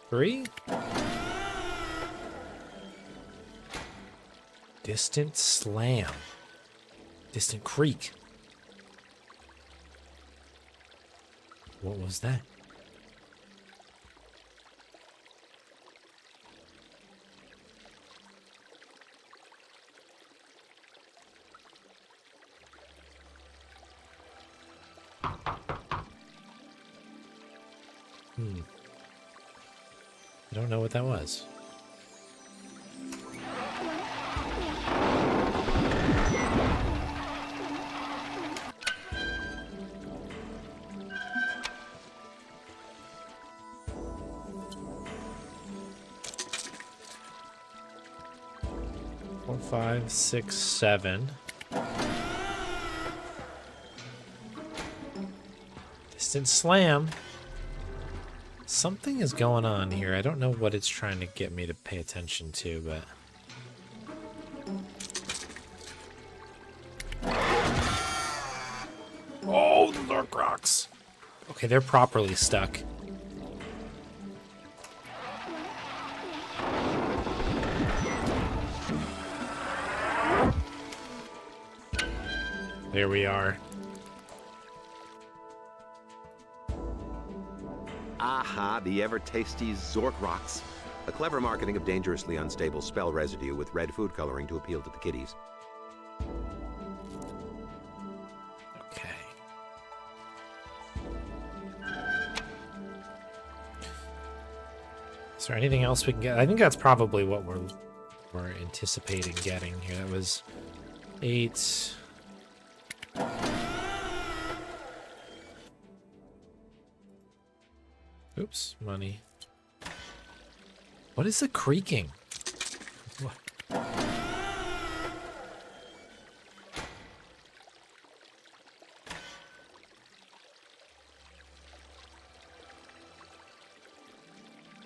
Three? Distant Slam. Distant Creek. What was that? I don't know what that was. Four, 5, 6, 7. Distant Slam. Something is going on here. I don't know what it's trying to get me to pay attention to, but... Oh, the Zork rocks! Okay, they're properly stuck. There we are. Aha, the ever-tasty Zork rocks. A clever marketing of dangerously unstable spell residue with red food coloring to appeal to the kiddies. Okay. Is there anything else we can get? I think that's probably what we're anticipating getting here. That was 8. Oops, money. What is the creaking? What?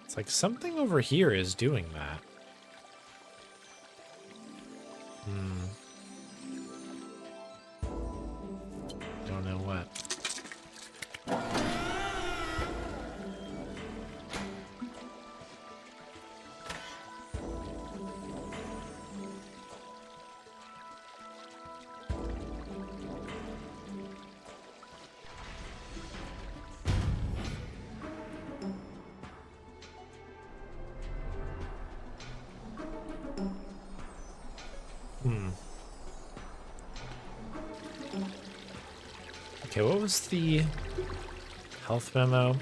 It's like something over here is doing that. Don't know what. Okay, what was the health memo?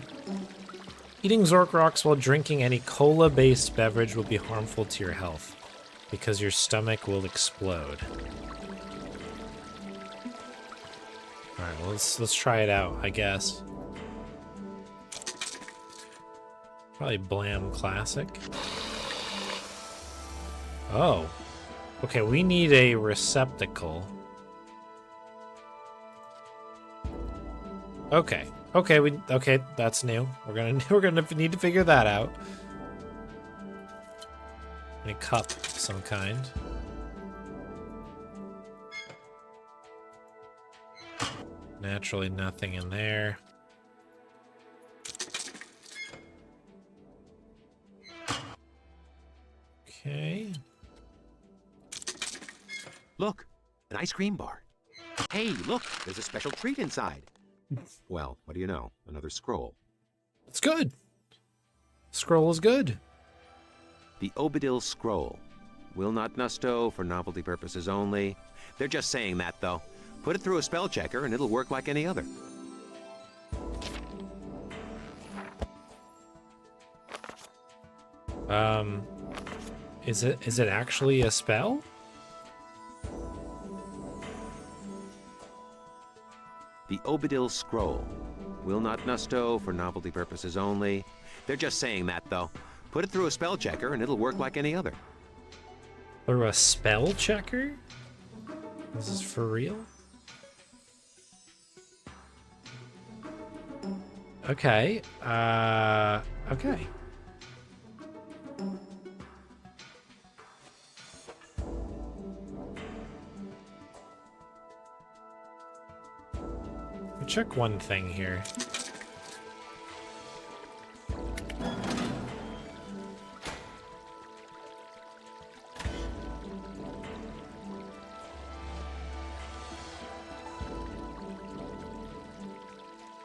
Eating Zork rocks while drinking any cola-based beverage will be harmful to your health because your stomach will explode. All right, well, let's try it out, I guess. Probably Blam Classic. Oh. Okay, we need a receptacle. Okay. Okay, that's new. We're gonna need to figure that out. A cup of some kind. Naturally nothing in there. Okay. ice cream bar. Hey, look, there's a special treat inside. Well, what do you know? Another scroll. It's good. Scroll is good. The Obadil Scroll. Will not nusto for novelty purposes only. They're just saying that, though. Put it through a spell checker and it'll work like any other. Is it actually a spell? The Obadil Scroll. Will not nusto for novelty purposes only. They're just saying that, though. Put it through a spell checker and it'll work like any other. Through a spell checker? This is for real? Okay. Okay. Check one thing here.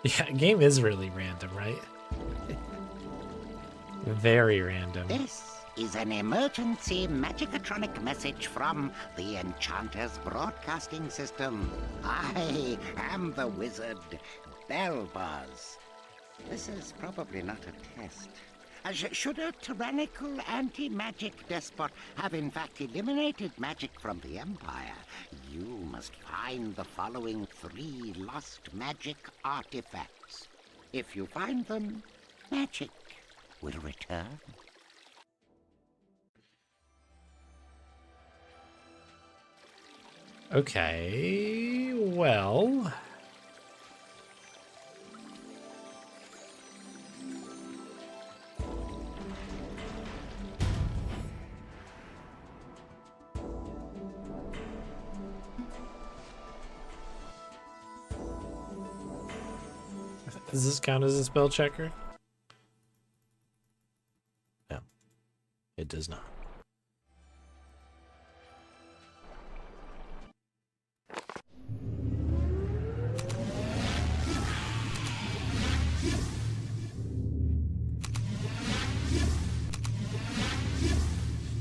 Yeah, game is really random, right? Very random. This is an emergency magicatronic message from the Enchanter's broadcasting system. I am the wizard, Belbuzz. This is probably not a test. Should a tyrannical anti-magic despot have in fact eliminated magic from the Empire, you must find the following 3 lost magic artifacts. If you find them, magic will return. Okay, well... Does this count as a spell checker? No, it does not.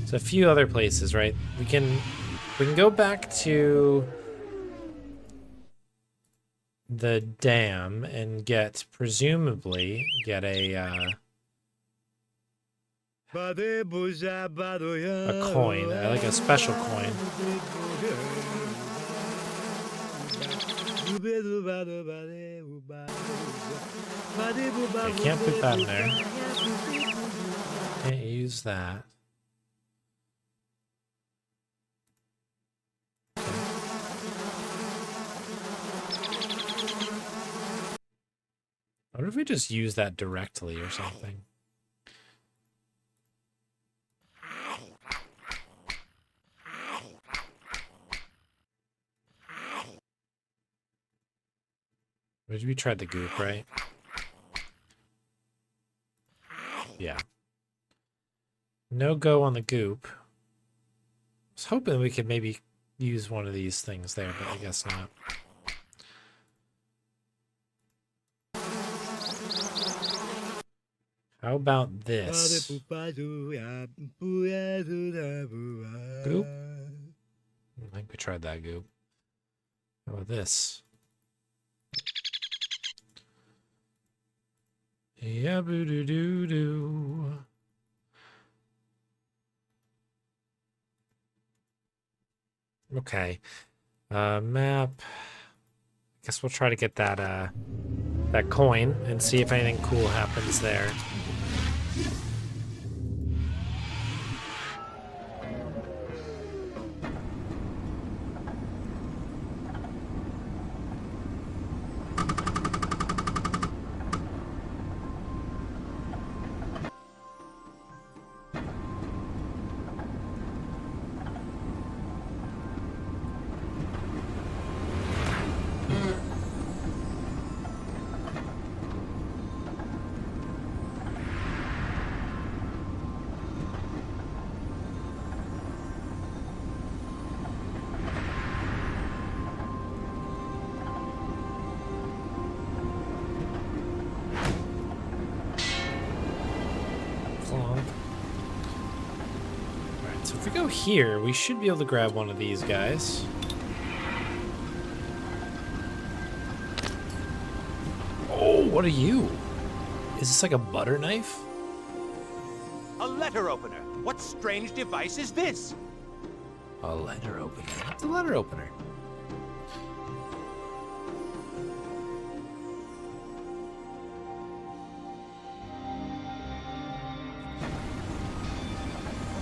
So a few other places, right? We can go back to the dam and presumably get a coin, like a special coin. I can't put that in there. Can't use that. I wonder if we just use that directly or something. We tried the goop, right? Yeah. No go on the goop. I was hoping we could maybe use one of these things there, but I guess not. How about this? Boop. I think we tried that goop. How about this? Yeah, boo doo doo doo. Okay. Map. Guess we'll try to get that that coin and see if anything cool happens there. go here, we should be able to grab one of these guys. Oh, what are you? Is this like a butter knife? A letter opener. What strange device is this? A letter opener. What's a letter opener?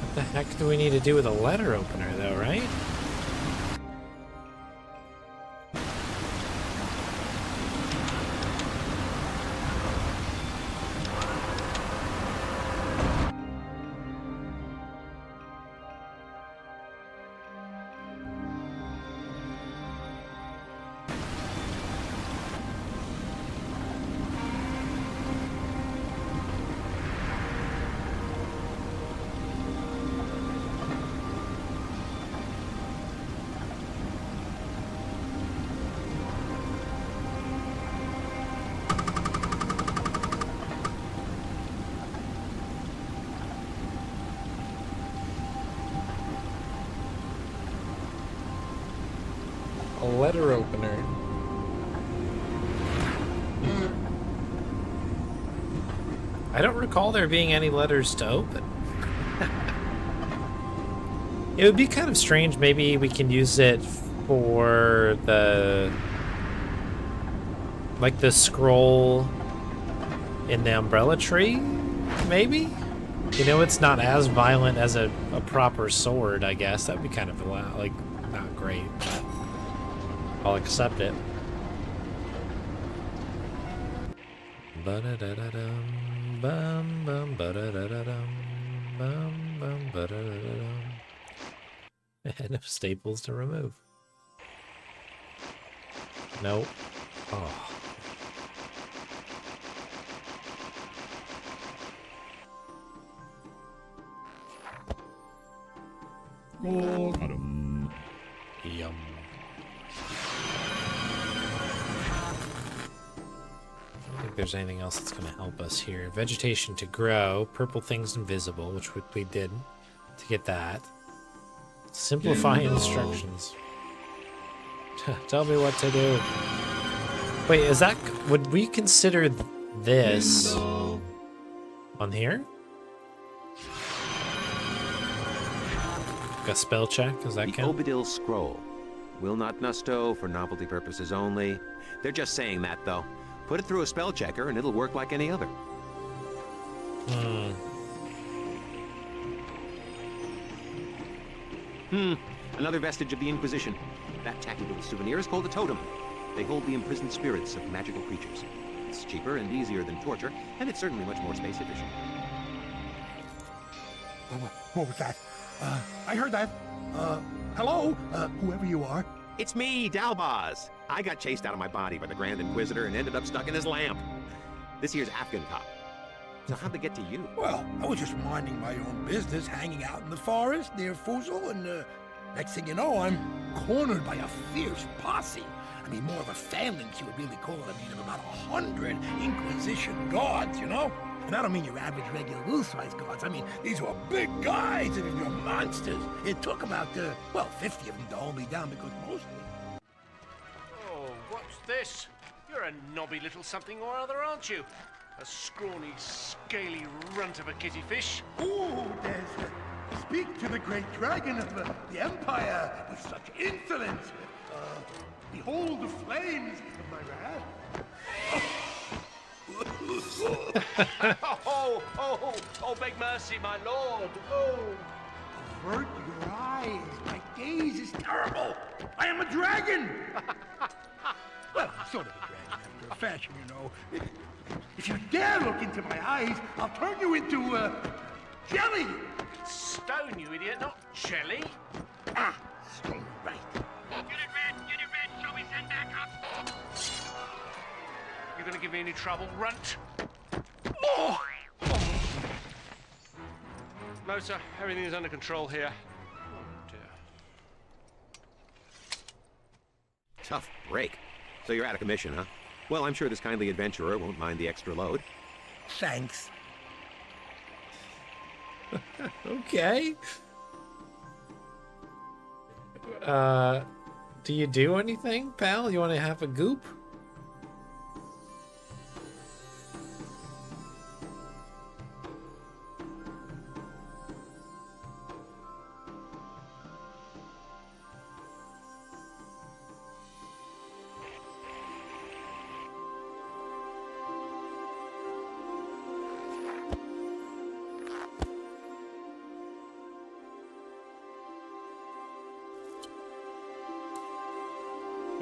What the heck do we need to do with a letter opener, though, right? A letter opener. I don't recall there being any letters to open. It would be kind of strange. Maybe we can use it for the... like the scroll in the umbrella tree, maybe? You know, it's not as violent as a proper sword, I guess. That would be kind of, like, not great, but I'll accept it. Ba-da-da-da-dum, bum, bum, ba-da-da-da-dum, bum, bum, ba-da-da-da-dum. And no staples to remove. Nope. Oh. Yum. I don't think there's anything else that's going to help us here. Vegetation to grow. Purple things invisible, which we did to get that. Simplify instructions. Tell me what to do. Wait, is that... would we consider this on here? A spell check, does that count? The Obadil Scroll. Will not nusto for novelty purposes only. They're just saying that, though. Put it through a spell checker and it'll work like any other. Another vestige of the Inquisition. That tacky little souvenir is called a totem. They hold the imprisoned spirits of magical creatures. It's cheaper and easier than torture, and it's certainly much more space efficient. What was that? I heard that. Hello? Whoever you are. It's me, Dalbaz. I got chased out of my body by the Grand Inquisitor and ended up stuck in his lamp. This here's Afghan cop. So how'd they get to you? Well, I was just minding my own business, hanging out in the forest near Fuzul, and next thing you know, I'm cornered by a fierce posse. I mean, more of a phalanx you would really call it. I mean, of about 100 Inquisition guards, you know? And I don't mean your average regular Will-sized guards. I mean, these were big guys, and they're monsters. It took about, 50 of them to hold me down, because most of them... Oh, what's this? You're a knobby little something or other, aren't you? A scrawny, scaly runt of a kitty fish. Ooh, there's... speak to the great dragon of the Empire with such insolence. Behold the flames of my wrath. Oh, beg mercy, my lord. Oh. Avert your eyes. My gaze is terrible. I am a dragon. Well, I'm sort of a dragon after a fashion, you know. If you dare look into my eyes, I'll turn you into, jelly. Stone, you idiot, not jelly. Ah, stone, right. Unit Red, shall we send back up? You gonna give me any trouble, runt? Oh! No, sir. Everything is under control here. Oh, dear. Tough break. So you're out of commission, huh? Well, I'm sure this kindly adventurer won't mind the extra load. Thanks. Okay. Do you do anything, pal? You want to have a goop?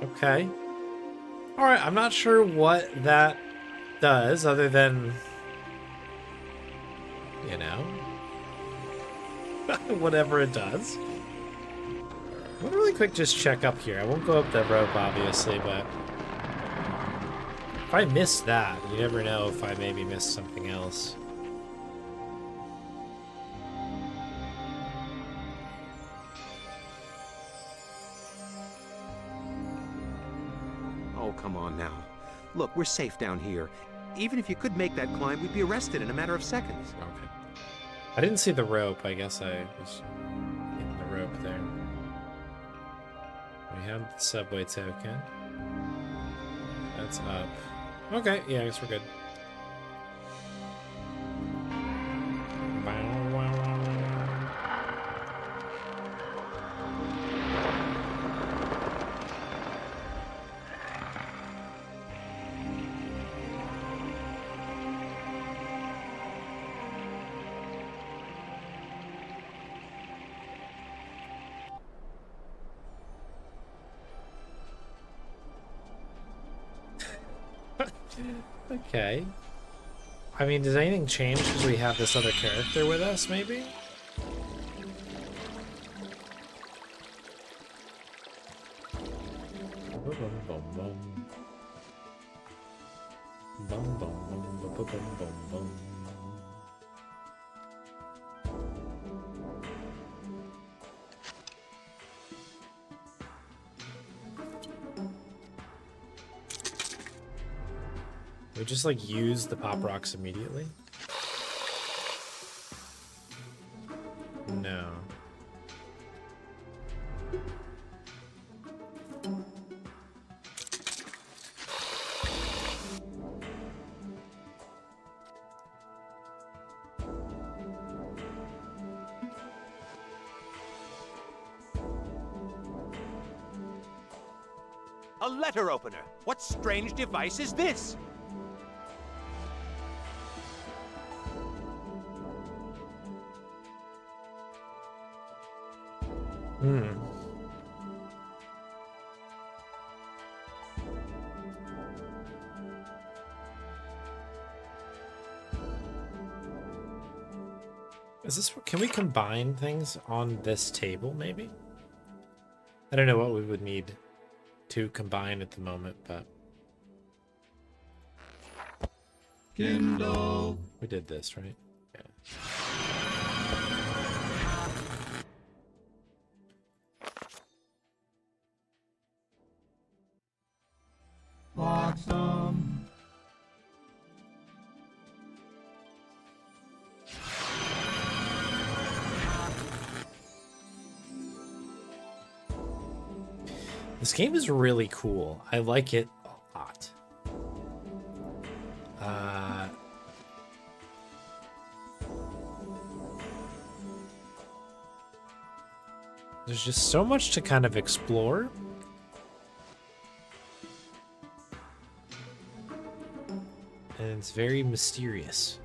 Okay. Alright, I'm not sure what that does other than, you know, whatever it does. I'm gonna really quick just check up here. I won't go up the rope, obviously, but if I miss that, you never know if I maybe missed something else. Oh, come on now. Look, we're safe down here. Even if you could make that climb, we'd be arrested in a matter of seconds. Okay. I didn't see the rope. I guess I was in the rope there. We have the subway token. That's up. Okay, yeah, I guess we're good. Okay. I mean, does anything change because we have this other character with us, maybe? We just like use the pop rocks immediately? No. A letter opener! What strange device is this? Is this, can we combine things on this table, maybe? I don't know what we would need to combine at the moment, but... Kindle. We did this, right? Yeah. Awesome. This game is really cool. I like it a lot. There's just so much to kind of explore. And it's very mysterious.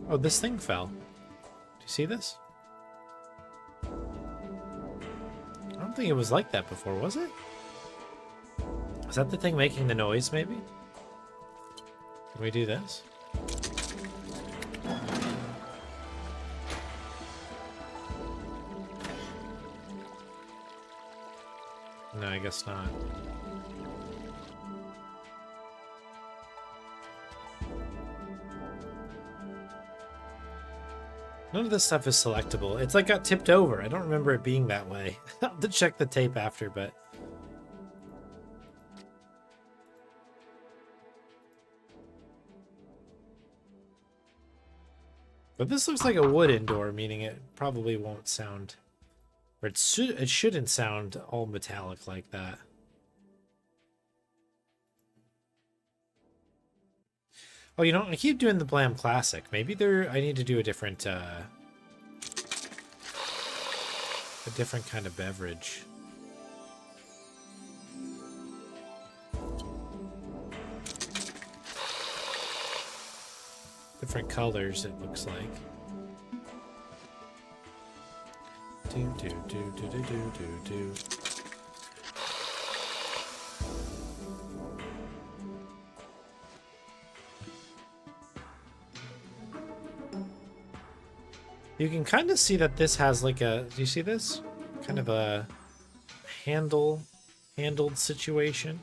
Oh, this thing fell. Do you see this? I don't think it was like that before, was it? Is that the thing making the noise, maybe? Can we do this? No, I guess not. None of this stuff is selectable. It's like got tipped over. I don't remember it being that way. I'll have to check the tape after, but... But this looks like a wooden door, meaning it probably won't sound... Or it shouldn't sound all metallic like that. Oh, you know, I keep doing the Blam Classic. Maybe I need to do a different kind of beverage. Different colors, it looks like. Do do do do do do do do. You can kind of see that this has like a, do you see this? Kind of a handled situation.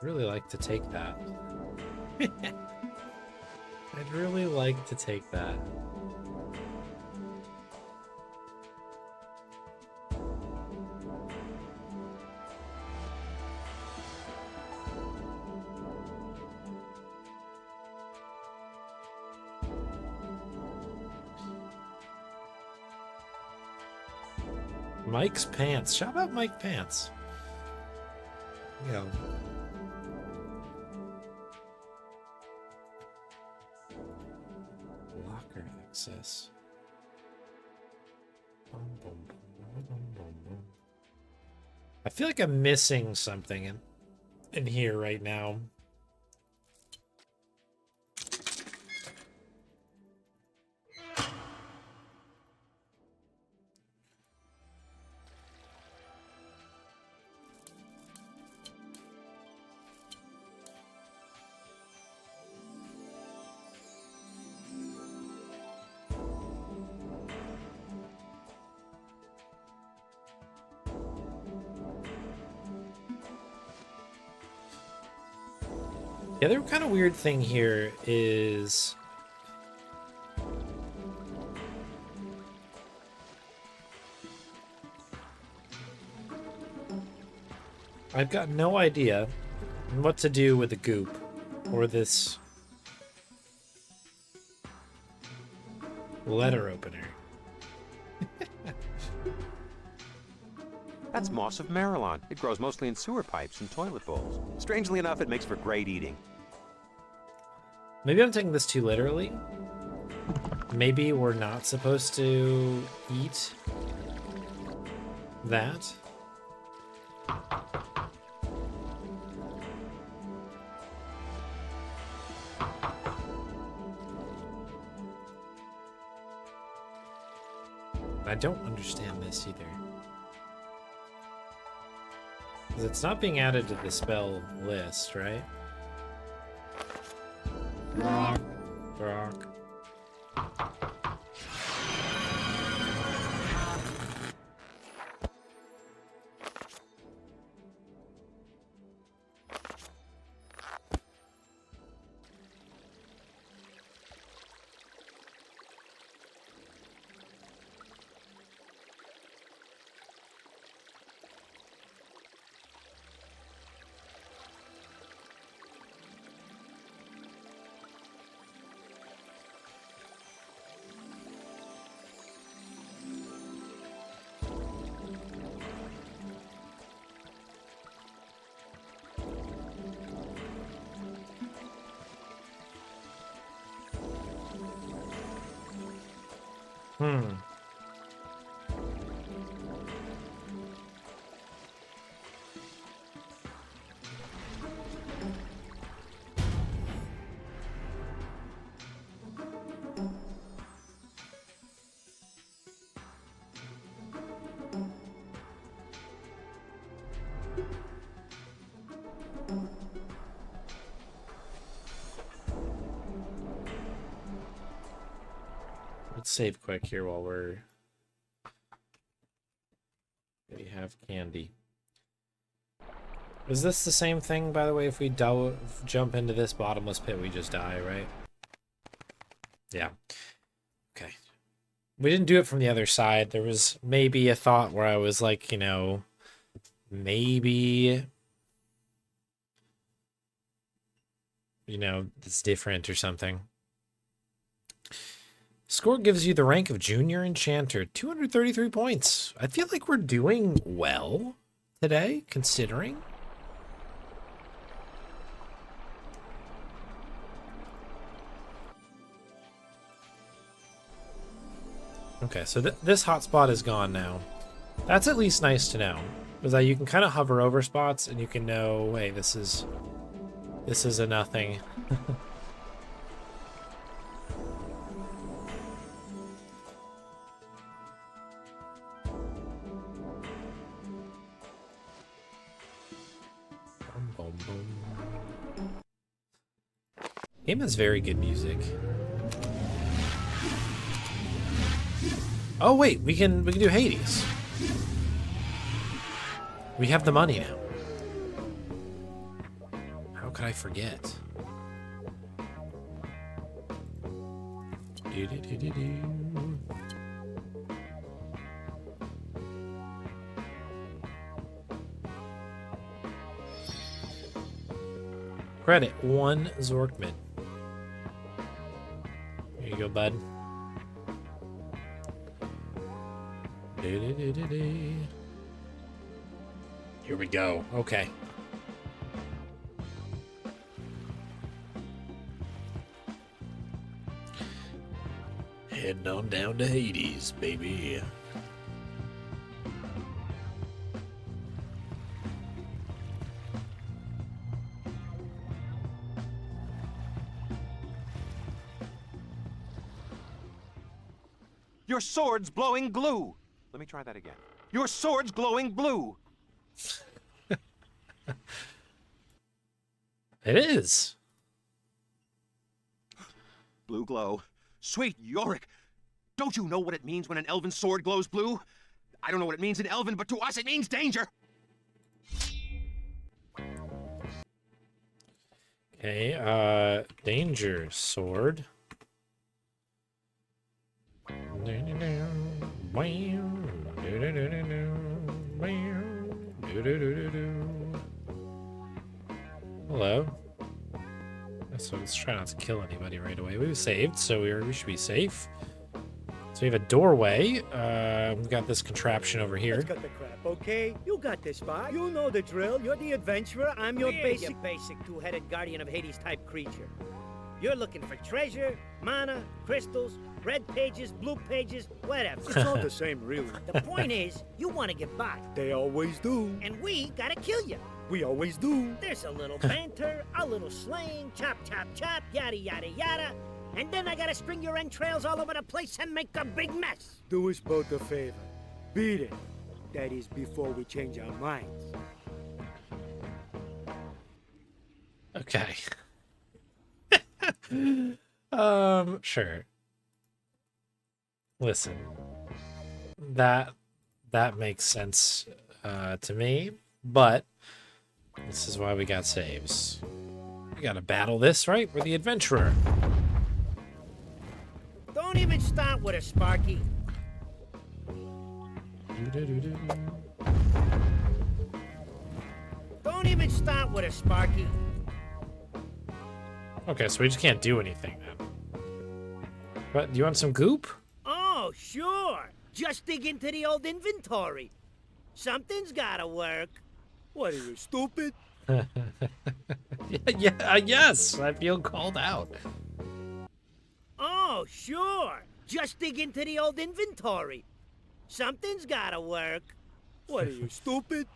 I'd really like to take that. I'd really like to take that. Mike's Pants. Shout out Mike Pants. Yeah. Locker access. I feel like I'm missing something in here right now. The other kind of weird thing here is I've got no idea what to do with the goop or this letter opener. That's moss of Marilon. It grows mostly in sewer pipes and toilet bowls. Strangely enough, it makes for great eating. Maybe I'm taking this too literally. Maybe we're not supposed to eat that. I don't understand this either. Because it's not being added to the spell list, right? Rock. Rock. Let's save quick here while we're have candy. Is this the same thing, by the way, if we jump into this bottomless pit, we just die, right? Yeah. Okay. We didn't do it from the other side. There was maybe a thought where I was like, you know, maybe, you know, it's different or something. Score gives you the rank of Junior Enchanter, 233 points. I feel like we're doing well today, considering. Okay, so this hotspot is gone now. That's at least nice to know, is that you can kind of hover over spots and you can know, hey, this is a nothing. Game has very good music. Oh wait, we can do Hades. We have the money now. How could I forget? Credit 1 Zorkman. Here you go, bud. Here we go. Okay. Heading on down to Hades, baby. Your sword's glowing glue. Let me try that again. Your sword's glowing blue. It is. Blue glow. Sweet Yorick. Don't you know what it means when an elven sword glows blue? I don't know what it means in elven, but to us it means danger. Okay, danger sword. Hello. So let's try not to kill anybody right away. We saved, so we should be safe. So we have a doorway. We've got this contraption over here. Let's cut the crap, okay? You got this, Spot. You know the drill. You're the adventurer. I'm your basic two-headed guardian of Hades type creature. You're looking for treasure, mana, crystals, red pages, blue pages, whatever. It's all the same, really. The point is, you want to get by. They always do. And we gotta kill you. We always do. There's a little banter, a little slang, chop, chop, chop, yada, yada, yada. And then I gotta string your entrails all over the place and make a big mess. Do us both a favor. Beat it. That is before we change our minds. Okay. Sure. Listen. That makes sense to me, but this is why we got saves. We gotta battle this, right? We're the adventurer. Don't even start with a Sparky. Don't even start with a Sparky. Okay, so we just can't do anything then. But do you want some goop? Oh, sure. Just dig into the old inventory. Something's gotta work. What are you, stupid? Yes, I feel called out. Oh, sure. Just dig into the old inventory. Something's gotta work. What are you, stupid?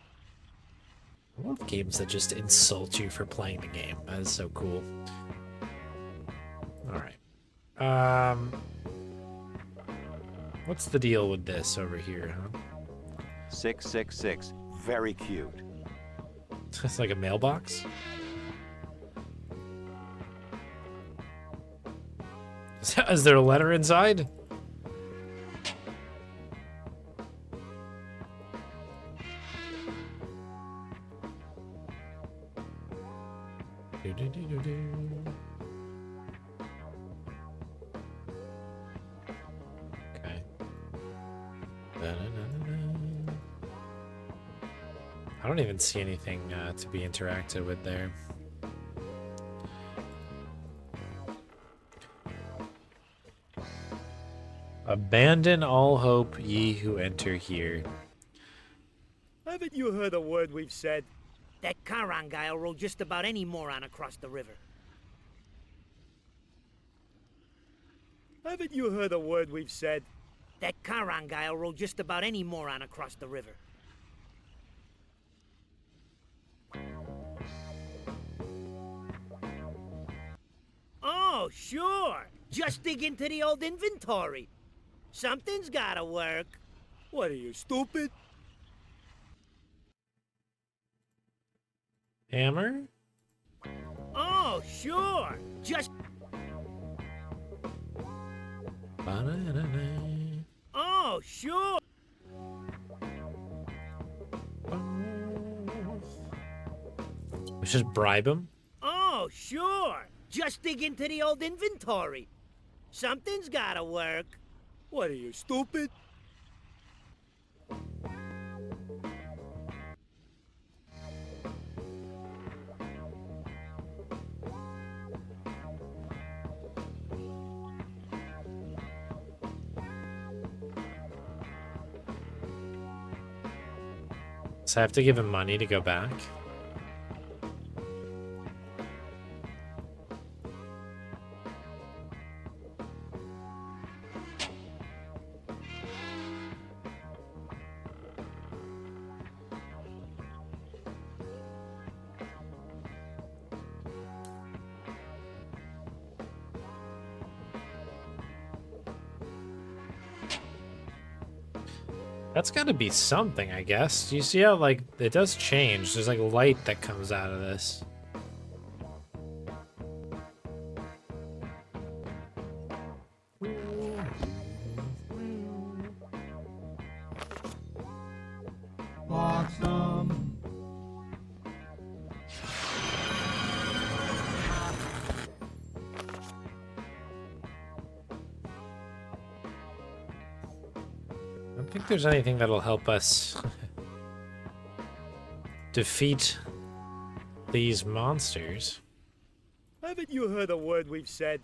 I love games that just insult you for playing the game. That is so cool. Alright. What's the deal with this over here, huh? 666. Very cute. It's like a mailbox? Is there a letter don't even see anything to be interacted with there. Abandon all hope, ye who enter here. Haven't you heard a word we've said? That Charon guy'll roll just about any moron across the river. Haven't you heard a word we've said? That Charon guy'll roll just about any moron across the river. Oh, sure. Just dig into the old inventory. Something's gotta work. What are you, stupid? Hammer? Oh, sure. Just... Oh, sure. We should bribe him? Oh, sure. Just dig into the old inventory. Something's gotta work. What are you, stupid? So I have to give him money to go back? That's gotta be something, I guess. Do you see how, like, it does change? There's, like, light that comes out of this. Awesome. I don't think there's anything that'll help us defeat these monsters. Haven't you heard a word we've said?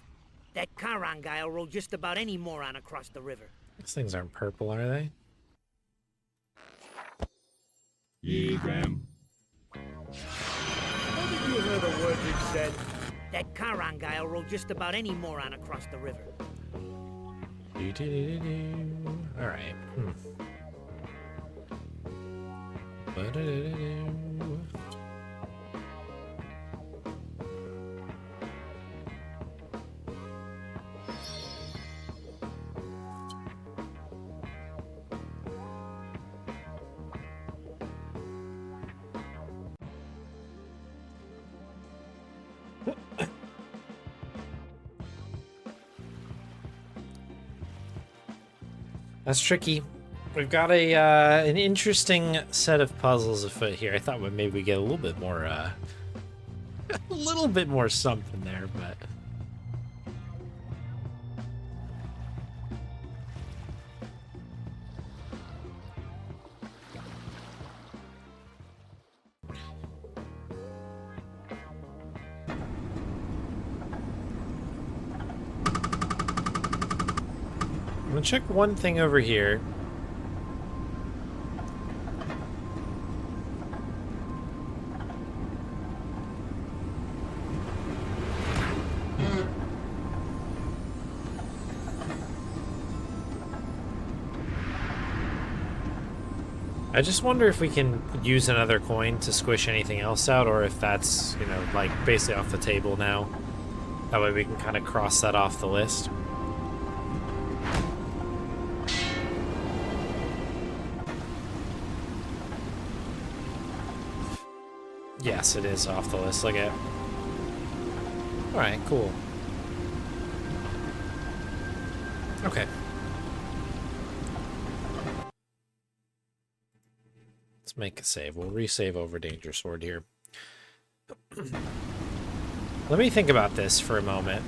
That Charon guy'll roll just about any moron across the river. These things aren't purple, are they? Graham. Haven't you heard a word we've said? That Charon guy'll roll just about any moron across the river. All right. Ba-da-da-da-do. That's tricky. We've got an interesting set of puzzles afoot here. I thought maybe we get a little bit more, a little bit more something there, but I'm gonna check one thing over here. I just wonder if we can use another coin to squish anything else out, or if that's, you know, like basically off the table now. That way we can kind of cross that off the list. Yes, it is off the list. Look at it. Alright, cool. Okay. Let's make a save. We'll resave over Danger Sword here. Let me think about this for a moment.